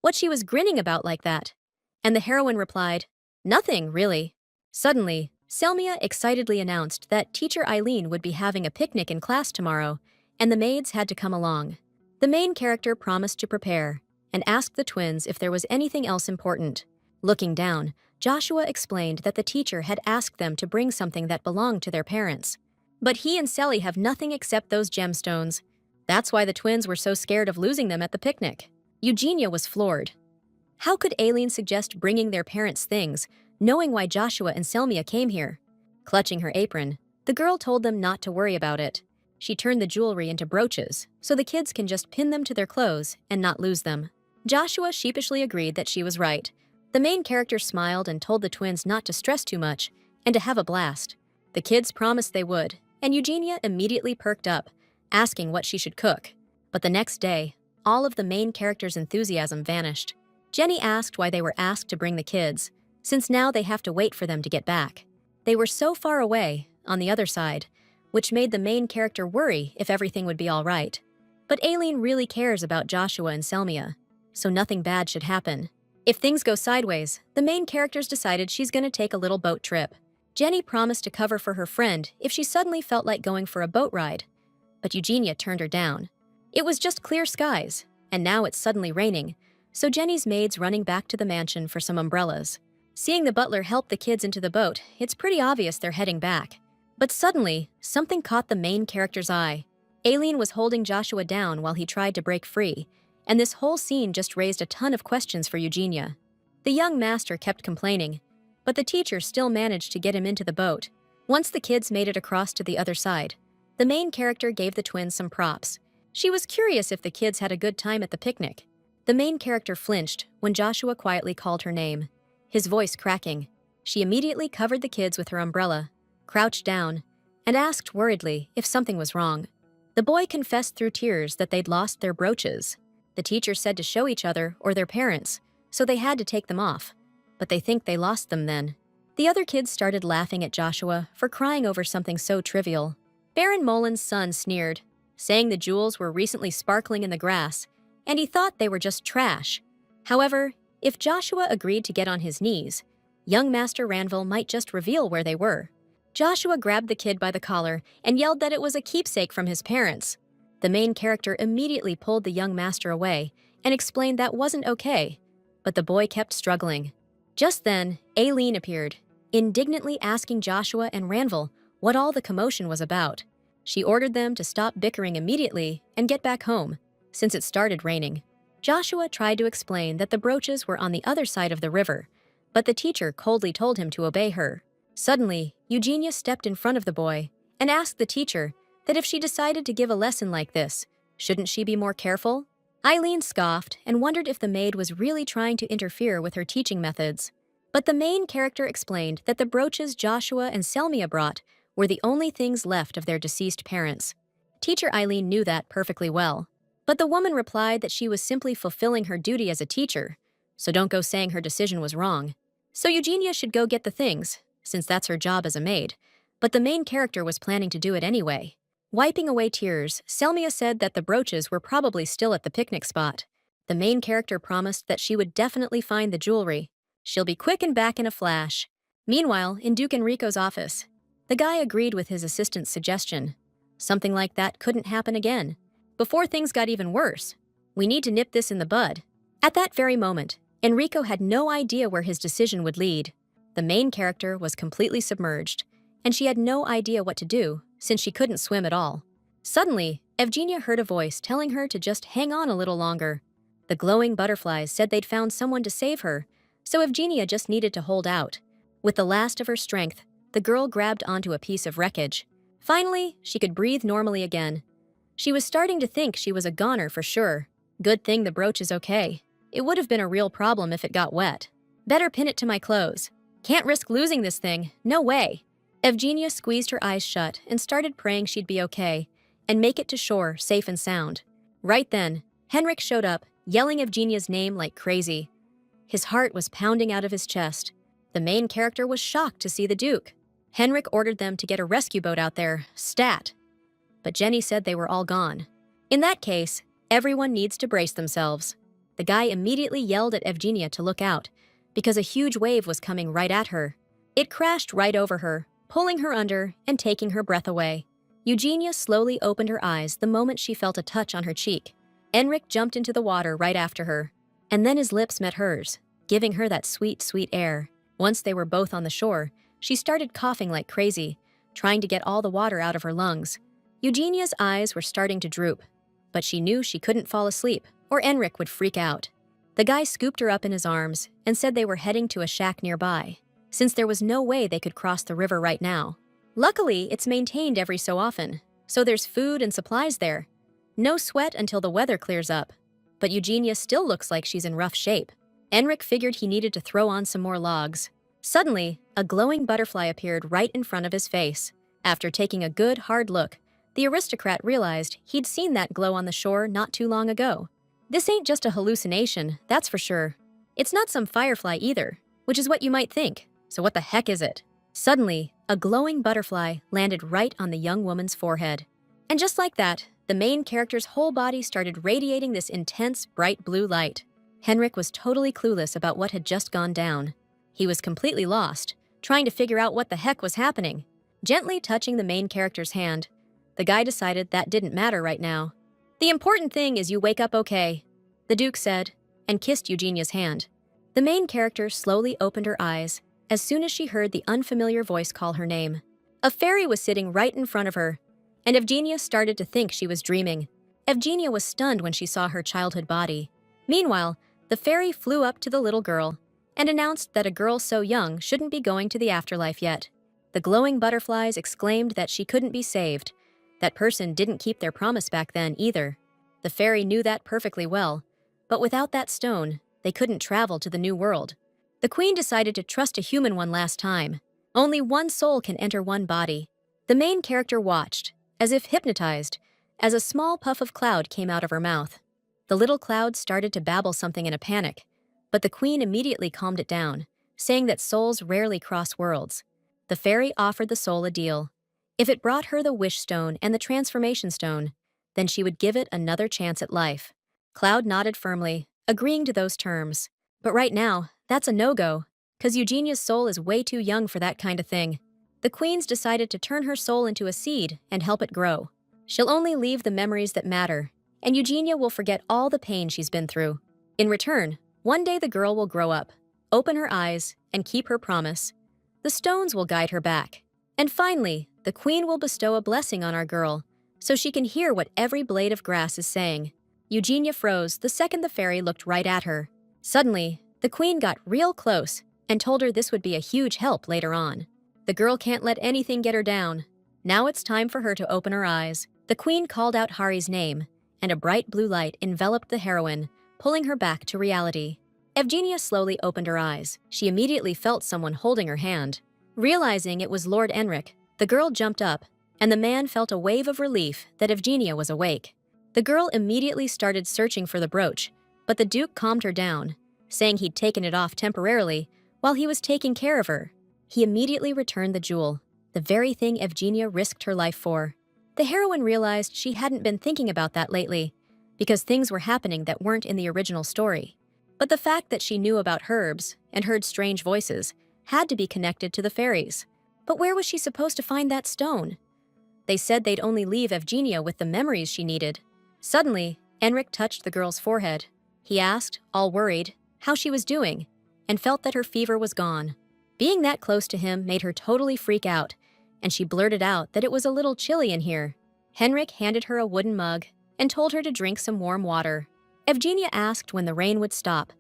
Speaker 1: what she was grinning about like that, and the heroine replied, nothing, really. Suddenly, Selmia excitedly announced that teacher Eileen would be having a picnic in class tomorrow, and the maids had to come along. The main character promised to prepare, and asked the twins if there was anything else important. Looking down, Joshua explained that the teacher had asked them to bring something that belonged to their parents. But he and Sally have nothing except those gemstones. That's why the twins were so scared of losing them at the picnic. Eugenia was floored. How could Aileen suggest bringing their parents' things, knowing why Joshua and Selmia came here? Clutching her apron, the girl told them not to worry about it. She turned the jewelry into brooches, so the kids can just pin them to their clothes and not lose them. Joshua sheepishly agreed that she was right. The main character smiled and told the twins not to stress too much and to have a blast. The kids promised they would, and Eugenia immediately perked up, asking what she should cook. But the next day, all of the main character's enthusiasm vanished. Jenny asked why they were asked to bring the kids, since now they have to wait for them to get back. They were so far away, on the other side, which made the main character worry if everything would be all right. But Aileen really cares about Joshua and Selmia, so nothing bad should happen. If things go sideways, the main characters decided she's going to take a little boat trip. Jenny promised to cover for her friend if she suddenly felt like going for a boat ride. but Eugenia turned her down. It was just clear skies, and now it's suddenly raining, so Jenny's maid's running back to the mansion for some umbrellas. Seeing the butler help the kids into the boat, it's pretty obvious they're heading back. But suddenly, something caught the main character's eye. Aileen was holding Joshua down while he tried to break free, and this whole scene just raised a ton of questions for Eugenia. The young master kept complaining, but the teacher still managed to get him into the boat. Once the kids made it across to the other side, the main character gave the twins some props. She was curious if the kids had a good time at the picnic. The main character flinched when Joshua quietly called her name, his voice cracking. She immediately covered the kids with her umbrella, crouched down, and asked worriedly if something was wrong. The boy confessed through tears that they'd lost their brooches. The teacher said to show each other or their parents, so they had to take them off. But they think they lost them then. The other kids started laughing at Joshua for crying over something so trivial. Baron Molin's son sneered, saying the jewels were recently sparkling in the grass, and he thought they were just trash. However, if Joshua agreed to get on his knees, young Master Ranville might just reveal where they were. Joshua grabbed the kid by the collar and yelled that it was a keepsake from his parents. The main character immediately pulled the young master away and explained that wasn't okay, but the boy kept struggling. Just then, Aileen appeared, indignantly asking Joshua and Ranville what all the commotion was about. She ordered them to stop bickering immediately and get back home, since it started raining. Joshua tried to explain that the brooches were on the other side of the river, but the teacher coldly told him to obey her. Suddenly, Eugenia stepped in front of the boy and asked the teacher that if she decided to give a lesson like this, shouldn't she be more careful? Aileen scoffed and wondered if the maid was really trying to interfere with her teaching methods. But the main character explained that the brooches Joshua and Selmia brought were the only things left of their deceased parents. Teacher Aileen knew that perfectly well, but the woman replied that she was simply fulfilling her duty as a teacher, so don't go saying her decision was wrong. So Eugenia should go get the things, since that's her job as a maid, but the main character was planning to do it anyway. Wiping away tears, Selmia said that the brooches were probably still at the picnic spot. The main character promised that she would definitely find the jewelry. She'll be quick and back in a flash. Meanwhile, in Duke Enrico's office, the guy agreed with his assistant's suggestion. Something like that couldn't happen again. Before things got even worse, we need to nip this in the bud. At that very moment, Enrico had no idea where his decision would lead. The main character was completely submerged, and she had no idea what to do since she couldn't swim at all. Suddenly, Evgenia heard a voice telling her to just hang on a little longer. The glowing butterflies said they'd found someone to save her, so Evgenia just needed to hold out. With the last of her strength, the girl grabbed onto a piece of wreckage. Finally, she could breathe normally again. She was starting to think she was a goner for sure. Good thing the brooch is okay. It would have been a real problem if it got wet. Better pin it to my clothes. Can't risk losing this thing, no way. Evgenia squeezed her eyes shut and started praying she'd be okay and make it to shore safe and sound. Right then, Henrik showed up, yelling Evgenia's name like crazy. His heart was pounding out of his chest. The main character was shocked to see the Duke. Henrik ordered them to get a rescue boat out there, stat. But Jenny said they were all gone. In that case, everyone needs to brace themselves. The guy immediately yelled at Evgenia to look out, because a huge wave was coming right at her. It crashed right over her, pulling her under and taking her breath away. Eugenia slowly opened her eyes the moment she felt a touch on her cheek. Enric jumped into the water right after her, and then his lips met hers, giving her that sweet, sweet air. Once they were both on the shore, she started coughing like crazy, trying to get all the water out of her lungs. Eugenia's eyes were starting to droop, but she knew she couldn't fall asleep, or Enric would freak out. The guy scooped her up in his arms and said they were heading to a shack nearby, since there was no way they could cross the river right now. Luckily, it's maintained every so often, so there's food and supplies there. No sweat until the weather clears up, but Eugenia still looks like she's in rough shape. Enric figured he needed to throw on some more logs. Suddenly, a glowing butterfly appeared right in front of his face. After taking a good, hard look, the aristocrat realized he'd seen that glow on the shore not too long ago. This ain't just a hallucination, that's for sure. It's not some firefly either, which is what you might think. So what the heck is it? Suddenly, a glowing butterfly landed right on the young woman's forehead. And just like that, the main character's whole body started radiating this intense, bright blue light. Henrik was totally clueless about what had just gone down. He was completely lost, trying to figure out what the heck was happening. Gently touching the main character's hand, The guy decided that didn't matter right now. The important thing is you wake up okay, the Duke said, and kissed Eugenia's hand. The main character slowly opened her eyes as soon as she heard the unfamiliar voice call her name. A fairy was sitting right in front of her, and Evgenia started to think she was dreaming. Evgenia was stunned when she saw her childhood body. Meanwhile, the fairy flew up to the little girl and announced that a girl so young shouldn't be going to the afterlife yet. The glowing butterflies exclaimed that she couldn't be saved. That person didn't keep their promise back then either. The fairy knew that perfectly well, but without that stone, they couldn't travel to the new world. The queen decided to trust a human one last time. Only one soul can enter one body. The main character watched, as if hypnotized, as a small puff of cloud came out of her mouth. The little cloud started to babble something in a panic, but the queen immediately calmed it down, saying that souls rarely cross worlds. The fairy offered the soul a deal. If it brought her the wish stone and the transformation stone, then she would give it another chance at life. Cloud nodded firmly, agreeing to those terms. But right now, that's a no-go, 'cause Eugenia's soul is way too young for that kind of thing. The queens decided to turn her soul into a seed and help it grow. She'll only leave the memories that matter, and Eugenia will forget all the pain she's been through. In return, one day the girl will grow up, open her eyes, and keep her promise. The stones will guide her back. And finally, the queen will bestow a blessing on our girl, so she can hear what every blade of grass is saying. Eugenia froze the second the fairy looked right at her. Suddenly, the queen got real close and told her this would be a huge help later on. The girl can't let anything get her down. Now it's time for her to open her eyes. The queen called out Hari's name, and a bright blue light enveloped the heroine, pulling her back to reality. Evgenia slowly opened her eyes. She immediately felt someone holding her hand. Realizing it was Lord Enric, the girl jumped up, and the man felt a wave of relief that Evgenia was awake. The girl immediately started searching for the brooch, but the Duke calmed her down, saying he'd taken it off temporarily while he was taking care of her. He immediately returned the jewel, the very thing Evgenia risked her life for. The heroine realized she hadn't been thinking about that lately, because things were happening that weren't in the original story. But the fact that she knew about herbs and heard strange voices had to be connected to the fairies. But where was she supposed to find that stone? They said they'd only leave Evgenia with the memories she needed. Suddenly, Enric touched the girl's forehead. He asked, all worried, how she was doing, and felt that her fever was gone. Being that close to him made her totally freak out, and she blurted out that it was a little chilly in here. Henrik handed her a wooden mug and told her to drink some warm water. Evgenia asked when the rain would stop,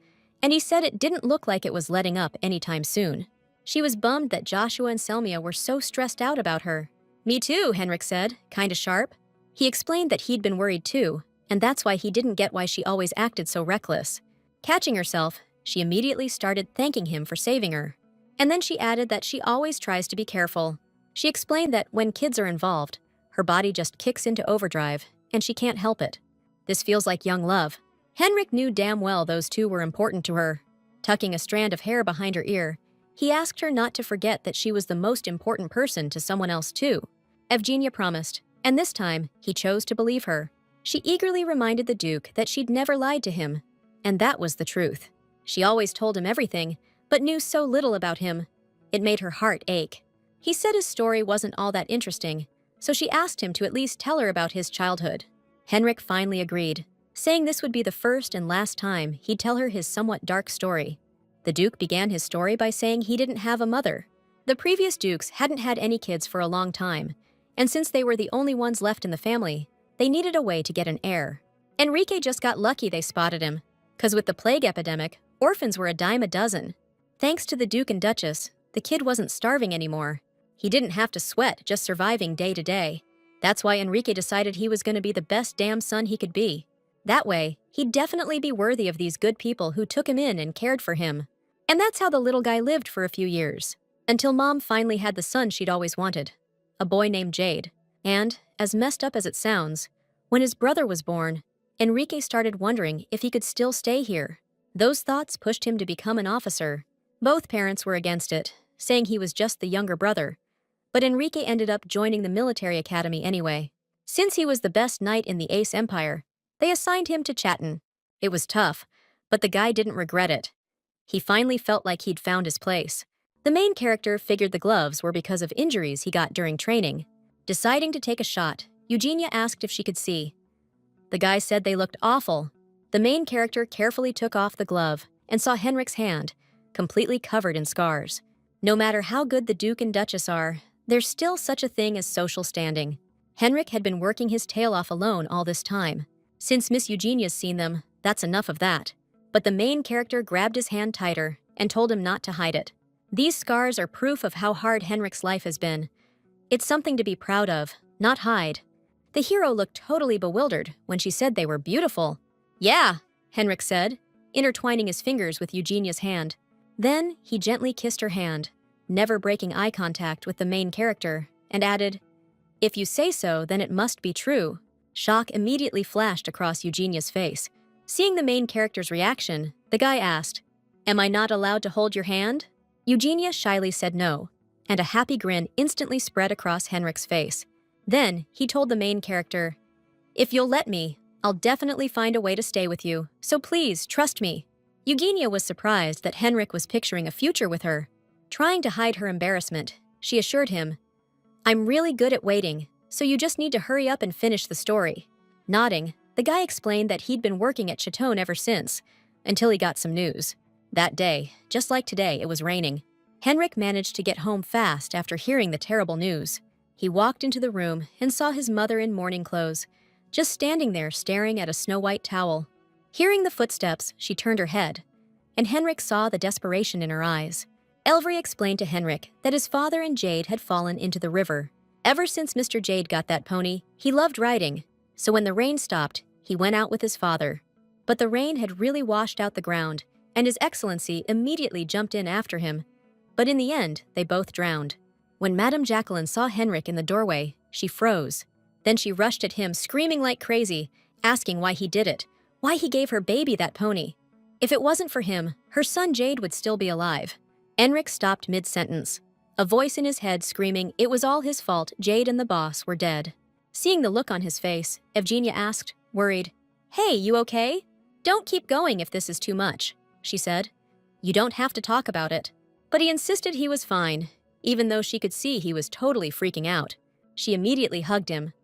Speaker 1: and he said it didn't look like it was letting up anytime soon. She was bummed that Joshua and Selmia were so stressed out about her. Me too, Henrik said, kinda sharp. He explained that he'd been worried too, and that's why he didn't get why she always acted so reckless. Catching herself, she immediately started thanking him for saving her. And then she added that she always tries to be careful. She explained that when kids are involved, her body just kicks into overdrive, and she can't help it. This feels like young love. Henrik knew damn well those two were important to her. Tucking a strand of hair behind her ear, he asked her not to forget that she was the most important person to someone else too. Evgenia promised, and this time, he chose to believe her. She eagerly reminded the Duke that she'd never lied to him, and that was the truth. She always told him everything, but knew so little about him. It made her heart ache. He said his story wasn't all that interesting, so she asked him to at least tell her about his childhood. Henrik finally agreed, saying this would be the first and last time he'd tell her his somewhat dark story. The Duke began his story by saying he didn't have a mother. The previous Dukes hadn't had any kids for a long time, and since they were the only ones left in the family, they needed a way to get an heir. Enrique just got lucky they spotted him, 'cause with the plague epidemic, orphans were a dime a dozen. Thanks to the Duke and Duchess, the kid wasn't starving anymore. He didn't have to sweat just surviving day to day. That's why Enrique decided he was going to be the best damn son he could be. That way, he'd definitely be worthy of these good people who took him in and cared for him. And that's how the little guy lived for a few years, until Mom finally had the son she'd always wanted, a boy named Jade. And, as messed up as it sounds, when his brother was born, Enrique started wondering if he could still stay here. Those thoughts pushed him to become an officer. Both parents were against it, saying he was just the younger brother. But Enrique ended up joining the military academy anyway. Since he was the best knight in the Ace Empire, they assigned him to Chatton. It was tough, but the guy didn't regret it. He finally felt like he'd found his place. The main character figured the gloves were because of injuries he got during training. Deciding to take a shot, Eugenia asked if she could see. The guy said they looked awful. The main character carefully took off the glove and saw Henrik's hand, completely covered in scars. No matter how good the Duke and Duchess are, there's still such a thing as social standing. Henrik had been working his tail off alone all this time. Since Miss Eugenia's seen them, that's enough of that. But the main character grabbed his hand tighter and told him not to hide it. These scars are proof of how hard Henrik's life has been. It's something to be proud of, not hide. The hero looked totally bewildered when she said they were beautiful. Yeah, Henrik said, intertwining his fingers with Eugenia's hand. Then he gently kissed her hand, never breaking eye contact with the main character, and added, "If you say so, then it must be true." Shock immediately flashed across Eugenia's face. Seeing the main character's reaction, the guy asked, "Am I not allowed to hold your hand?" Eugenia shyly said no, and a happy grin instantly spread across Henrik's face. Then he told the main character, "If you'll let me, I'll definitely find a way to stay with you, so please trust me." Eugenia was surprised that Henrik was picturing a future with her. Trying to hide her embarrassment, she assured him, "I'm really good at waiting, so you just need to hurry up and finish the story." Nodding, the guy explained that he'd been working at Château ever since, until he got some news. That day, just like today, it was raining. Henrik managed to get home fast after hearing the terrible news. He walked into the room and saw his mother in mourning clothes, just standing there staring at a snow-white towel. Hearing the footsteps, she turned her head, and Henrik saw the desperation in her eyes. Elvry explained to Henrik that his father and Jade had fallen into the river. Ever since Mr. Jade got that pony, he loved riding, so when the rain stopped, he went out with his father. But the rain had really washed out the ground, and His Excellency immediately jumped in after him. But in the end, they both drowned. When Madame Jacqueline saw Henrik in the doorway, she froze. Then she rushed at him, screaming like crazy, asking why he did it, why he gave her baby that pony. If it wasn't for him, her son Jade would still be alive. Henrik stopped mid-sentence, a voice in his head screaming it was all his fault Jade and the boss were dead. Seeing the look on his face, Evgenia asked, worried, "Hey, you okay? Don't keep going if this is too much," she said. "You don't have to talk about it." But he insisted he was fine, even though she could see he was totally freaking out. She immediately hugged him.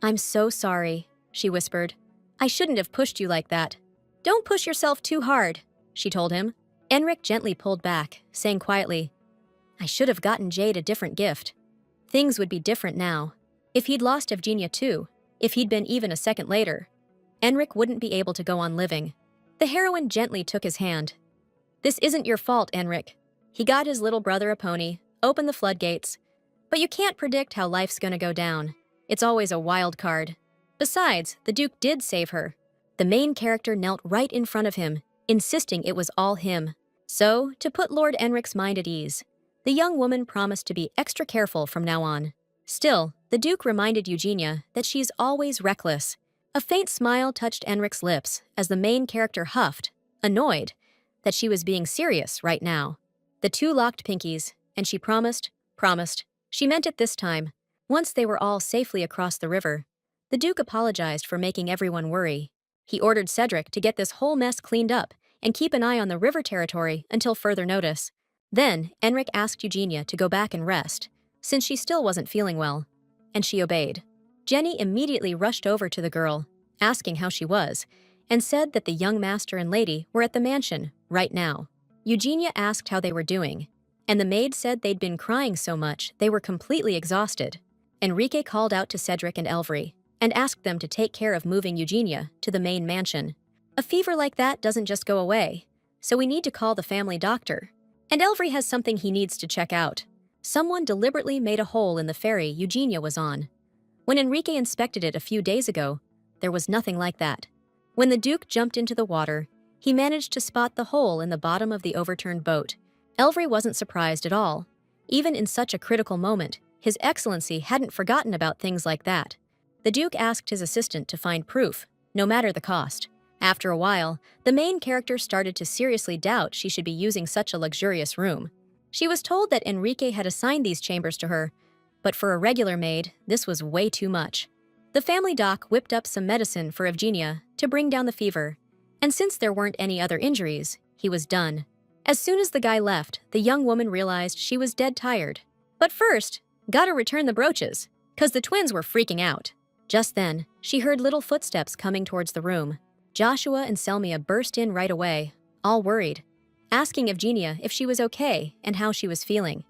Speaker 1: "I'm so sorry," she whispered. "I shouldn't have pushed you like that." "Don't push yourself too hard," she told him. Henrik gently pulled back, saying quietly, "I should have gotten Jade a different gift. Things would be different now. If he'd lost Evgenia too, if he'd been even a second later, Henrik wouldn't be able to go on living." The heroine gently took his hand. "This isn't your fault, Henrik. He got his little brother a pony, opened the floodgates. But you can't predict how life's gonna go down. It's always a wild card. Besides, the Duke did save her." The main character knelt right in front of him, insisting it was all him. So, to put Lord Henrik's mind at ease, the young woman promised to be extra careful from now on. Still, the Duke reminded Eugenia that she's always reckless. A faint smile touched Henrik's lips as the main character huffed, annoyed, that she was being serious right now. The two locked pinkies, and she promised. She meant it this time. Once they were all safely across the river, the Duke apologized for making everyone worry. He ordered Cedric to get this whole mess cleaned up and keep an eye on the river territory until further notice. Then, Henrik asked Eugenia to go back and rest, since she still wasn't feeling well, and she obeyed. Jenny immediately rushed over to the girl, asking how she was, and said that the young master and lady were at the mansion right now. Eugenia asked how they were doing, and the maid said they'd been crying so much they were completely exhausted. Enrique called out to Cedric and Elvry and asked them to take care of moving Eugenia to the main mansion. "A fever like that doesn't just go away, so we need to call the family doctor. And Elvry has something he needs to check out. Someone deliberately made a hole in the ferry Eugenia was on. When Enrique inspected it a few days ago, there was nothing like that. When the Duke jumped into the water, he managed to spot the hole in the bottom of the overturned boat. Elvry wasn't surprised at all. Even in such a critical moment, His Excellency hadn't forgotten about things like that. The Duke asked his assistant to find proof, no matter the cost. After a while, the main character started to seriously doubt she should be using such a luxurious room. She was told that Enrique had assigned these chambers to her, but for a regular maid, this was way too much. The family doc whipped up some medicine for Evgenia to bring down the fever, and since there weren't any other injuries, he was done. As soon as the guy left, the young woman realized she was dead tired. But first, gotta return the brooches, 'cause the twins were freaking out. Just then, she heard little footsteps coming towards the room. Joshua and Selmia burst in right away, all worried, asking Evgenia if she was okay and how she was feeling.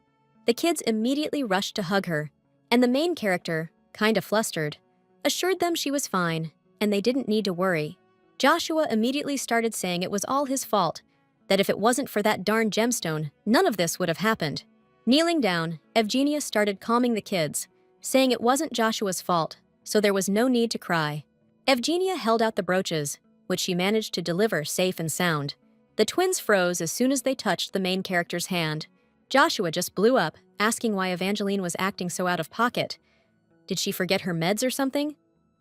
Speaker 1: The kids immediately rushed to hug her, and the main character, kinda flustered, assured them she was fine and they didn't need to worry. Joshua immediately started saying it was all his fault, that if it wasn't for that darn gemstone, none of this would have happened. Kneeling down, Evgenia started calming the kids, saying it wasn't Joshua's fault, so there was no need to cry. Evgenia held out the brooches, which she managed to deliver safe and sound. The twins froze as soon as they touched the main character's hand. Joshua just blew up, asking why Evangeline was acting so out of pocket. Did she forget her meds or something?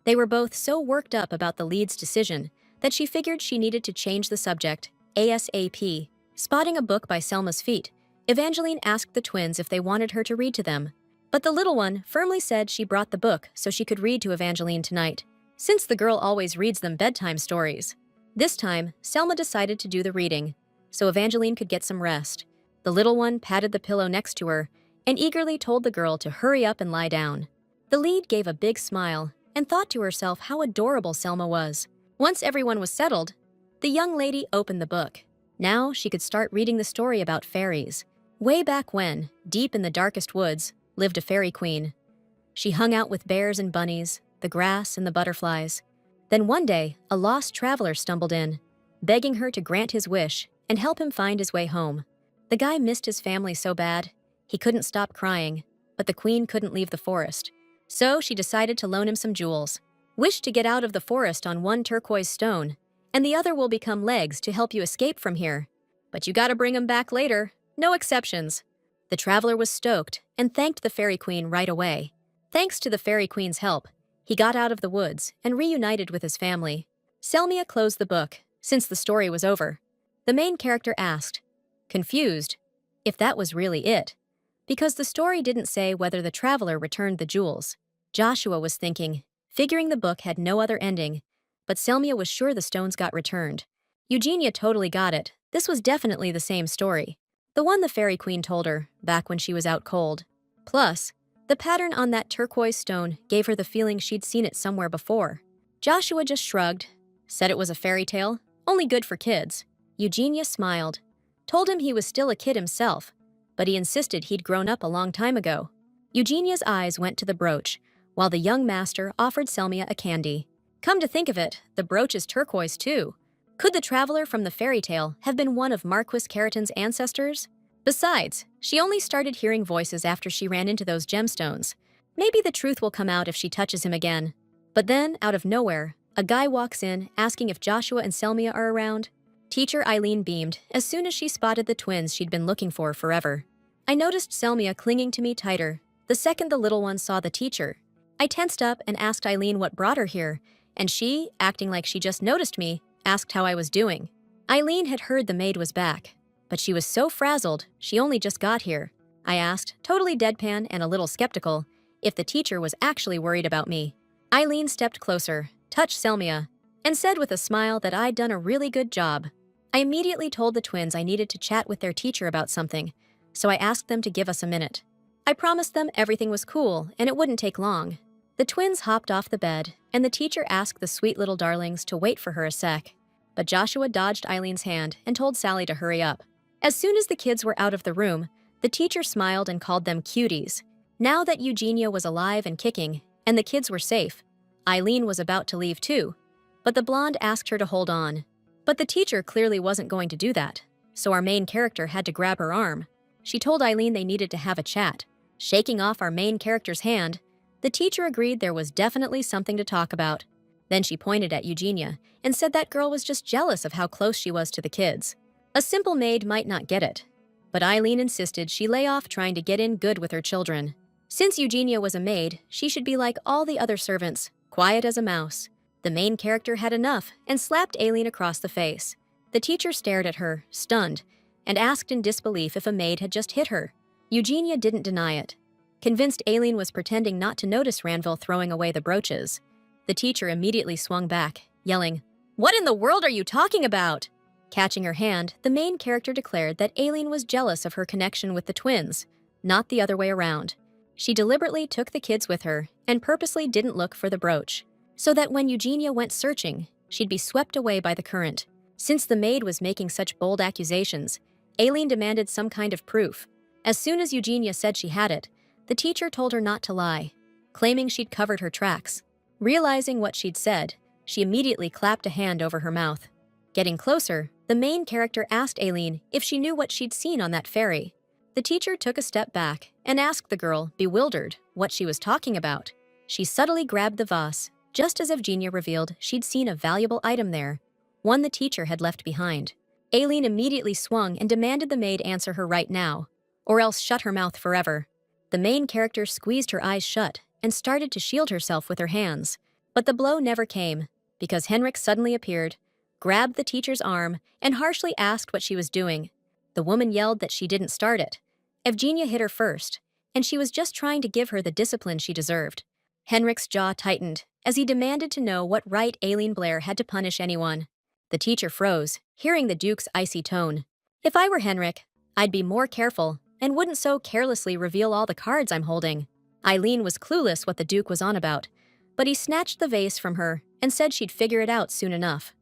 Speaker 1: They were both so worked up about the lead's decision that she figured she needed to change the subject, ASAP. Spotting a book by Selma's feet, Evangeline asked the twins if they wanted her to read to them. But the little one firmly said she brought the book so she could read to Evangeline tonight, since the girl always reads them bedtime stories. This time, Selma decided to do the reading, so Evangeline could get some rest. The little one patted the pillow next to her and eagerly told the girl to hurry up and lie down. The lead gave a big smile and thought to herself how adorable Selma was. Once everyone was settled, the young lady opened the book. Now she could start reading the story about fairies. Way back when, deep in the darkest woods, lived a fairy queen. She hung out with bears and bunnies, the grass and the butterflies. Then one day, a lost traveler stumbled in, begging her to grant his wish and help him find his way home. The guy missed his family so bad, he couldn't stop crying, but the queen couldn't leave the forest. So she decided to loan him some jewels. Wish to get out of the forest on one turquoise stone, and the other will become legs to help you escape from here. But you gotta bring him back later, no exceptions. The traveler was stoked and thanked the fairy queen right away. Thanks to the fairy queen's help, he got out of the woods and reunited with his family. Selmia closed the book, since the story was over. The main character asked, confused, if that was really it, because the story didn't say whether the traveler returned the jewels. Joshua was thinking, figuring the book had no other ending, but Selmia was sure the stones got returned. Eugenia totally got it. This was definitely the same story, the one the fairy queen told her back when she was out cold. Plus, the pattern on that turquoise stone gave her the feeling she'd seen it somewhere before. Joshua just shrugged, said it was a fairy tale, only good for kids. Eugenia smiled, told him he was still a kid himself, but he insisted he'd grown up a long time ago. Eugenia's eyes went to the brooch, while the young master offered Selmia a candy. Come to think of it, the brooch is turquoise too. Could the traveler from the fairy tale have been one of Marquis Keratin's ancestors? Besides, she only started hearing voices after she ran into those gemstones. Maybe the truth will come out if she touches him again. But then, out of nowhere, a guy walks in asking if Joshua and Selmia are around. Teacher Eileen beamed as soon as she spotted the twins she'd been looking for forever. I noticed Selmia clinging to me tighter the second the little one saw the teacher. I tensed up and asked Eileen what brought her here, and she, acting like she just noticed me, asked how I was doing. Eileen had heard the maid was back, but she was so frazzled she only just got here. I asked, totally deadpan and a little skeptical, if the teacher was actually worried about me. Eileen stepped closer, touched Selmia, and said with a smile that I'd done a really good job. I immediately told the twins I needed to chat with their teacher about something, so I asked them to give us a minute. I promised them everything was cool and it wouldn't take long. The twins hopped off the bed, and the teacher asked the sweet little darlings to wait for her a sec. But Joshua dodged Eileen's hand and told Sally to hurry up. As soon as the kids were out of the room, the teacher smiled and called them cuties. Now that Eugenia was alive and kicking, and the kids were safe, Eileen was about to leave too, but the blonde asked her to hold on. But the teacher clearly wasn't going to do that, so our main character had to grab her arm. She told Eileen they needed to have a chat. Shaking off our main character's hand, the teacher agreed there was definitely something to talk about. Then she pointed at Eugenia and said that girl was just jealous of how close she was to the kids. A simple maid might not get it, but Eileen insisted she lay off trying to get in good with her children. Since Eugenia was a maid, she should be like all the other servants, quiet as a mouse. The main character had enough and slapped Aileen across the face. The teacher stared at her, stunned, and asked in disbelief if a maid had just hit her. Eugenia didn't deny it. Convinced Aileen was pretending not to notice Ranville throwing away the brooches, the teacher immediately swung back, yelling, "What in the world are you talking about?" Catching her hand, the main character declared that Aileen was jealous of her connection with the twins, not the other way around. She deliberately took the kids with her and purposely didn't look for the brooch, so that when Eugenia went searching, she'd be swept away by the current. Since the maid was making such bold accusations, Aileen demanded some kind of proof. As soon as Eugenia said she had it, the teacher told her not to lie, claiming she'd covered her tracks. Realizing what she'd said, she immediately clapped a hand over her mouth. Getting closer, the main character asked Aileen if she knew what she'd seen on that ferry. The teacher took a step back and asked the girl, bewildered, what she was talking about. She subtly grabbed the vase, just as Eugenia revealed she'd seen a valuable item there, one the teacher had left behind. Aileen immediately swung and demanded the maid answer her right now, or else shut her mouth forever. The main character squeezed her eyes shut and started to shield herself with her hands. But the blow never came, because Henrik suddenly appeared, grabbed the teacher's arm, and harshly asked what she was doing. The woman yelled that she didn't start it. Evgenia hit her first, and she was just trying to give her the discipline she deserved. Henrik's jaw tightened as he demanded to know what right Aileen Blair had to punish anyone. The teacher froze, hearing the Duke's icy tone. If I were Henrik, I'd be more careful and wouldn't so carelessly reveal all the cards I'm holding. Aileen was clueless what the Duke was on about, but he snatched the vase from her and said she'd figure it out soon enough.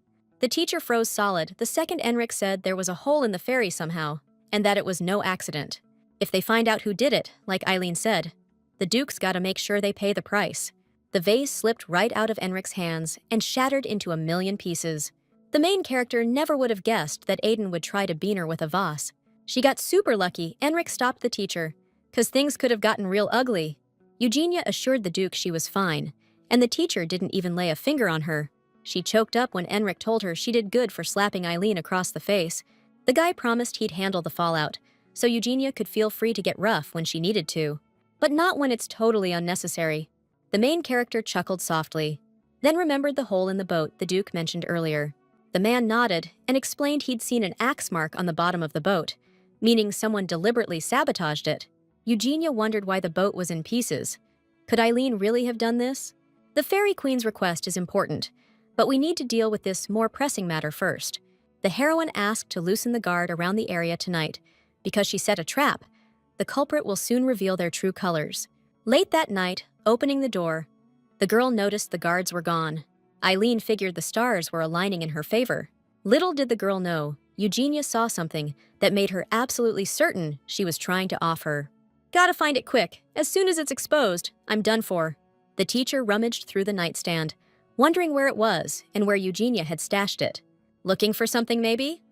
Speaker 1: The teacher froze solid the second Henrik said there was a hole in the ferry somehow, and that it was no accident. If they find out who did it, like Aileen said, the Duke's gotta make sure they pay the price. The vase slipped right out of Henrik's hands and shattered into a million pieces. The main character never would have guessed that Aiden would try to bean her with a vase. She got super lucky Henrik stopped the teacher, 'cause things could have gotten real ugly. Eugenia assured the Duke she was fine, and the teacher didn't even lay a finger on her. She choked up when Henrik told her she did good for slapping Aileen across the face. The guy promised he'd handle the fallout, so Eugenia could feel free to get rough when she needed to. But not when it's totally unnecessary. The main character chuckled softly, then remembered the hole in the boat the Duke mentioned earlier. The man nodded and explained he'd seen an axe mark on the bottom of the boat, meaning someone deliberately sabotaged it. Eugenia wondered why the boat was in pieces. Could Aileen really have done this? The Fairy Queen's request is important, but we need to deal with this more pressing matter first. The heroine asked to loosen the guard around the area tonight because she set a trap. The culprit will soon reveal their true colors. Late that night, opening the door, the girl noticed the guards were gone. Aileen figured the stars were aligning in her favor. Little did the girl know, Eugenia saw something that made her absolutely certain she was trying to off her. Gotta find it quick. As soon as it's exposed, I'm done for. The teacher rummaged through the nightstand, wondering where it was and where Eugenia had stashed it. Looking for something, maybe?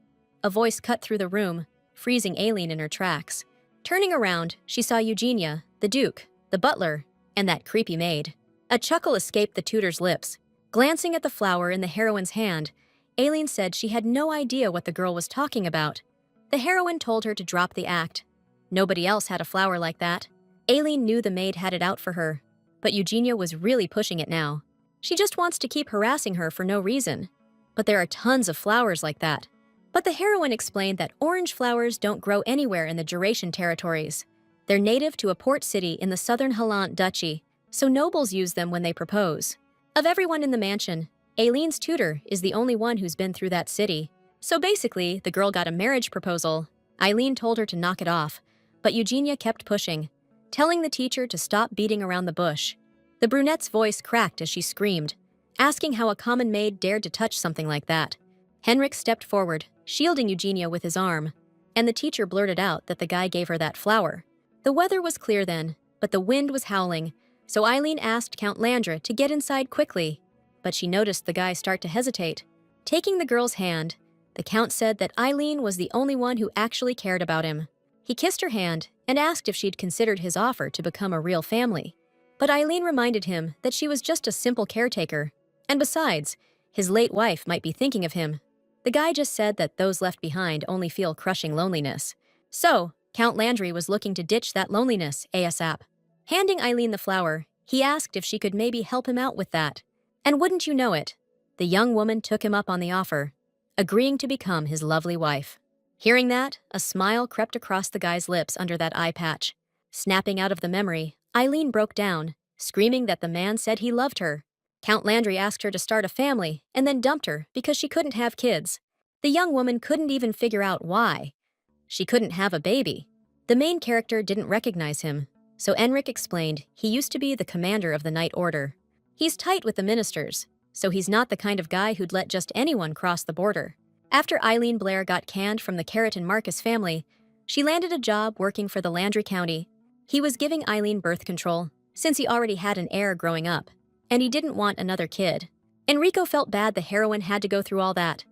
Speaker 1: A voice cut through the room, freezing Aileen in her tracks. Turning around, she saw Eugenia, the Duke, the butler, and that creepy maid. A chuckle escaped the tutor's lips. Glancing at the flower in the heroine's hand, Aileen said she had no idea what the girl was talking about. The heroine told her to drop the act. Nobody else had a flower like that. Aileen knew the maid had it out for her, but Eugenia was really pushing it now. She just wants to keep harassing her for no reason. But there are tons of flowers like that. But the heroine explained that orange flowers don't grow anywhere in the Duration territories. They're native to a port city in the southern Hallant Duchy, so nobles use them when they propose. Of everyone in the mansion, Aileen's tutor is the only one who's been through that city. So basically, the girl got a marriage proposal. Aileen told her to knock it off, but Eugenia kept pushing, telling the teacher to stop beating around the bush. The brunette's voice cracked as she screamed, asking how a common maid dared to touch something like that. Henrik stepped forward, shielding Eugenia with his arm, and the teacher blurted out that the guy gave her that flower. The weather was clear then, but the wind was howling, so Aileen asked Count Landra to get inside quickly, but she noticed the guy start to hesitate. Taking the girl's hand, the Count said that Aileen was the only one who actually cared about him. He kissed her hand and asked if she'd considered his offer to become a real family. But Aileen reminded him that she was just a simple caretaker, and besides, his late wife might be thinking of him. The guy just said that those left behind only feel crushing loneliness. So, Count Landry was looking to ditch that loneliness ASAP. Handing Aileen the flower, he asked if she could maybe help him out with that. And wouldn't you know it, the young woman took him up on the offer, agreeing to become his lovely wife. Hearing that, a smile crept across the guy's lips under that eye patch. Snapping out of the memory, Aileen broke down, screaming that the man said he loved her. Count Landry asked her to start a family and then dumped her because she couldn't have kids. The young woman couldn't even figure out why. She couldn't have a baby. The main character didn't recognize him, So Enric explained he used to be the commander of the Night Order. He's tight with the ministers, so he's not the kind of guy who'd let just anyone cross the border. After Eileen Blair got canned from the Carrot and Marcus family, she landed a job working for the Landry County. He was giving Eileen birth control, since he already had an heir growing up, and he didn't want another kid. Enrico felt bad the heroine had to go through all that.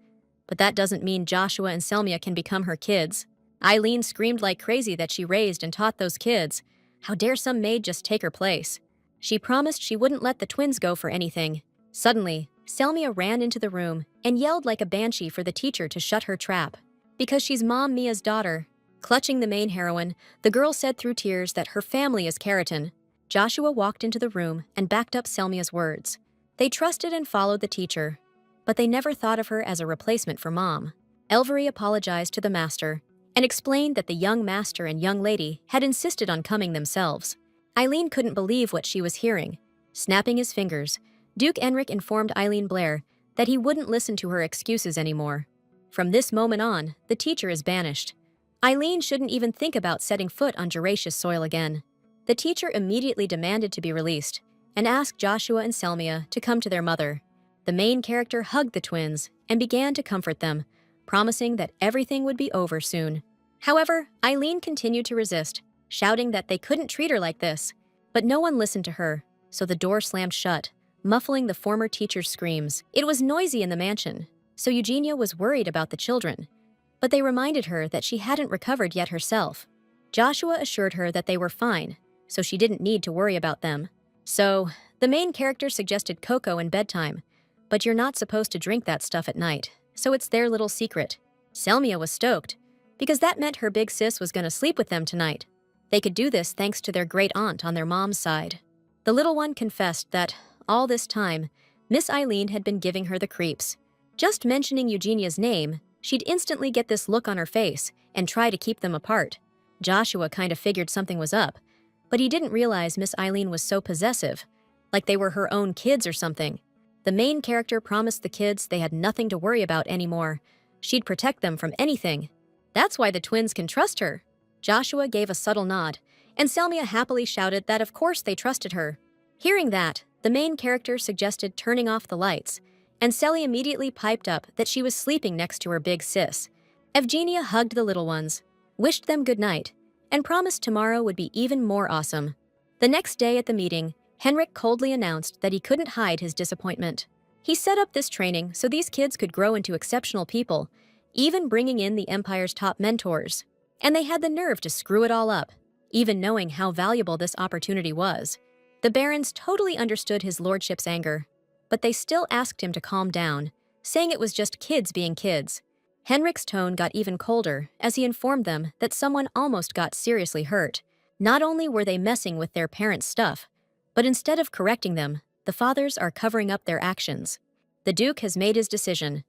Speaker 1: But that doesn't mean Joshua and Selmia can become her kids. Eileen screamed like crazy that she raised and taught those kids. How dare some maid just take her place? She promised she wouldn't let the twins go for anything. Suddenly, Selmia ran into the room and yelled like a banshee for the teacher to shut her trap. Because she's Mom Mia's daughter. Clutching the main heroine, the girl said through tears that her family is keratin. Joshua walked into the room and backed up Selmia's words. They trusted and followed the teacher, but they never thought of her as a replacement for Mom. Elvery apologized to the master and explained that the young master and young lady had insisted on coming themselves. Eileen couldn't believe what she was hearing. Snapping his fingers, Duke Enric informed Eileen Blair that he wouldn't listen to her excuses anymore. From this moment on, the teacher is banished. Eileen shouldn't even think about setting foot on Juraceous soil again. The teacher immediately demanded to be released and asked Joshua and Selmia to come to their mother. The main character hugged the twins and began to comfort them, promising that everything would be over soon. However, Eileen continued to resist, shouting that they couldn't treat her like this. But no one listened to her, so the door slammed shut, muffling the former teacher's screams. It was noisy in the mansion, so Eugenia was worried about the children. But they reminded her that she hadn't recovered yet herself. Joshua assured her that they were fine, so she didn't need to worry about them. So, the main character suggested cocoa and bedtime, but you're not supposed to drink that stuff at night, so it's their little secret. Selmia was stoked, because that meant her big sis was going to sleep with them tonight. They could do this thanks to their great aunt on their mom's side. The little one confessed that, all this time, Miss Eileen had been giving her the creeps. Just mentioning Eugenia's name, she'd instantly get this look on her face and try to keep them apart. Joshua kind of figured something was up, but he didn't realize Miss Eileen was so possessive, like they were her own kids or something. The main character promised the kids they had nothing to worry about anymore. She'd protect them from anything. That's why the twins can trust her. Joshua gave a subtle nod, and Selmia happily shouted that of course they trusted her. Hearing that, the main character suggested turning off the lights, and Selly immediately piped up that she was sleeping next to her big sis. Evgenia hugged the little ones, wished them good night, and promised tomorrow would be even more awesome. The next day at the meeting, Henrik coldly announced that he couldn't hide his disappointment. He set up this training so these kids could grow into exceptional people, even bringing in the Empire's top mentors. And they had the nerve to screw it all up, even knowing how valuable this opportunity was. The barons totally understood his lordship's anger, but they still asked him to calm down, saying it was just kids being kids. Henrik's tone got even colder as he informed them that someone almost got seriously hurt. Not only were they messing with their parents' stuff, but instead of correcting them, the fathers are covering up their actions. The Duke has made his decision.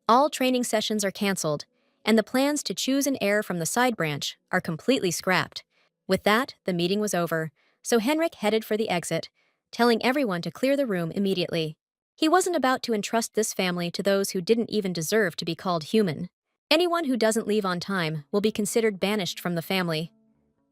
Speaker 1: All training sessions are cancelled, and the plans to choose an heir from the side branch are completely scrapped. With that, the meeting was over, so Henrik headed for the exit, telling everyone to clear the room immediately. He wasn't about to entrust this family to those who didn't even deserve to be called human. Anyone who doesn't leave on time will be considered banished from the family.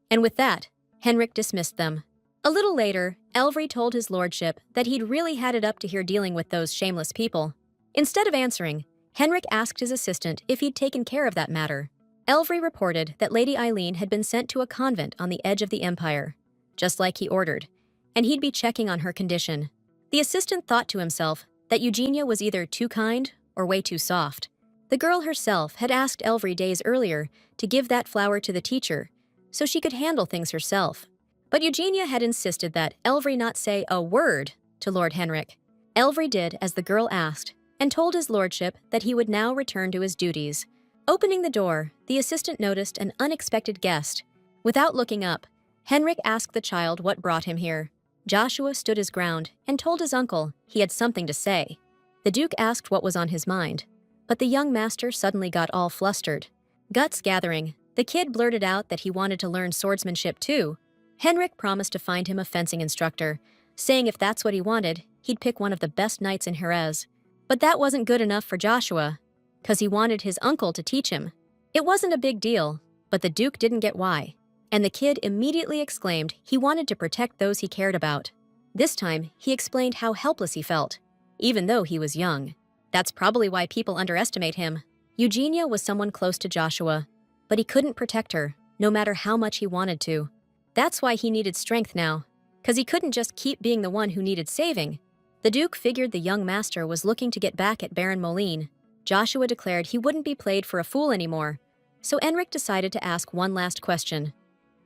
Speaker 1: And with that, Henrik dismissed them. A little later, Elvery told his lordship that he'd really had it up to here dealing with those shameless people. Instead of answering, Henrik asked his assistant if he'd taken care of that matter. Elvery reported that Lady Eileen had been sent to a convent on the edge of the Empire, just like he ordered, and he'd be checking on her condition. The assistant thought to himself that Eugenia was either too kind or way too soft. The girl herself had asked Elvery days earlier to give that flower to the teacher so she could handle things herself. But Eugenia had insisted that Elvery not say a word to Lord Henrik. Elvery did as the girl asked and told his lordship that he would now return to his duties. Opening the door, the assistant noticed an unexpected guest. Without looking up, Henrik asked the child what brought him here. Joshua stood his ground and told his uncle he had something to say. The Duke asked what was on his mind, but the young master suddenly got all flustered. Guts gathering, the kid blurted out that he wanted to learn swordsmanship too. Henrik promised to find him a fencing instructor, saying if that's what he wanted, he'd pick one of the best knights in Jerez. But that wasn't good enough for Joshua, because he wanted his uncle to teach him. It wasn't a big deal, but the Duke didn't get why. and the kid immediately exclaimed he wanted to protect those he cared about. This time, he explained how helpless he felt, even though he was young. That's probably why people underestimate him. Eugenia was someone close to Joshua, but he couldn't protect her, no matter how much he wanted to. That's why he needed strength now, because he couldn't just keep being the one who needed saving. The Duke figured the young master was looking to get back at Baron Moline. Joshua declared he wouldn't be played for a fool anymore, so Enric decided to ask one last question.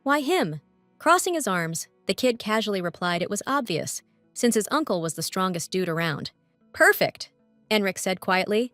Speaker 1: Why him? Crossing his arms, the kid casually replied it was obvious, since his uncle was the strongest dude around. Perfect, Enric said quietly,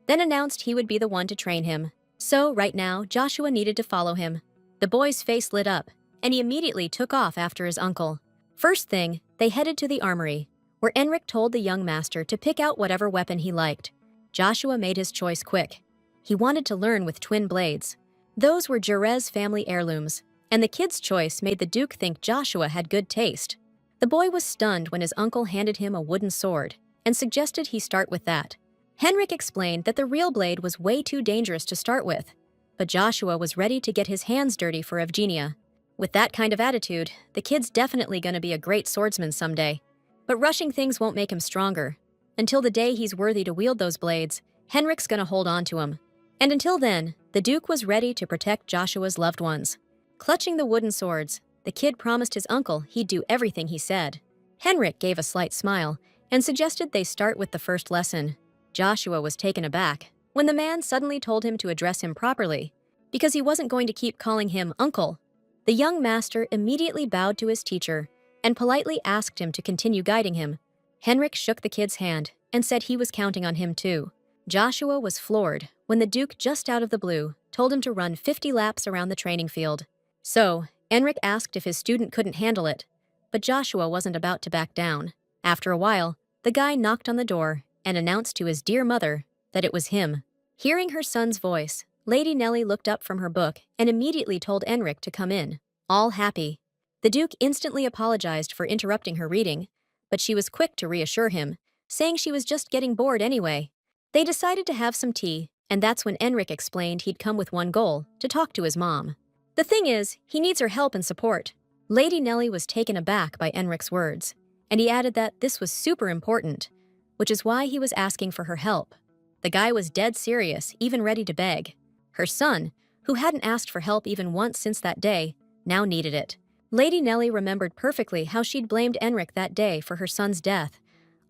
Speaker 1: then announced he would be the one to train him. So, right now, Joshua needed to follow him. The boy's face lit up, and he immediately took off after his uncle. First thing, they headed to the armory, where Enric told the young master to pick out whatever weapon he liked. Joshua made his choice quick. He wanted to learn with twin blades. Those were Jerez family heirlooms, and the kid's choice made the Duke think Joshua had good taste. The boy was stunned when his uncle handed him a wooden sword and suggested he start with that. Henrik explained that the real blade was way too dangerous to start with, but Joshua was ready to get his hands dirty for Evgenia. With that kind of attitude, the kid's definitely going to be a great swordsman someday. But rushing things won't make him stronger. Until the day he's worthy to wield those blades, Henrik's going to hold on to him. And until then, the Duke was ready to protect Joshua's loved ones. Clutching the wooden swords, the kid promised his uncle he'd do everything he said. Henrik gave a slight smile and suggested they start with the first lesson. Joshua was taken aback when the man suddenly told him to address him properly, because he wasn't going to keep calling him uncle. The young master immediately bowed to his teacher and politely asked him to continue guiding him. Henrik shook the kid's hand and said he was counting on him too. Joshua was floored when the Duke, just out of the blue, told him to run 50 laps around the training field. So, Enric asked if his student couldn't handle it, but Joshua wasn't about to back down. After a while, the guy knocked on the door and announced to his dear mother that it was him. Hearing her son's voice, Lady Nellie looked up from her book and immediately told Enric to come in, all happy. The Duke instantly apologized for interrupting her reading, but she was quick to reassure him, saying she was just getting bored anyway. They decided to have some tea, and that's when Enric explained he'd come with one goal, to talk to his mom. The thing is, he needs her help and support. Lady Nellie was taken aback by Enric's words, and he added that this was super important, which is why he was asking for her help. The guy was dead serious, even ready to beg. Her son, who hadn't asked for help even once since that day, now needed it. Lady Nellie remembered perfectly how she'd blamed Enric that day for her son's death,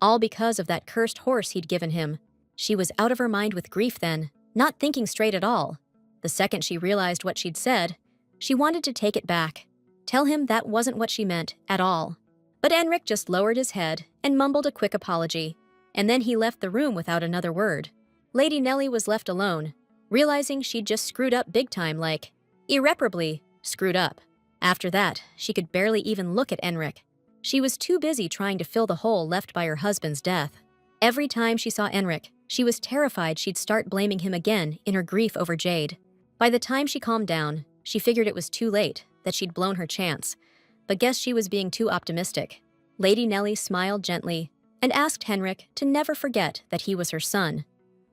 Speaker 1: all because of that cursed horse he'd given him. She was out of her mind with grief then, not thinking straight at all. The second she realized what she'd said, she wanted to take it back, tell him that wasn't what she meant at all. But Enric just lowered his head and mumbled a quick apology, and then he left the room without another word. Lady Nellie was left alone, realizing she'd just screwed up big time, like, irreparably screwed up. After that, she could barely even look at Enric. She was too busy trying to fill the hole left by her husband's death. Every time she saw Enric, she was terrified she'd start blaming him again in her grief over Jade. By the time she calmed down, she figured it was too late, that she'd blown her chance, but guessed she was being too optimistic. Lady Nellie smiled gently and asked Henrik to never forget that he was her son,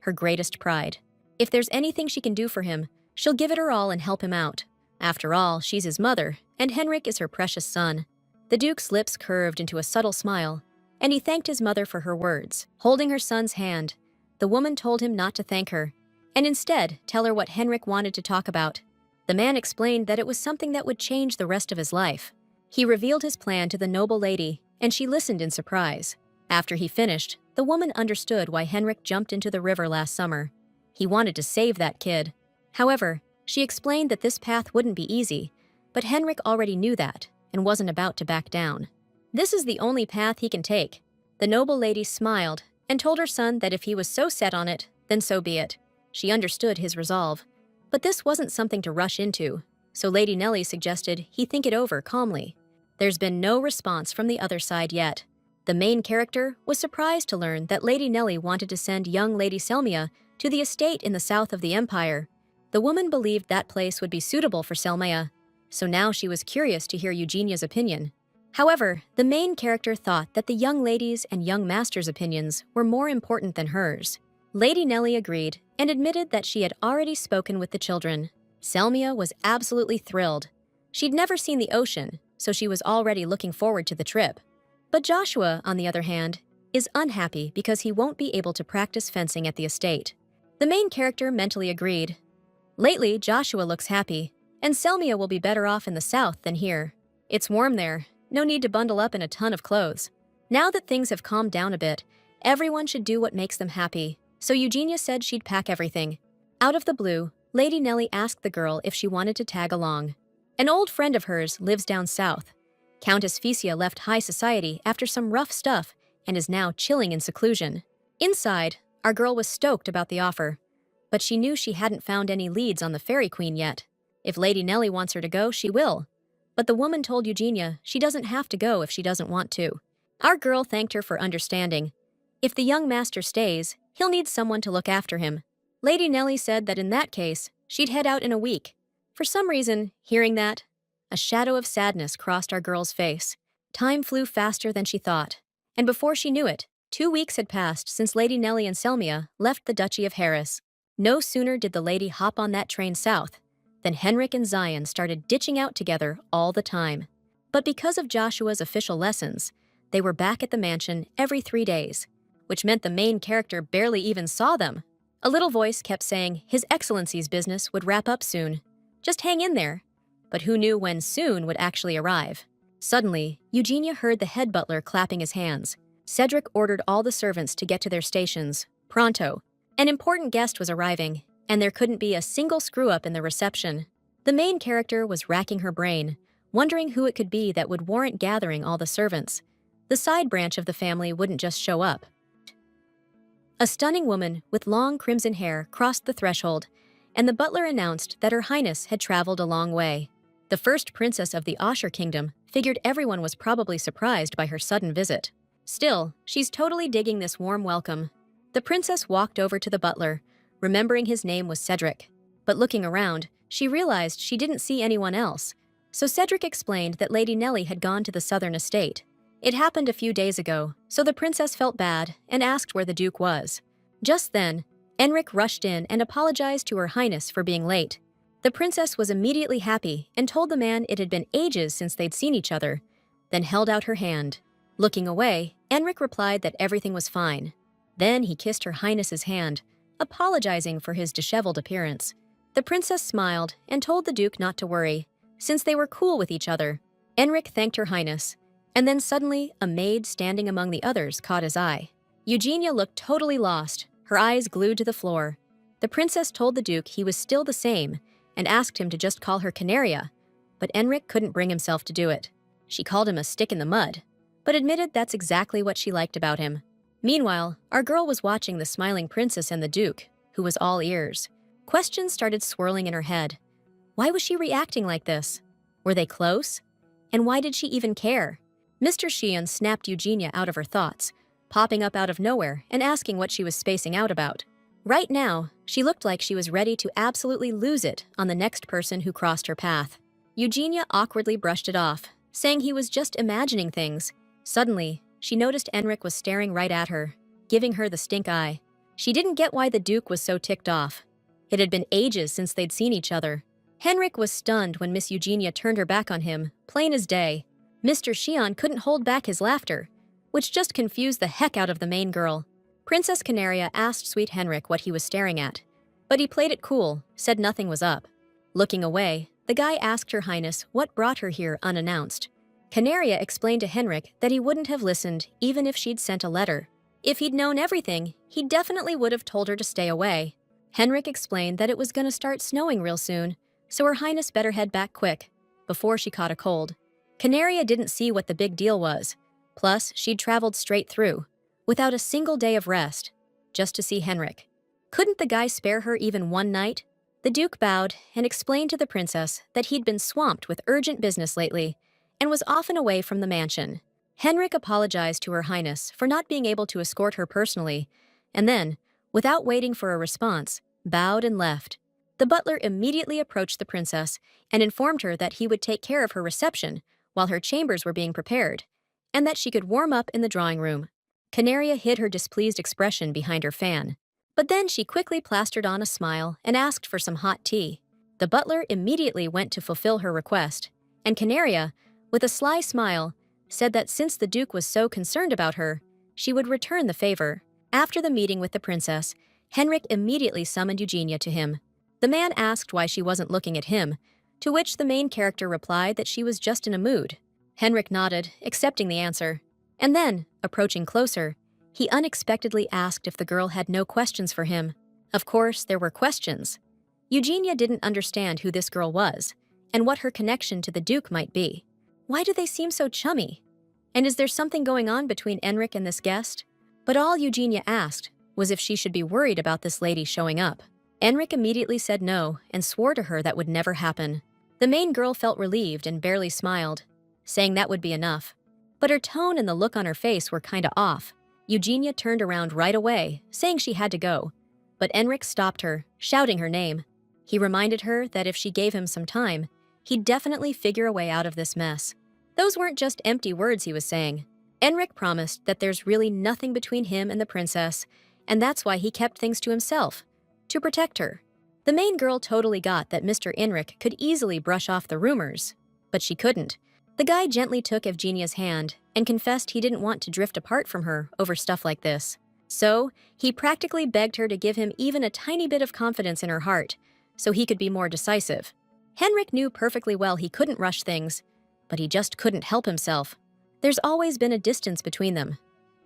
Speaker 1: her greatest pride. If there's anything she can do for him, she'll give it her all and help him out. After all, she's his mother, and Henrik is her precious son. The Duke's lips curved into a subtle smile, and he thanked his mother for her words. Holding her son's hand, the woman told him not to thank her, and instead tell her what Henrik wanted to talk about. The man explained that it was something that would change the rest of his life. He revealed his plan to the noble lady, and she listened in surprise. After he finished, the woman understood why Henrik jumped into the river last summer. He wanted to save that kid. However, she explained that this path wouldn't be easy, but Henrik already knew that and wasn't about to back down. This is the only path he can take. The noble lady smiled and told her son that if he was so set on it, then so be it. She understood his resolve. But this wasn't something to rush into, so Lady Nellie suggested he think it over calmly. There's been no response from the other side yet. The main character was surprised to learn that Lady Nellie wanted to send young Lady Selmia to the estate in the south of the Empire. The woman believed that place would be suitable for Selmia, so now she was curious to hear Eugenia's opinion. However, the main character thought that the young lady's and young master's opinions were more important than hers. Lady Nellie agreed and admitted that she had already spoken with the children. Selmia was absolutely thrilled. She'd never seen the ocean, so she was already looking forward to the trip. But Joshua, on the other hand, is unhappy because he won't be able to practice fencing at the estate. The main character mentally agreed. Lately, Joshua looks happy, and Selmia will be better off in the south than here. It's warm there, no need to bundle up in a ton of clothes. Now that things have calmed down a bit, everyone should do what makes them happy, so Eugenia said she'd pack everything. Out of the blue, Lady Nellie asked the girl if she wanted to tag along. An old friend of hers lives down south. Countess Phecia left high society after some rough stuff and is now chilling in seclusion. Inside, our girl was stoked about the offer, but she knew she hadn't found any leads on the Fairy Queen yet. If Lady Nellie wants her to go, she will. But the woman told Eugenia she doesn't have to go if she doesn't want to. Our girl thanked her for understanding. If the young master stays, he'll need someone to look after him. Lady Nellie said that in that case, she'd head out in a week. For some reason, hearing that, a shadow of sadness crossed our girl's face. Time flew faster than she thought, and before she knew it, 2 weeks had passed since Lady Nellie and Selmia left the Duchy of Harris. No sooner did the lady hop on that train south than Henrik and Zion started ditching out together all the time. But because of Joshua's official lessons, they were back at the mansion every 3 days, which meant the main character barely even saw them. A little voice kept saying His Excellency's business would wrap up soon. Just hang in there. But who knew when soon would actually arrive? Suddenly, Eugenia heard the head butler clapping his hands. Cedric ordered all the servants to get to their stations, pronto. An important guest was arriving, and there couldn't be a single screw-up in the reception. The main character was racking her brain, wondering who it could be that would warrant gathering all the servants. The side branch of the family wouldn't just show up. A stunning woman with long crimson hair crossed the threshold, and the butler announced that Her Highness had traveled a long way. The first princess of the Asher Kingdom figured everyone was probably surprised by her sudden visit. Still, she's totally digging this warm welcome. The princess walked over to the butler, remembering his name was Cedric. But looking around, she realized she didn't see anyone else. So Cedric explained that Lady Nellie had gone to the southern estate. It happened a few days ago, so the princess felt bad and asked where the Duke was. Just then, Enric rushed in and apologized to Her Highness for being late. The princess was immediately happy and told the man it had been ages since they'd seen each other, then held out her hand. Looking away, Enric replied that everything was fine. Then he kissed Her Highness's hand, apologizing for his disheveled appearance. The princess smiled and told the Duke not to worry, since they were cool with each other. Enric thanked Her Highness, and then suddenly a maid standing among the others caught his eye. Eugenia looked totally lost, her eyes glued to the floor. The princess told the Duke he was still the same and asked him to just call her Canaria, but Enric couldn't bring himself to do it. She called him a stick in the mud, but admitted that's exactly what she liked about him. Meanwhile, our girl was watching the smiling princess and the Duke, who was all ears. Questions started swirling in her head. Why was she reacting like this? Were they close? And why did she even care? Mr. Sheehan snapped Eugenia out of her thoughts, popping up out of nowhere and asking what she was spacing out about. Right now, she looked like she was ready to absolutely lose it on the next person who crossed her path. Eugenia awkwardly brushed it off, saying he was just imagining things. Suddenly, she noticed Enric was staring right at her, giving her the stink eye. She didn't get why the Duke was so ticked off. It had been ages since they'd seen each other. Henrik was stunned when Miss Eugenia turned her back on him, plain as day. Mr. Sheehan couldn't hold back his laughter, which just confused the heck out of the main girl. Princess Canaria asked sweet Henrik what he was staring at, but he played it cool, said nothing was up. Looking away, the guy asked Her Highness what brought her here unannounced. Canaria explained to Henrik that he wouldn't have listened even if she'd sent a letter. If he'd known everything, he definitely would have told her to stay away. Henrik explained that it was gonna start snowing real soon, so Her Highness better head back quick, before she caught a cold. Canaria didn't see what the big deal was. Plus, she'd traveled straight through, without a single day of rest, just to see Henrik. Couldn't the guy spare her even one night? The Duke bowed and explained to the princess that he'd been swamped with urgent business lately and was often away from the mansion. Henrik apologized to Her Highness for not being able to escort her personally, and then, without waiting for a response, bowed and left. The butler immediately approached the princess and informed her that he would take care of her reception while her chambers were being prepared, and that she could warm up in the drawing room. Canaria hid her displeased expression behind her fan, but then she quickly plastered on a smile and asked for some hot tea. The butler immediately went to fulfill her request. And Canaria, with a sly smile, said that since the Duke was so concerned about her, she would return the favor. After the meeting with the princess, Henrik immediately summoned Eugenia to him. The man asked why she wasn't looking at him, to which the main character replied that she was just in a mood. Henrik nodded, accepting the answer. And then, approaching closer, he unexpectedly asked if the girl had no questions for him. Of course, there were questions. Eugenia didn't understand who this girl was, and what her connection to the Duke might be. Why do they seem so chummy? And is there something going on between Henrik and this guest? But all Eugenia asked was if she should be worried about this lady showing up. Henrik immediately said no and swore to her that would never happen. The main girl felt relieved and barely smiled, saying that would be enough. But her tone and the look on her face were kinda off. Eugenia turned around right away, saying she had to go. But Henrik stopped her, shouting her name. He reminded her that if she gave him some time, he'd definitely figure a way out of this mess. Those weren't just empty words he was saying. Henrik promised that there's really nothing between him and the princess, and that's why he kept things to himself, to protect her. The main girl totally got that Mr. Henrik could easily brush off the rumors, but she couldn't. The guy gently took Evgenia's hand and confessed he didn't want to drift apart from her over stuff like this. So, he practically begged her to give him even a tiny bit of confidence in her heart, so he could be more decisive. Henrik knew perfectly well he couldn't rush things, but he just couldn't help himself. There's always been a distance between them.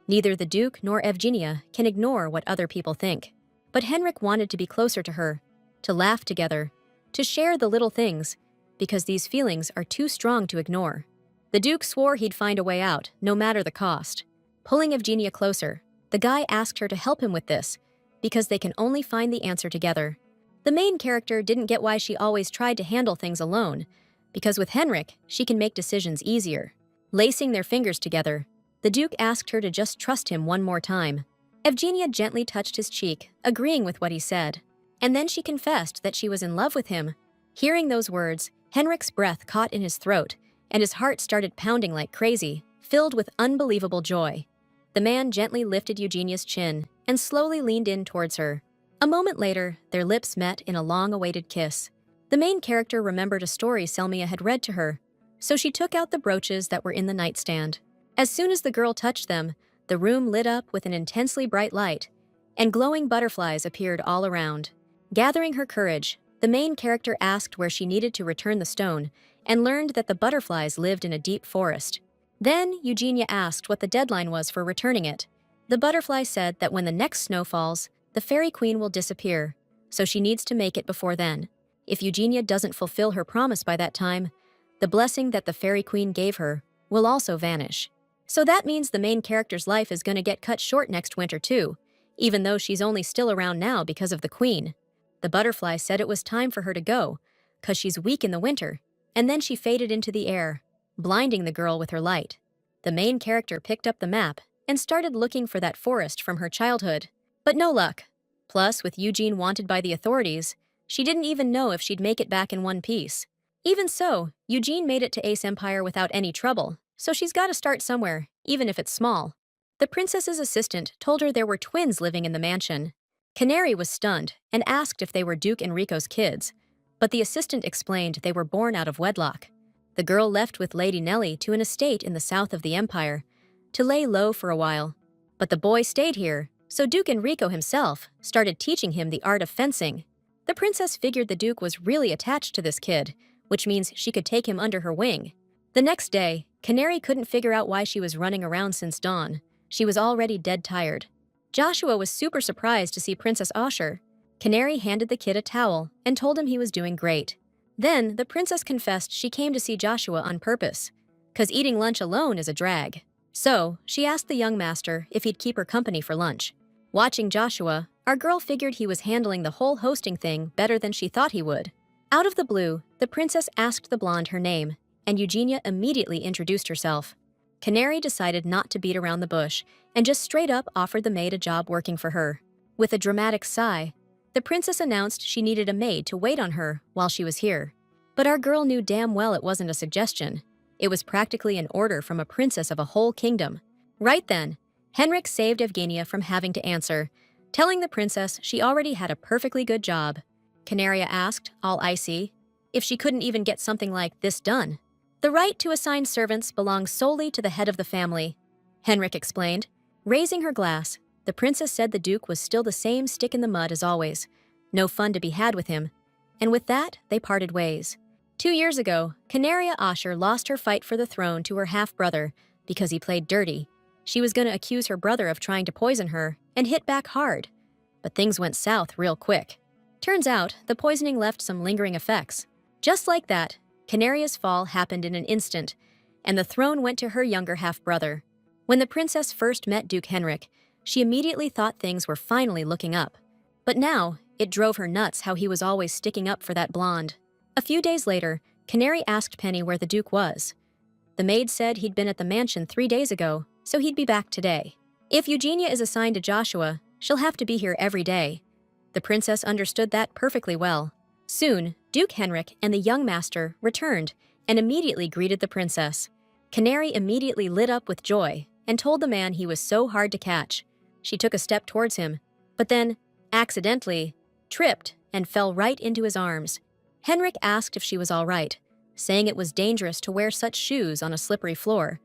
Speaker 1: Neither the Duke nor Evgenia can ignore what other people think. But Henrik wanted to be closer to her, to laugh together, to share the little things, because these feelings are too strong to ignore. The Duke swore he'd find a way out, no matter the cost. Pulling Evgenia closer, the guy asked her to help him with this, because they can only find the answer together. The main character didn't get why she always tried to handle things alone, because with Henrik, she can make decisions easier. Lacing their fingers together, the Duke asked her to just trust him one more time. Evgenia gently touched his cheek, agreeing with what he said. And then she confessed that she was in love with him. Hearing those words, Henrik's breath caught in his throat, and his heart started pounding like crazy, filled with unbelievable joy. The man gently lifted Eugenia's chin and slowly leaned in towards her. A moment later, their lips met in a long-awaited kiss. The main character remembered a story Selmia had read to her, so she took out the brooches that were in the nightstand. As soon as the girl touched them, the room lit up with an intensely bright light, and glowing butterflies appeared all around. Gathering her courage, the main character asked where she needed to return the stone, and learned that the butterflies lived in a deep forest. Then, Eugenia asked what the deadline was for returning it. The butterfly said that when the next snow falls, the fairy queen will disappear, so she needs to make it before then. If Eugenia doesn't fulfill her promise by that time, the blessing that the fairy queen gave her will also vanish. So that means the main character's life is going to get cut short next winter too, even though she's only still around now because of the queen. The butterfly said it was time for her to go, 'cause she's weak in the winter, and then she faded into the air, blinding the girl with her light. The main character picked up the map and started looking for that forest from her childhood. But no luck. Plus, with Eugene wanted by the authorities, she didn't even know if she'd make it back in one piece. Even so, Eugene made it to Ace Empire without any trouble, so she's got to start somewhere, even if it's small. The princess's assistant told her there were twins living in the mansion. Canary was stunned and asked if they were Duke Enrico's kids, but the assistant explained they were born out of wedlock. The girl left with Lady Nellie to an estate in the south of the empire to lay low for a while, but the boy stayed here, so Duke Enrico himself started teaching him the art of fencing. The princess figured the Duke was really attached to this kid, which means she could take him under her wing. The next day, Canary couldn't figure out why she was running around since dawn. She was already dead tired. Joshua was super surprised to see Princess Asher. Canary handed the kid a towel and told him he was doing great. Then, the princess confessed she came to see Joshua on purpose, 'cause eating lunch alone is a drag. So, she asked the young master if he'd keep her company for lunch. Watching Joshua, our girl figured he was handling the whole hosting thing better than she thought he would. Out of the blue, the princess asked the blonde her name, and Eugenia immediately introduced herself. Canary decided not to beat around the bush and just straight up offered the maid a job working for her. With a dramatic sigh, the princess announced she needed a maid to wait on her while she was here. But our girl knew damn well it wasn't a suggestion. It was practically an order from a princess of a whole kingdom. Right then, Henrik saved Evgenia from having to answer, telling the princess she already had a perfectly good job. Canaria asked, all icy, if she couldn't even get something like this done. The right to assign servants belongs solely to the head of the family, Henrik explained. Raising her glass, the princess said the Duke was still the same stick in the mud as always. No fun to be had with him. And with that, they parted ways. 2 years ago, Canaria Asher lost her fight for the throne to her half-brother because he played dirty. She was going to accuse her brother of trying to poison her and hit back hard. But things went south real quick. Turns out, the poisoning left some lingering effects. Just like that, Canaria's fall happened in an instant, and the throne went to her younger half-brother. When the princess first met Duke Henrik, she immediately thought things were finally looking up. But now, it drove her nuts how he was always sticking up for that blonde. A few days later, Canary asked Penny where the Duke was. The maid said he'd been at the mansion 3 days ago, so he'd be back today. If Eugenia is assigned to Joshua, she'll have to be here every day. The princess understood that perfectly well. Soon, Duke Henrik and the young master returned and immediately greeted the princess. Canary immediately lit up with joy and told the man he was so hard to catch. She took a step towards him, but then, accidentally, tripped and fell right into his arms. Henrik asked if she was all right, saying it was dangerous to wear such shoes on a slippery floor.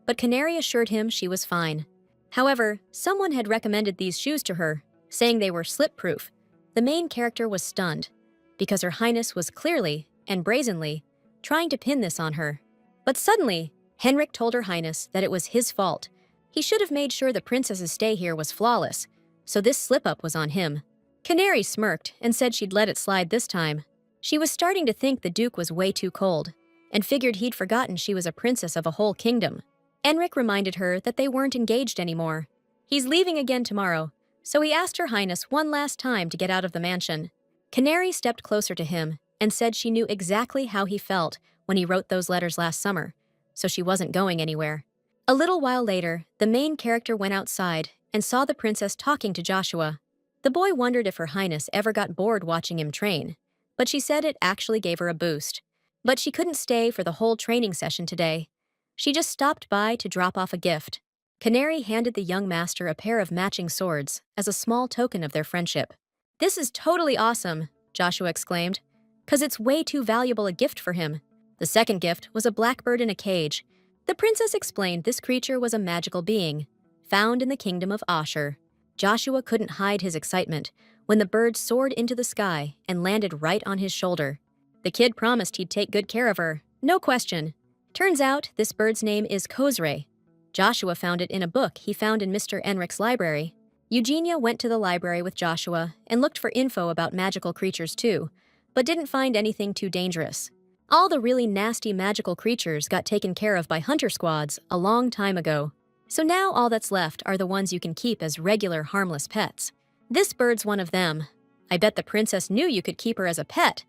Speaker 1: But Canary assured him she was fine. However, someone had recommended these shoes to her, saying they were slip-proof. The main character was stunned, because Her Highness was clearly and brazenly trying to pin this on her. But suddenly, Henrik told Her Highness that it was his fault. He should have made sure the princess's stay here was flawless, so this slip-up was on him. Canary smirked and said she'd let it slide this time. She was starting to think the Duke was way too cold, and figured he'd forgotten she was a princess of a whole kingdom. Henrik reminded her that they weren't engaged anymore. He's leaving again tomorrow, so he asked Her Highness one last time to get out of the mansion. Canary stepped closer to him and said she knew exactly how he felt when he wrote those letters last summer, so she wasn't going anywhere. A little while later, the main character went outside and saw the princess talking to Joshua. The boy wondered if Her Highness ever got bored watching him train, but she said it actually gave her a boost. But she couldn't stay for the whole training session today. She just stopped by to drop off a gift. Canary handed the young master a pair of matching swords as a small token of their friendship. "This is totally awesome," Joshua exclaimed, "'cause it's way too valuable a gift for him." The second gift was a blackbird in a cage. The princess explained this creature was a magical being, found in the kingdom of Asher. Joshua couldn't hide his excitement when the bird soared into the sky and landed right on his shoulder. The kid promised he'd take good care of her, no question. Turns out this bird's name is Kozre. Joshua found it in a book he found in Mr. Enrich's library. Eugenia went to the library with Joshua and looked for info about magical creatures too, but didn't find anything too dangerous. All the really nasty magical creatures got taken care of by hunter squads a long time ago. So now all that's left are the ones you can keep as regular harmless pets. This bird's one of them. I bet the princess knew you could keep her as a pet.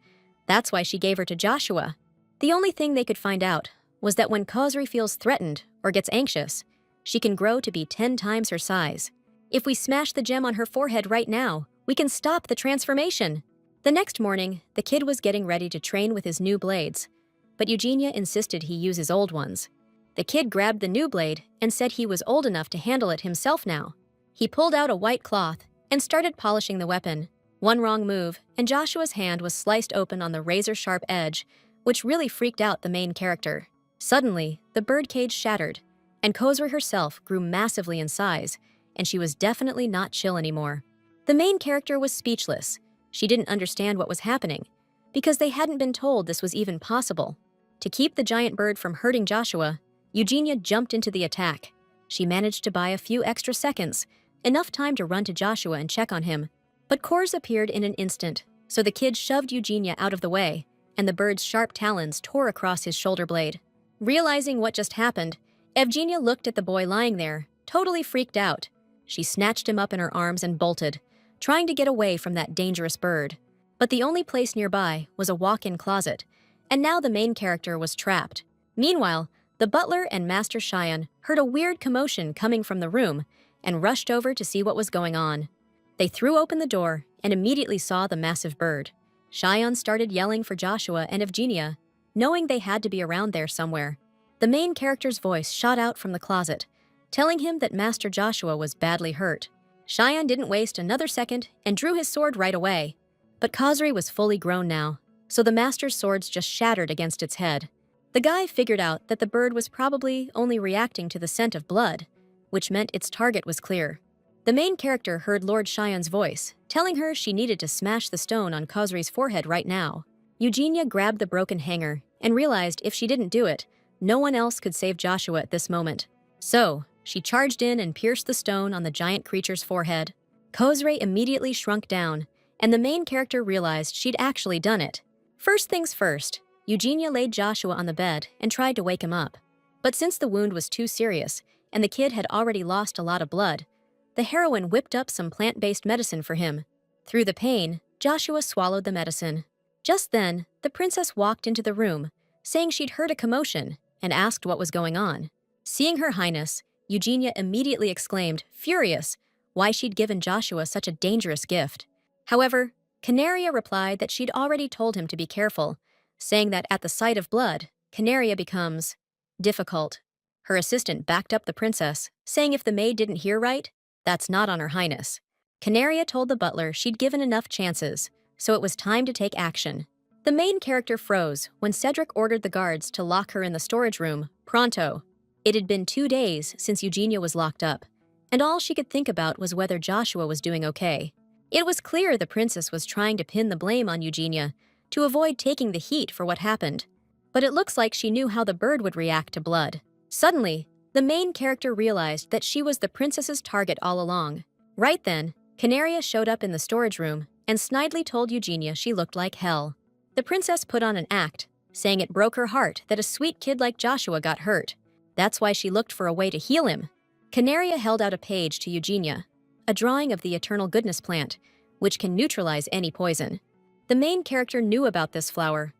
Speaker 1: That's why she gave her to Joshua. The only thing they could find out was that when Kozri feels threatened or gets anxious, she can grow to be 10 times her size. If we smash the gem on her forehead right now, we can stop the transformation. The next morning, the kid was getting ready to train with his new blades, but Eugenia insisted he use his old ones. The kid grabbed the new blade and said he was old enough to handle it himself now. He pulled out a white cloth and started polishing the weapon. One wrong move, and Joshua's hand was sliced open on the razor-sharp edge, which really freaked out the main character. Suddenly, the birdcage shattered, and Kozri herself grew massively in size, and she was definitely not chill anymore. The main character was speechless. She didn't understand what was happening, because they hadn't been told this was even possible. To keep the giant bird from hurting Joshua, Eugenia jumped into the attack. She managed to buy a few extra seconds, enough time to run to Joshua and check on him. But Kors appeared in an instant, so the kid shoved Eugenia out of the way, and the bird's sharp talons tore across his shoulder blade. Realizing what just happened, Evgenia looked at the boy lying there, totally freaked out. She snatched him up in her arms and bolted, trying to get away from that dangerous bird. But the only place nearby was a walk-in closet, and now the main character was trapped. Meanwhile, the butler and Master Cheyenne heard a weird commotion coming from the room and rushed over to see what was going on. They threw open the door and immediately saw the massive bird. Cheyenne started yelling for Joshua and Evgenia, knowing they had to be around there somewhere. The main character's voice shot out from the closet, telling him that Master Joshua was badly hurt. Cheyenne didn't waste another second and drew his sword right away. But Kozri was fully grown now, so the master's swords just shattered against its head. The guy figured out that the bird was probably only reacting to the scent of blood, which meant its target was clear. The main character heard Lord Cheyenne's voice, telling her she needed to smash the stone on Khosri's forehead right now. Eugenia grabbed the broken hanger and realized if she didn't do it, no one else could save Joshua at this moment. So, she charged in and pierced the stone on the giant creature's forehead. Khosri immediately shrunk down, and the main character realized she'd actually done it. First things first, Eugenia laid Joshua on the bed and tried to wake him up. But since the wound was too serious, and the kid had already lost a lot of blood, the heroine whipped up some plant-based medicine for him. Through the pain, Joshua swallowed the medicine. Just then, the princess walked into the room, saying she'd heard a commotion, and asked what was going on. Seeing Her Highness, Eugenia immediately exclaimed, furious, why she'd given Joshua such a dangerous gift. However, Canaria replied that she'd already told him to be careful, saying that at the sight of blood, Canaria becomes difficult. Her assistant backed up the princess, saying if the maid didn't hear right, that's not on Her Highness. Canaria told the butler she'd given enough chances, so it was time to take action. The main character froze when Cedric ordered the guards to lock her in the storage room, pronto. It had been 2 days since Eugenia was locked up, and all she could think about was whether Joshua was doing okay. It was clear the princess was trying to pin the blame on Eugenia to avoid taking the heat for what happened, but it looks like she knew how the bird would react to blood. Suddenly, the main character realized that she was the princess's target all along. Right then, Canaria showed up in the storage room and snidely told Eugenia she looked like hell. The princess put on an act, saying it broke her heart that a sweet kid like Joshua got hurt. That's why she looked for a way to heal him. Canaria held out a page to Eugenia, a drawing of the eternal goodness plant, which can neutralize any poison. The main character knew about this flower.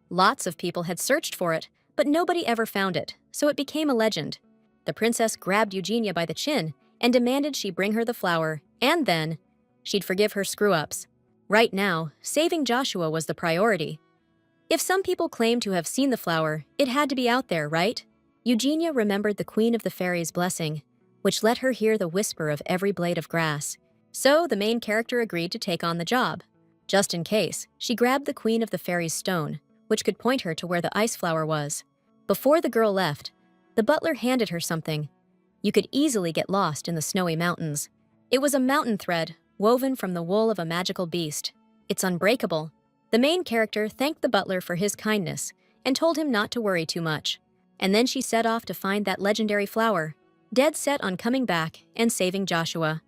Speaker 1: Lots of people had searched for it, but nobody ever found it, so it became a legend. The princess grabbed Eugenia by the chin and demanded she bring her the flower, and then she'd forgive her screw-ups. Right now, saving Joshua was the priority. If some people claimed to have seen the flower, it had to be out there, right? Eugenia remembered the Queen of the Fairies' blessing, which let her hear the whisper of every blade of grass. So the main character agreed to take on the job. Just in case, she grabbed the Queen of the Fairies' stone, which could point her to where the ice flower was. Before the girl left, the butler handed her something. You could easily get lost in the snowy mountains. It was a mountain thread woven from the wool of a magical beast. It's unbreakable. The main character thanked the butler for his kindness and told him not to worry too much. And then she set off to find that legendary flower, dead set on coming back and saving Joshua.